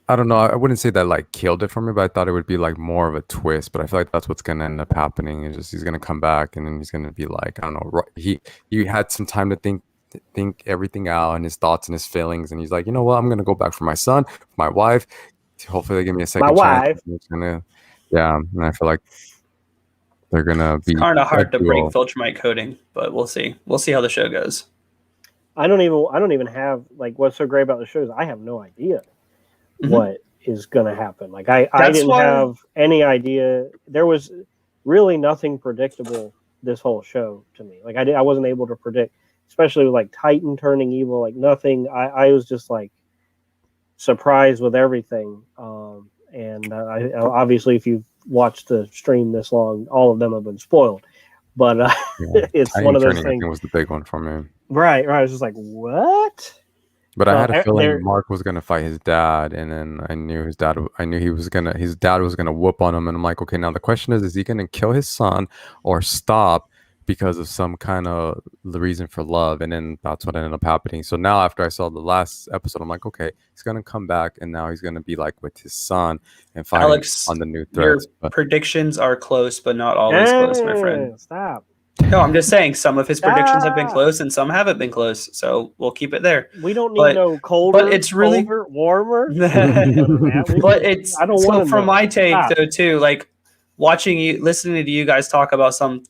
I don't know. I wouldn't say that like killed it for me, but I thought it would be like more of a twist. But I feel like that's what's gonna end up happening. Is just he's gonna come back, and then he's gonna be like, I don't know. He had some time to think everything out and his thoughts and his feelings, and he's like, you know what, I'm gonna go back for my son, for my wife. Hopefully they give me a second chance. And I feel like they're gonna be kind of hard to break Viltrumite coding, but we'll see. We'll see how the show goes. I don't even have like what's so great about the show is I have no idea what is gonna happen. Like I didn't have any idea. There was really nothing predictable this whole show to me. Like I wasn't able to predict, especially with like Titan turning evil. Like nothing. I was just like surprised with everything. And I obviously, if you've watched the stream this long, all of them have been spoiled. But it's one of those things. Was the big one for me. Right. I was just like, what? But I had a feeling Mark was gonna fight his dad, and then I knew his dad was gonna whoop on him, and I'm like, okay, now the question is he gonna kill his son or stop because of some kind of reason for love, and then that's what ended up happening. So now after I saw the last episode, I'm like, okay, he's gonna come back, and now he's gonna be like with his son and fighting Alex, on the new your threats. But predictions are close, but not always close, my friend. Stop. No, I'm just saying some of his predictions have been Ah. close and some haven't been close. So we'll keep it there. We don't need But- no colder, but it's really- colder, warmer. But it's I don't so want to from know. my take Stop. though too, like watching you, listening to you guys talk about some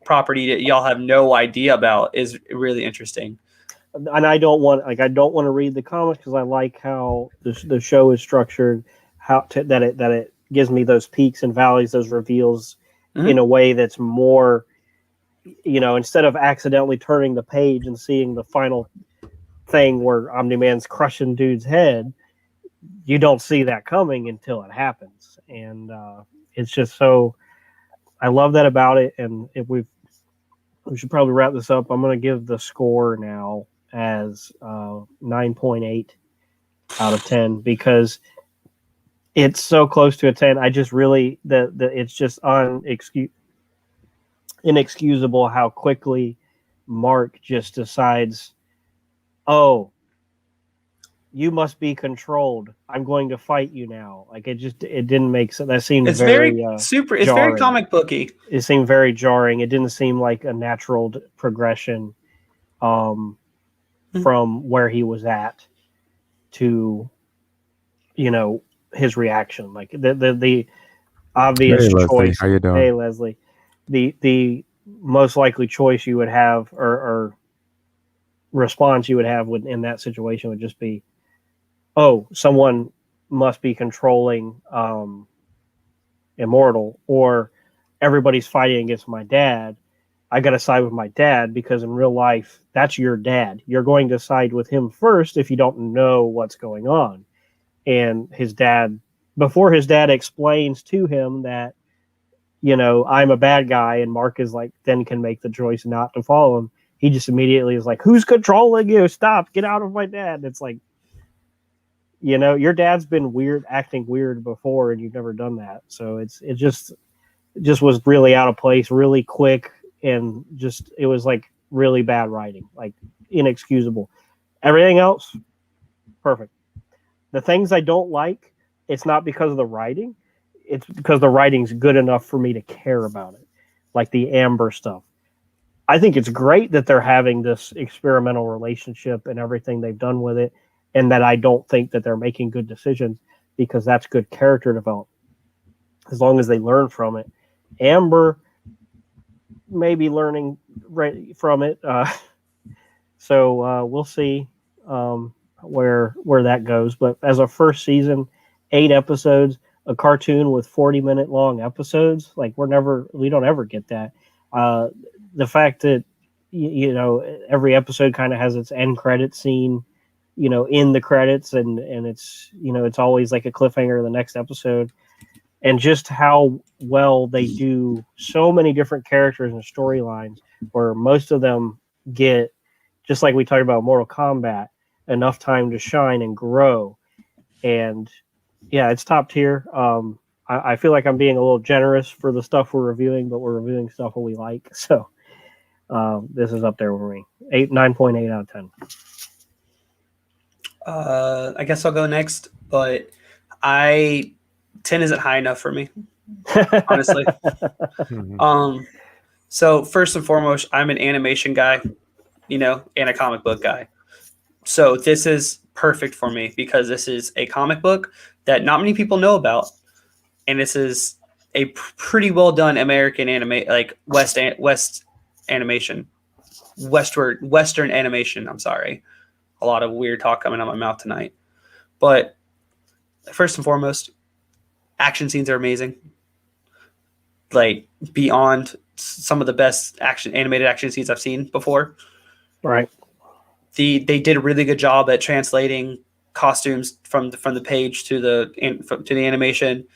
property that y'all have no idea about is really interesting. And I don't want to read the comics because I like how the show is structured, that it gives me those peaks and valleys, those reveals Mhm. in a way that's more, instead of accidentally turning the page and seeing the final thing where Omni-Man's crushing dude's head, you don't see that coming until it happens. And it's just so, I love that about it. And if we should probably wrap this up. I'm going to give the score now as 9.8 out of 10 because it's so close to a 10. I just really it's just inexcusable how quickly Mark just decides, oh, you must be controlled. I'm going to fight you now. Like it didn't make sense. That seemed It's very super. It's jarring. very comic booky. It seemed very jarring. It didn't seem like a natural progression from where he was at to, his reaction. Like the obvious Hey, Leslie, choice. how you doing? Hey, Leslie. The most likely choice you would have or response you would have in that situation would just be, oh, someone must be controlling Immortal, or everybody's fighting against my dad. I got to side with my dad because in real life, that's your dad. You're going to side with him first if you don't know what's going on. And his dad, before his dad explains to him that, I'm a bad guy, and Mark is like, then can make the choice not to follow him. He just immediately is like, who's controlling you? Stop, get out of my dad. It's like, your dad's been acting weird before, and you've never done that. So it just was really out of place, really quick, and it was like really bad writing, like inexcusable. Everything else, perfect. The things I don't like, it's not because of the writing, it's because the writing's good enough for me to care about it, like the Amber stuff. I think it's great that they're having this experimental relationship and everything they've done with it, and that I don't think that they're making good decisions because that's good character development. As long as they learn from it. Amber may be learning right from it. So we'll see where that goes. But as a first season, 8 episodes, a cartoon with 40-minute long episodes, like we don't ever get that. The fact that every episode kind of has its end credit scene, in the credits, and it's it's always like a cliffhanger of the next episode, and just how well they do so many different characters and storylines, where most of them get, just like we talked about Mortal Kombat, enough time to shine and grow. And yeah, it's top tier. I feel like I'm being a little generous for the stuff we're reviewing, but we're reviewing stuff that we like. So this is up there for me. 9.8 out of 10. I guess I'll go next, but 10 isn't high enough for me, honestly. So first and foremost, I'm an animation guy, and a comic book guy. So this is perfect for me because this is a comic book that not many people know about, and this is a pretty well done American Western animation. I'm sorry. A lot of weird talk coming out of my mouth tonight. But first and foremost, action scenes are amazing. Like beyond some of the best animated action scenes I've seen before. Right. They did a really good job at translating costumes from the page to the animation.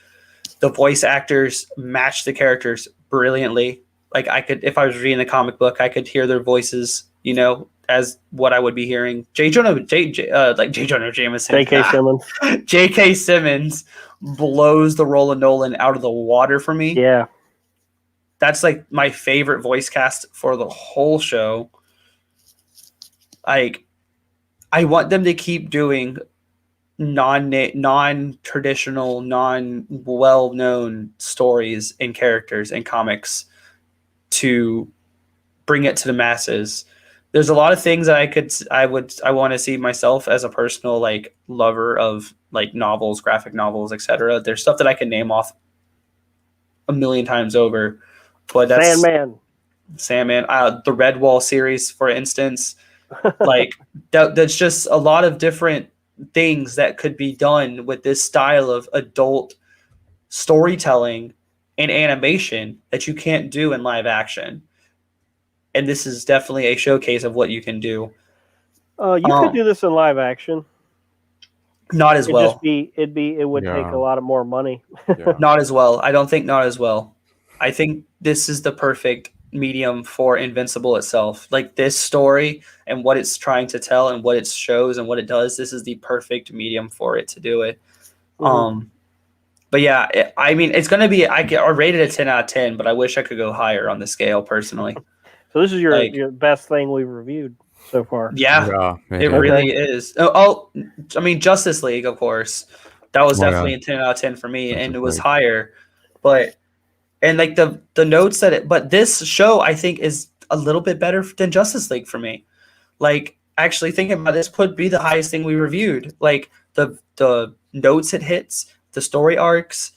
The voice actors matched the characters brilliantly. Like if I was reading the comic book, I could hear their voices, as what I would be hearing. J. Jonah Jameson. J.K. Simmons. J.K. Simmons blows the role of Nolan out of the water for me. Yeah. that's like my favorite voice cast for the whole show. Like, I want them to keep doing non-traditional, non-well-known stories and characters and comics to bring it to the masses. There's a lot of things that I want to see myself as a personal like lover of like novels, graphic novels, etc. There's stuff that I can name off a million times over, but that's Sandman, the Redwall series, for instance. Like that's just a lot of different things that could be done with this style of adult storytelling and animation that you can't do in live action. And this is definitely a showcase of what you can do. You could do this in live action. Not as well. It would take a lot of more money. Not as well. I don't think not as well. I think this is the perfect medium for Invincible itself. Like this story and what it's trying to tell and what it shows and what it does, this is the perfect medium for it to do it. Mm-hmm. But yeah, I mean, it's going to be, I rated a 10 out of 10, but I wish I could go higher on the scale personally. So this is your best thing we've reviewed so far. Yeah, it really is. I mean, Justice League, of course. That was definitely a 10 out of 10 for me, and it was higher. But, and like the notes but this show, I think, is a little bit better than Justice League for me. Like, actually thinking about this could be the highest thing we reviewed. Like, the notes it hits, the story arcs,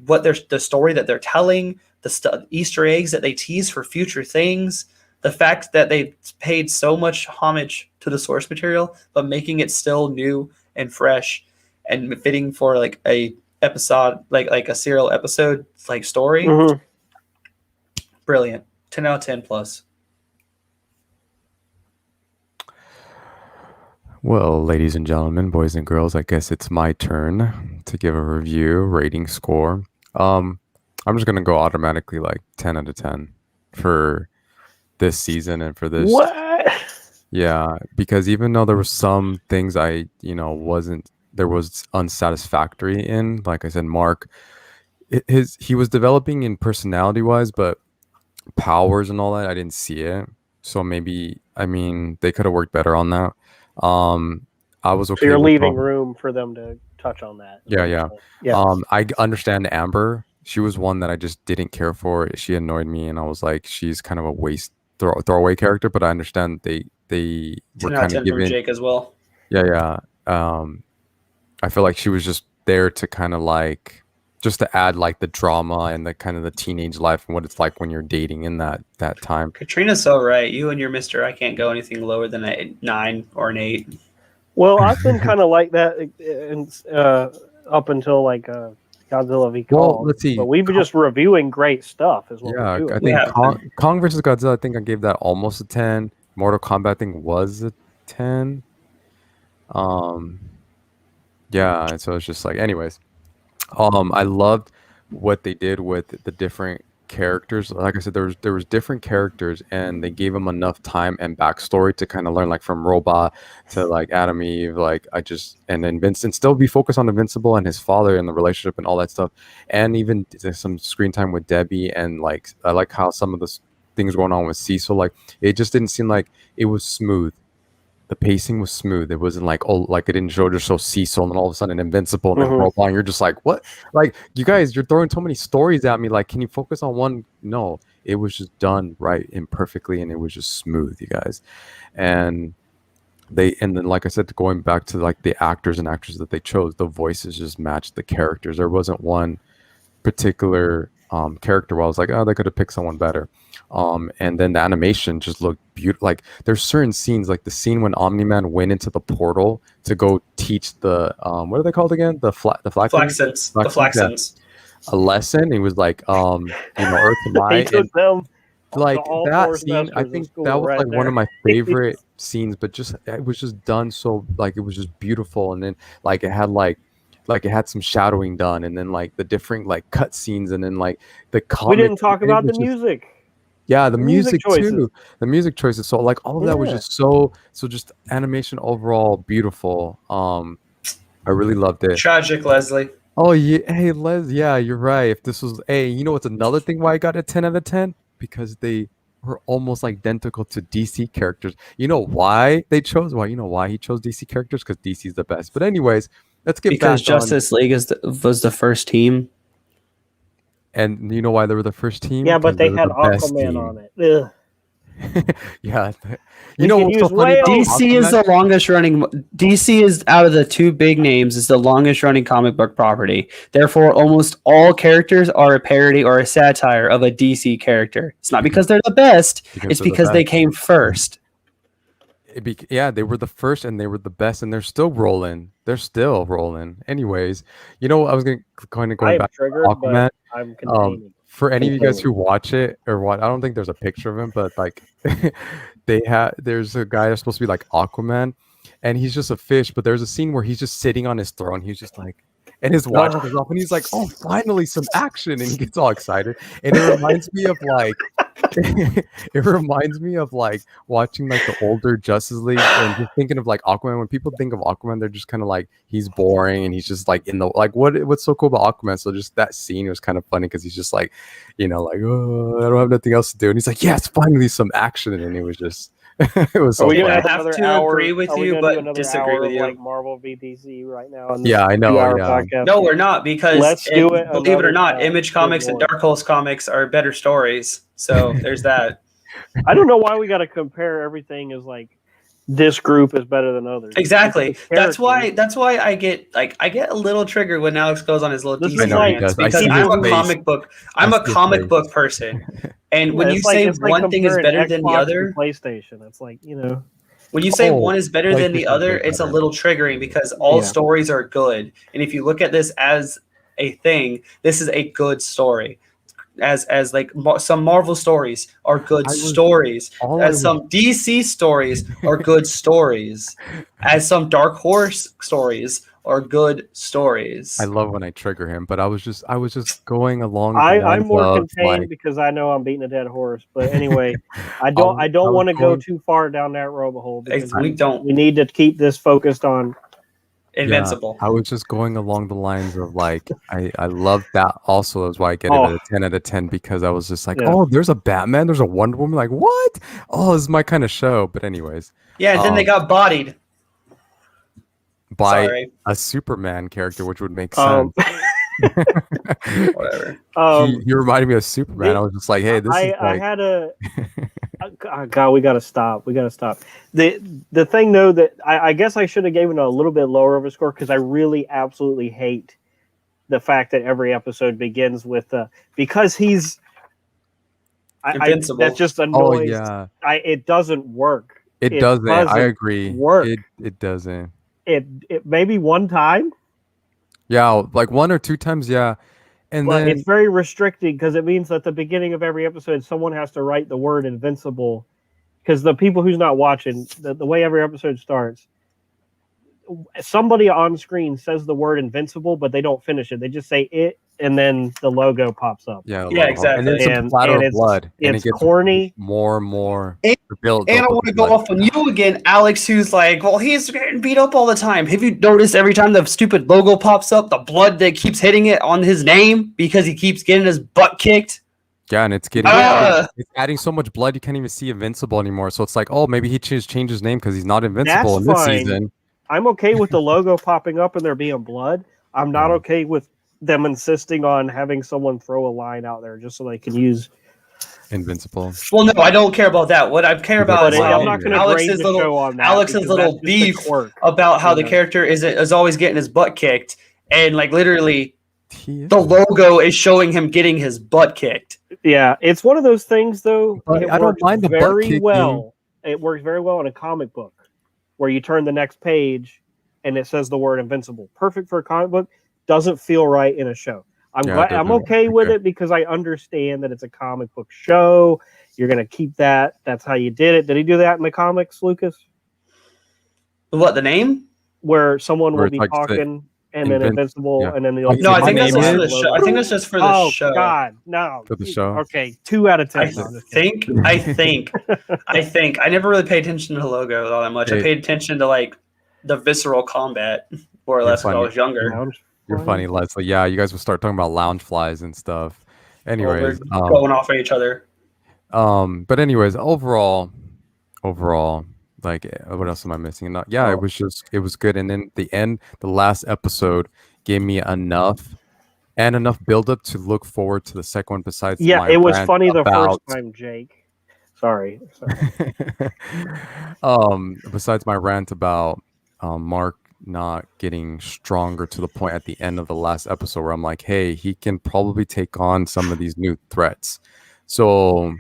the story that they're telling, the Easter eggs that they tease for future things, the fact that they paid so much homage to the source material, but making it still new and fresh and fitting for like a episode, like a serial episode like story. Mm-hmm. Brilliant. 10 out of 10 plus. Well, ladies and gentlemen, boys and girls, I guess it's my turn to give a review, rating, score. I'm just going to go automatically like 10 out of 10 for this season and for this. What? Yeah, because even though there were some things there was unsatisfactory in, like I said, Mark, he was developing in personality wise, but powers and all that, I didn't see it. So maybe, I mean, they could have worked better on that. I was okay. So you're leaving room for them to touch on that. Yeah. I understand Amber. She was one that I just didn't care for. She annoyed me, and I was like, she's kind of a waste throwaway character. But I understand they were kind of giving Jake as well. Yeah. I feel like she was just there to kind of like just to add like the drama and the kind of the teenage life and what it's like when you're dating in that time. Katrina's so right. You and your Mr. I can't go anything lower than a 9 or an 8. Well, I've been kind of like that up until like Godzilla v Kong. Well, let's see. But we've been just reviewing great stuff. Is what we're doing. I think Kong versus Godzilla, I think I gave that almost a 10. Mortal Kombat, I think, was a 10. Yeah, so it's just like, anyways. I loved what they did with the different characters. Like I said, there was different characters, and they gave them enough time and backstory to kind of learn, like from Robot to like Adam Eve, and then Vincent still be focused on Invincible and his father and the relationship and all that stuff, and even some screen time with Debbie, and like I like how some of the things going on with Cecil, like it just didn't seem like it was smooth. The pacing was smooth. It wasn't like, it didn't show Cecil and all of a sudden Invincible and then Robot. And you're just like, what? Like, you guys, you're throwing so many stories at me. Like, can you focus on one? No, it was just done right and perfectly, and it was just smooth, you guys. And then, like I said, going back to like the actors and actresses that they chose, the voices just matched the characters. There wasn't one particular character where I was like, oh, they could have picked someone better. And then the animation just looked beautiful. Like there's certain scenes, like the scene when Omni-Man went into the portal to go teach the what are they called again? The Flaxens. A lesson. It was like Earth to Light. Like that scene, I think that was like one of my favorite scenes. But it was just done so, like, it was just beautiful. And then like it had some shadowing done, and then like the different like cut scenes, and then like the comic. We didn't talk about the music. Yeah, the music too. The music choices. So like all of that was just so just animation overall beautiful. I really loved it. Tragic, Leslie. Oh yeah, hey Les, yeah, you're right. If this was, hey, you know what's another thing why I got a 10 out of 10? Because they were almost identical to DC characters. You know why they chose? Why you know why he chose DC characters? Because DC's the best. But anyways, let's get Because back on. Justice League was the first team. And you know why they were the first team? Yeah, but Because they they were had the best Aquaman team. on it. Ugh. Yeah, you We know can what's so use funny about whales. DC is Aquaman? the longest running. DC is out of the two big names is the longest running comic book property. Therefore, almost all characters are a parody or a satire of a DC character. It's not because they're the best. Because It's they're the because they best. came first. Yeah, they were the first and they were the best, and they're still rolling. They're still rolling. Anyways, you know, I was going to kind of I going am back to triggered, but Aquaman. I'm Um, containing. for any of you guys who Containing. watch it or what, I don't think there's a picture of him, but like there's a guy that's supposed to be like Aquaman, and he's just a fish. But there's a scene where he's just sitting on his throne. He's just like, and his watch goes off, and he's like, "Oh, finally some action!" And he gets all excited, and it reminds me of like. It reminds me of like watching like the older Justice League and just thinking of like Aquaman. When people think of Aquaman, they're just kind of like he's boring and he's just like in the like what's so cool about Aquaman? So just that scene was kind of funny because he's just like, you know, like oh I don't have nothing else to do, and he's like yes, finally some action, and it was just it was Are so we gonna funny. have I have another to hour? agree with Are we you, gonna do but another disagree hour with of you. like Marvel VDC right now? In this Yeah, I know. 2-hour Yeah, podcast. No, we're not because Let's do it believe it or another not, time. Image Good Comics and Lord. Dark Horse Comics are better stories. So there's that. I don't know why we got to compare everything as like this group is better than others. Exactly. It's the characters. That's why I get a little triggered when Alex goes on his little This DC is I know he like- does. I because see I'm his a face. I'm I a see his comic face. book person. And when Yeah, you it's like- say it's like one thing is comparing better than the Xbox other, and PlayStation. It's like when you say Oh, one is better than the PlayStation's other, way it's a better. little triggering because all Yeah. stories are good. And if you look at this as a thing, this is a good story. As like some Marvel stories are good stories, as some DC stories are good stories, as some Dark Horse stories are good stories. I love when I trigger him, but I was just going along. I'm lines more of, contained like, because I know I'm beating a dead horse. But anyway, I I don't was want to go going- too far down that rabbit hole because We don't. we need to keep this focused on. Invincible. I was just going along the lines of like I love that also is why I get it Oh. at a 10 out of 10 because I was just like, Yeah. oh, there's a Batman, there's a Wonder Woman, like what? Oh, this is my kind of show. But anyways, Yeah, and then they got bodied. by Sorry. a Superman character, which would make Um, sense. Whatever. He reminded me of Superman. I was just like, hey, this is I like had a God. We gotta stop. We gotta stop. The thing though that I guess I should have given a little bit lower of a score because I really absolutely hate the fact that every episode begins with because he's Invincible. that just oh annoys. yeah. It doesn't work. It doesn't. I agree. work. It doesn't. It maybe one time, Yeah, like one or two times, yeah. And but then it's very restricting because it means at the beginning of every episode, someone has to write the word invincible. Because the people who's not watching, the way every episode starts, somebody on screen says the word invincible, but they don't finish it. They just say it, and then the logo pops up. yeah, Yeah, exactly. And then some And splatter of it's- blood, and it's it gets corny. more and more. And- built And I up with want to the go blood. off on you again, Alex, who's like, well, he's getting beat up all the time. Have you noticed every time the stupid logo pops up, the blood that keeps hitting it on his name because he keeps getting his butt kicked? Yeah, and it's getting Ah! it's adding so much blood you can't even see Invincible anymore. So it's like, oh, maybe he changed his name because he's not Invincible in this fine. season. I'm okay with the logo popping up and there being blood. I'm not Yeah. okay with them insisting on having someone throw a line out there just so they can use. Invincible. Well, no, I don't care about that. What I care about But is Wow. I'm not going to Alex's grade the little show on that. Alex's because little that's just a beef quirk. about how the Yeah. character is always getting his butt kicked, and like literally He is. the logo is showing him getting his butt kicked. Yeah, it's one of those things though. But It I don't works mind the butt very kicking. well. It works very well in a comic book, where you turn the next page and it says the word invincible. Perfect for a comic book. Doesn't feel right in a show. I'm Yeah, it glad. I'm doesn't. okay with Okay. it because I understand that it's a comic book show. You're gonna keep that. That's how you did it. Did he do that in the comics, Lucas? What, the name? Where someone Where will it's be like talking and then Invin- Invincible yeah. and then the Oh, No, I My think that's name just for is- the show. I think that's just for the Oh show. God, no. For the show. Okay, 2 out of 10. I No, I'm just kidding. I think. I never really paid attention to the logo all that much. I Hey. paid attention to like the visceral combat more or less when I funny. was younger. No, You're funny, Leslie. Yeah, you guys will start talking about lounge flies and stuff. Well, they're Anyways, going off at each other. but anyways, overall, like, what else am I missing? Not, yeah, Oh. it was good. And then the end, the last episode gave me enough build up to look forward to the second one. Besides, Yeah, my it was rant funny the first about time, Jake. Sorry. besides my rant about Mark not getting stronger to the point at the end of the last episode where I'm like, hey, he can probably take on some of these new threats. So,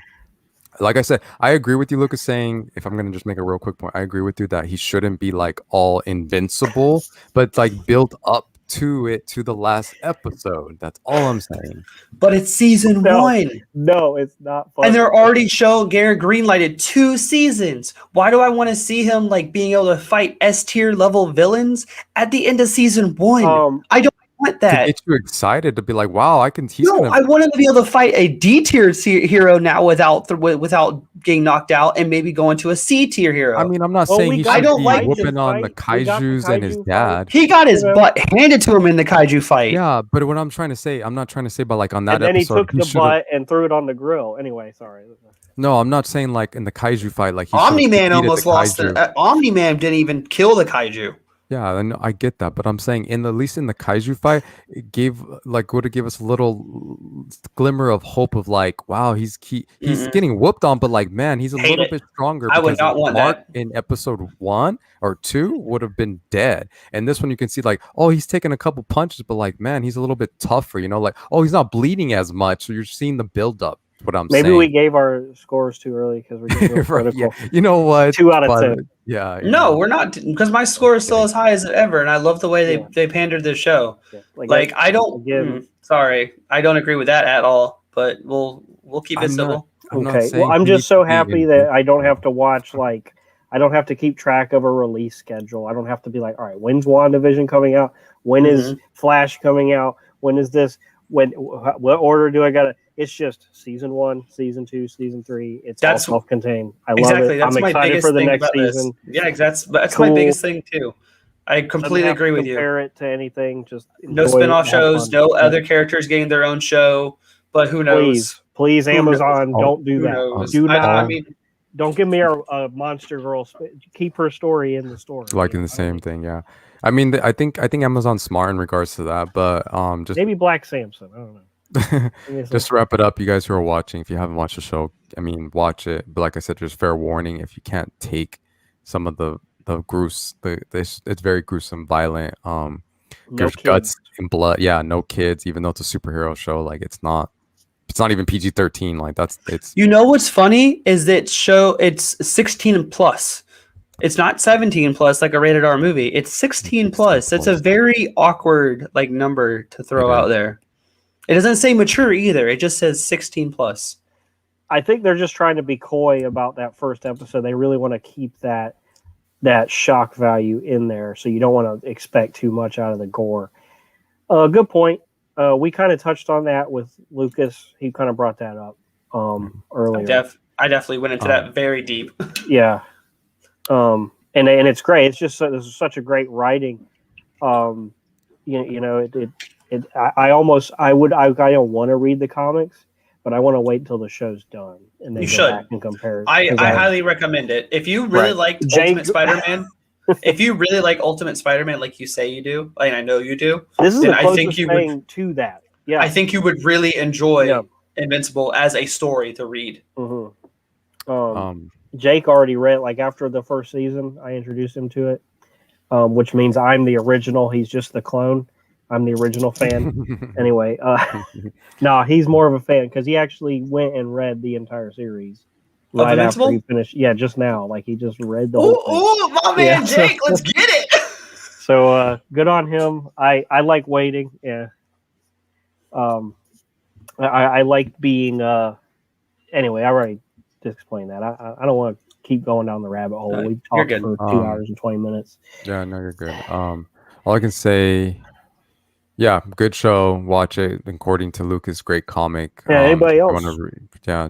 like I said, I agree with you, Lucas, saying, if I'm going to just make a real quick point, I agree with you that he shouldn't be like all invincible, but like build up to it to the last episode. That's all I'm saying. But it's season No. 1. No, it's not fun. And they're already showing Garrett greenlighted 2 seasons. Why do I want to see him like being able to fight S tier level villains at the end of season 1? I don't want To that. get you excited to be like, wow, I can. I want him to be able to fight a D tier hero now without getting knocked out, and maybe going to a C tier hero. I mean, I'm not Well, saying we he got should the be Kaiju whooping on the fight. We got the kaijus and his kaiju dad. he got his you know. butt handed to him in the kaiju fight. Yeah, but what I'm trying to say, I'm not trying to say, but like on that And then episode, he took the should've- butt and threw it on the grill. Anyway, sorry. No, I'm not saying like in the kaiju fight, like he should've Omni Man defeated almost the lost kaiju. it. Omni Man didn't even kill the kaiju. Yeah, I know, I get that, but I'm saying at least in the kaiju fight, it would have give us a little glimmer of hope of like, wow, he's getting whooped on, but like, man, he's a Hate little it. bit stronger. I would because not want Mark that. in episode 1 or 2 would have been dead, and this one you can see like, oh, he's taking a couple punches, but like, man, he's a little bit tougher, like, oh, he's not bleeding as much, so you're seeing the build up. What I'm saying. Maybe we gave our scores too early because we're getting real Right, critical. yeah. You know what? 2 out of But, 10. Yeah. No, we're not, because my score is still as high as ever, and I love the way they pandered this show. Yeah. Like I don't. Sorry, I don't agree with that at all. But we'll keep it civil. Okay. Well, I'm just so happy that I don't have to watch I don't have to keep track of a release schedule. I don't have to be like, all right, when's WandaVision coming out? When is Flash coming out? When is this? What order do I got to? It's just season 1, season 2, season 3. It's all self-contained. I love it. That's I'm excited for the next season. Yeah, that's cool. My biggest thing too. I completely agree with you. Compare it to anything. Just no spin-off shows. No other characters getting their own show. But who knows? Please, Amazon, don't do that. Do not. I mean, don't give me a Monster Girl. Keep her story in the story. Like in the same thing, yeah. I mean, I think Amazon's smart in regards to that, but just maybe Black Samson. I don't know. Just to wrap it up, you guys who are watching, if you haven't watched the show, I mean, watch it. But like I said, there's fair warning if you can't take some of the it's very gruesome, violent. There's guts and blood. Yeah, no kids, even though it's a superhero show. Like it's not even PG-13. Like it's. You know what's funny is that it's 16 plus. It's not 17 plus like a rated R movie. It's 16 plus. It's a very awkward number to throw out there. It doesn't say mature either. It just says 16 plus. I think they're just trying to be coy about that first episode. They really want to keep that shock value in there, so you don't want to expect too much out of the gore. Good point. We kind of touched on that with Lucas. He kind of brought that up earlier. I definitely went into that very deep. Yeah. And it's great. It's just this is such a great writing. I don't want to read the comics, but I want to wait until the show's done and then go back and compare. I highly recommend it. If you really like Ultimate Spider-Man, if you really like Ultimate Spider-Man, like you say you do, and I know you do, this is the closest thing to that. Yeah, I think you would really enjoy Invincible as a story to read. Mm-hmm. Jake already read after the first season. I introduced him to it, which means I'm the original. He's just the clone. I'm the original fan. Anyway, no, he's more of a fan because he actually went and read the entire series right after he finished. Yeah, just now. He just read the whole thing. Oh, my man, Jake, let's get it. So good on him. I like waiting. Yeah. I like being. Anyway, I already explained that. I don't want to keep going down the rabbit hole. We've talked for 2 hours and 20 minutes. Yeah, no, you're good. All I can say. Yeah, good show. Watch it. According to Lucas, great comic. Yeah, anybody else?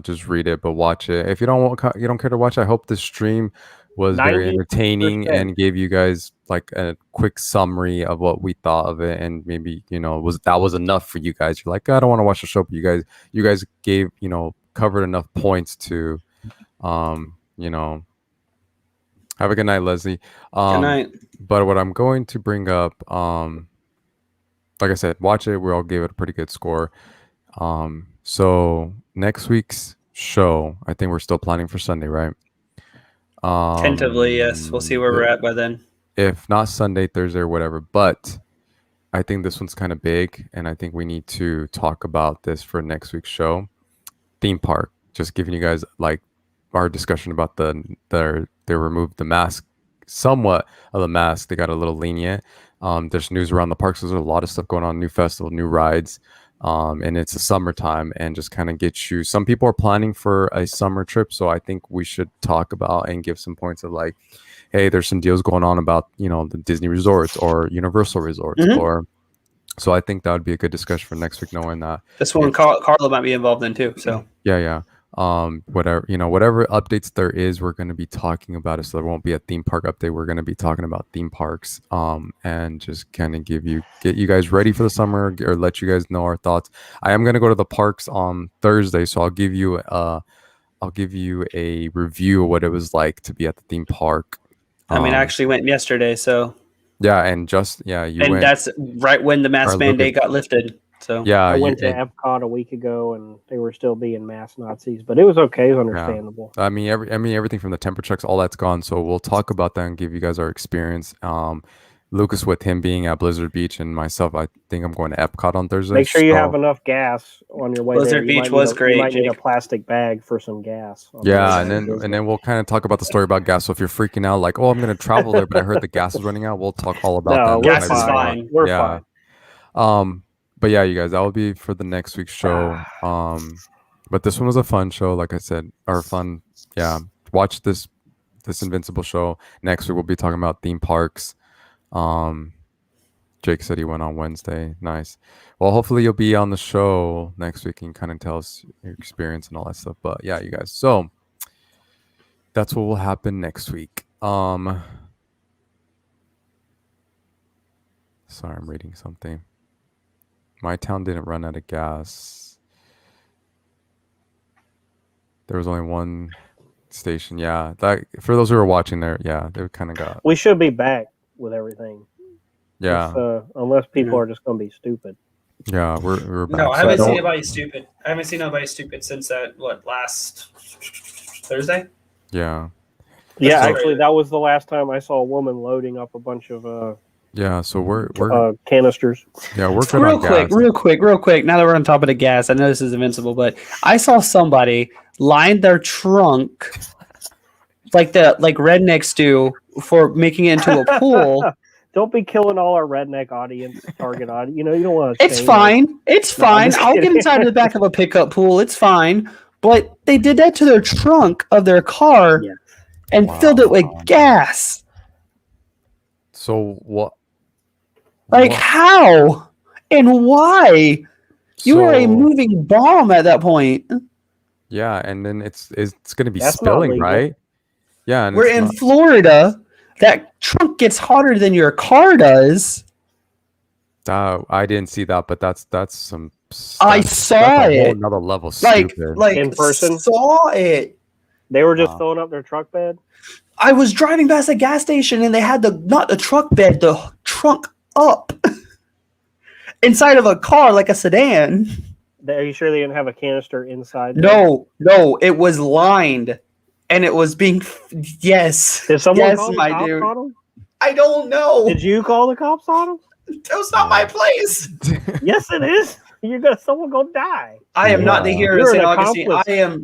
Just read it, but watch it. If you don't care to watch, I hope this stream was very 90%. entertaining and gave you guys like a quick summary of what we thought of it, and maybe was enough for you guys. You're like, I don't want to watch the show, but you guys gave covered enough points to have a good night, Leslie. Good night. But what I'm going to bring up, like I said, watch it. We all gave it a pretty good score. So next week's show, I think we're still planning for Sunday, right? Tentatively, yes. We'll see where we're at by then. If not Sunday, Thursday, or whatever. But I think this one's kind of big, and I think we need to talk about this for next week's show. Theme park. Just giving you guys like our discussion about they removed the mask, somewhat of the mask. They got a little lenient. There's news around the parks. There's a lot of stuff going on. New festival, new rides. And it's a summertime, and just kind of get you. Some people are planning for a summer trip, so I think we should talk about and give some points of like, hey, there's some deals going on about the Disney resorts or Universal resorts, or so I think that would be a good discussion for next week, knowing that this one Carla might be involved in too. So yeah. Whatever updates there is, we're going to be talking about it. So there won't be a theme park update. We're going to be talking about theme parks, and just kind of get you guys ready for the summer, or let you guys know our thoughts. I am going to go to the parks on Thursday, so I'll give you a review of what it was like to be at the theme park. I actually went yesterday, so yeah, and went. That's right when the mask mandate got lifted. So yeah, I went to Epcot a week ago, and they were still being mask Nazis, but it was okay. It was understandable. Yeah. Everything from the temperature checks, all that's gone. So we'll talk about that and give you guys our experience. Lucas, with him being at Blizzard Beach, and myself, I think I'm going to Epcot on Thursday. Make sure you have enough gas on your way there. Blizzard Beach was great. You might need a plastic bag for some gas. Yeah, and then we'll kind of talk about the story about gas. So if you're freaking out, like, oh, I'm going to travel there, but I heard the gas is running out, we'll talk all about that. Gas is fine. We're fine. But yeah, you guys, that will be for the next week's show. But this one was a fun show, like I said, or fun. Yeah, watch this Invincible show. Next week we'll be talking about theme parks. Jake said he went on Wednesday. Nice. Well, hopefully you'll be on the show next week and kind of tell us your experience and all that stuff. But yeah, you guys. So that's what will happen next week. Sorry, I'm reading something. My town didn't run out of gas. There was only one station. Yeah, that for those who are watching there, yeah, they kind of got. We should be back with everything. Yeah. Unless people are just going to be stupid. Yeah, we're back. No, I haven't seen anybody stupid. I haven't seen nobody stupid since that last Thursday. Yeah. Yeah, actually, that was the last time I saw a woman loading up a bunch of yeah, so we're canisters. Yeah, we're good on gas. Real quick. Now that we're on top of the gas, I know this is Invincible, but I saw somebody line their trunk like rednecks do for making it into a pool. Don't be killing all our redneck audience, target audience. You don't want to. It's fine. It's fine. I'll get inside of the back of a pickup pool. It's fine. But they did that to their trunk of their car and filled it with gas. So what? How and why? You are a moving bomb at that point. Yeah, and then it's going to be spilling, right? Yeah, and we're in Florida. That trunk gets hotter than your car does. I didn't see that, but that's some. I saw it. Another level. Stupid. Like in person. Saw it. They were just filling up their truck bed. I was driving past a gas station and they had not the truck bed, the trunk up inside of a car like a sedan. Are you sure they didn't have a canister inside? No, it was lined. And it was being yes. Did someone call the cops on them? I don't know. Did you call the cops on them? It was not my place. Yes, it is. Someone gonna die. I am not the hero of St. Augustine.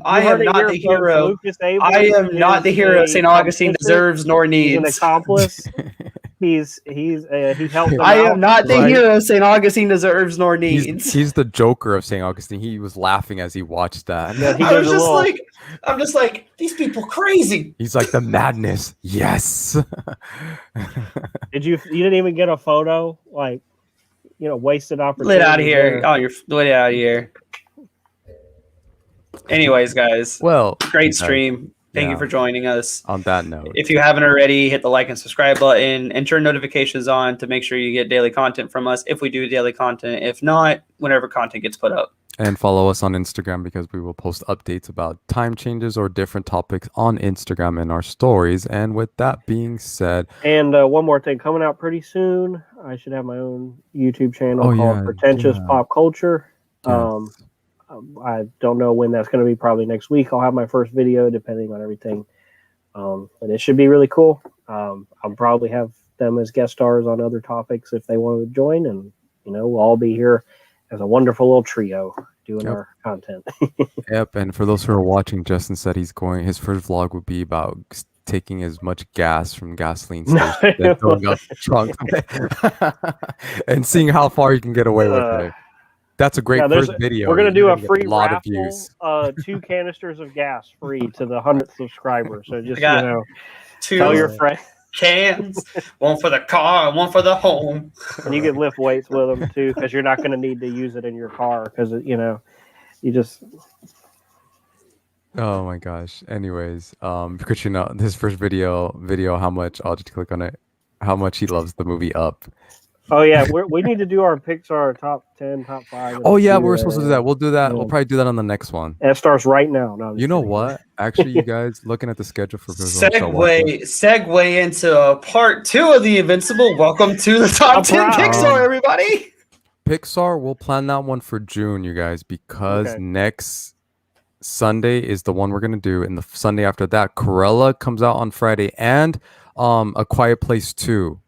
I am not the hero. I am not the hero St. Augustine deserves nor needs. He's an accomplice. He helped them I am not the hero St. Augustine deserves nor needs. He's the Joker of St. Augustine. He was laughing as he watched that. Yeah, I'm just like, these people crazy. He's like, the madness. Yes. You didn't even get a photo? Wasted opportunity. Get out of here. Get out of here. Anyways, guys. Well, great stream. Thank you for joining us. On that note, if you haven't already, hit the like and subscribe button and turn notifications on to make sure you get daily content from us if we do daily content. If not, whenever content gets put up. and follow us on Instagram because we will post updates about time changes or different topics on Instagram in our stories. And with that being said, and one more thing coming out pretty soon. I should have my own YouTube channel called Pretentious Pop Culture. Yes. I don't know when that's going to be. Probably next week. I'll have my first video, depending on everything. But it should be really cool. I'll probably have them as guest stars on other topics if they want to join, and we'll all be here as a wonderful little trio doing our content. Yep. And for those who are watching, Justin said his first vlog would be about taking as much gas from gasoline stations and filling up the trunk and seeing how far you can get away with it. That's a great first video. We're going to do a free raffle, 2 canisters of gas free to the 100th subscriber. So just, tell your friends. Cans, one for the car, one for the home. And you can lift weights with them too, because you're not going to need to use it in your car because, you just... Oh my gosh. Anyways, because his first video, how much, I'll just click on it, how much he loves the movie Up. Oh yeah, we need to do our Pixar top 10, top 5. Oh yeah, we're supposed to do that. We'll do that. Yeah. We'll probably do that on the next one. And it starts right now. No, you know what? Actually, you guys looking at the schedule for segue into part 2 of the Invincible. Welcome to the top 10 Pixar, everybody. Pixar, we'll plan that one for June, you guys, because next Sunday is the one we're gonna do, and the Sunday after that, Cruella comes out on Friday, and A Quiet Place 2.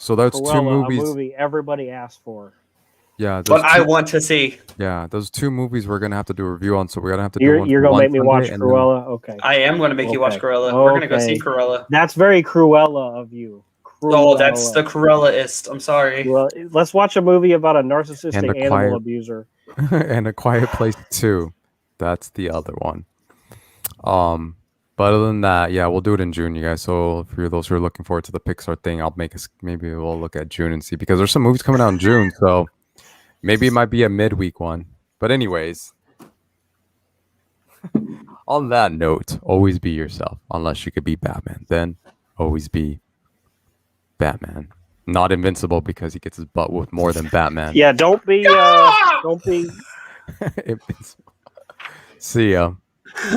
So that's Cruella, 2 movies. A movie everybody asked for. Yeah, but I want to see. Yeah, those 2 movies we're gonna have to do a review on. So we're gonna have to do You're, one. You're gonna make me watch Cruella. Okay. I am gonna make you watch Cruella. We're gonna go see Cruella. That's very Cruella of you. Cruella. Oh, that's the Cruella-ist. I'm sorry. Well, let's watch a movie about a narcissistic animal abuser. And A Quiet Place 2. That's the other one. But other than that, yeah, we'll do it in June, you guys. So for those who are looking forward to the Pixar thing, maybe we'll look at June and see, because there's some movies coming out in June, so maybe it might be a midweek one. But anyways, on that note, always be yourself. Unless you could be Batman, then always be Batman. Not Invincible, because he gets his butt whooped more than Batman. Yeah, don't be. Invincible. See ya.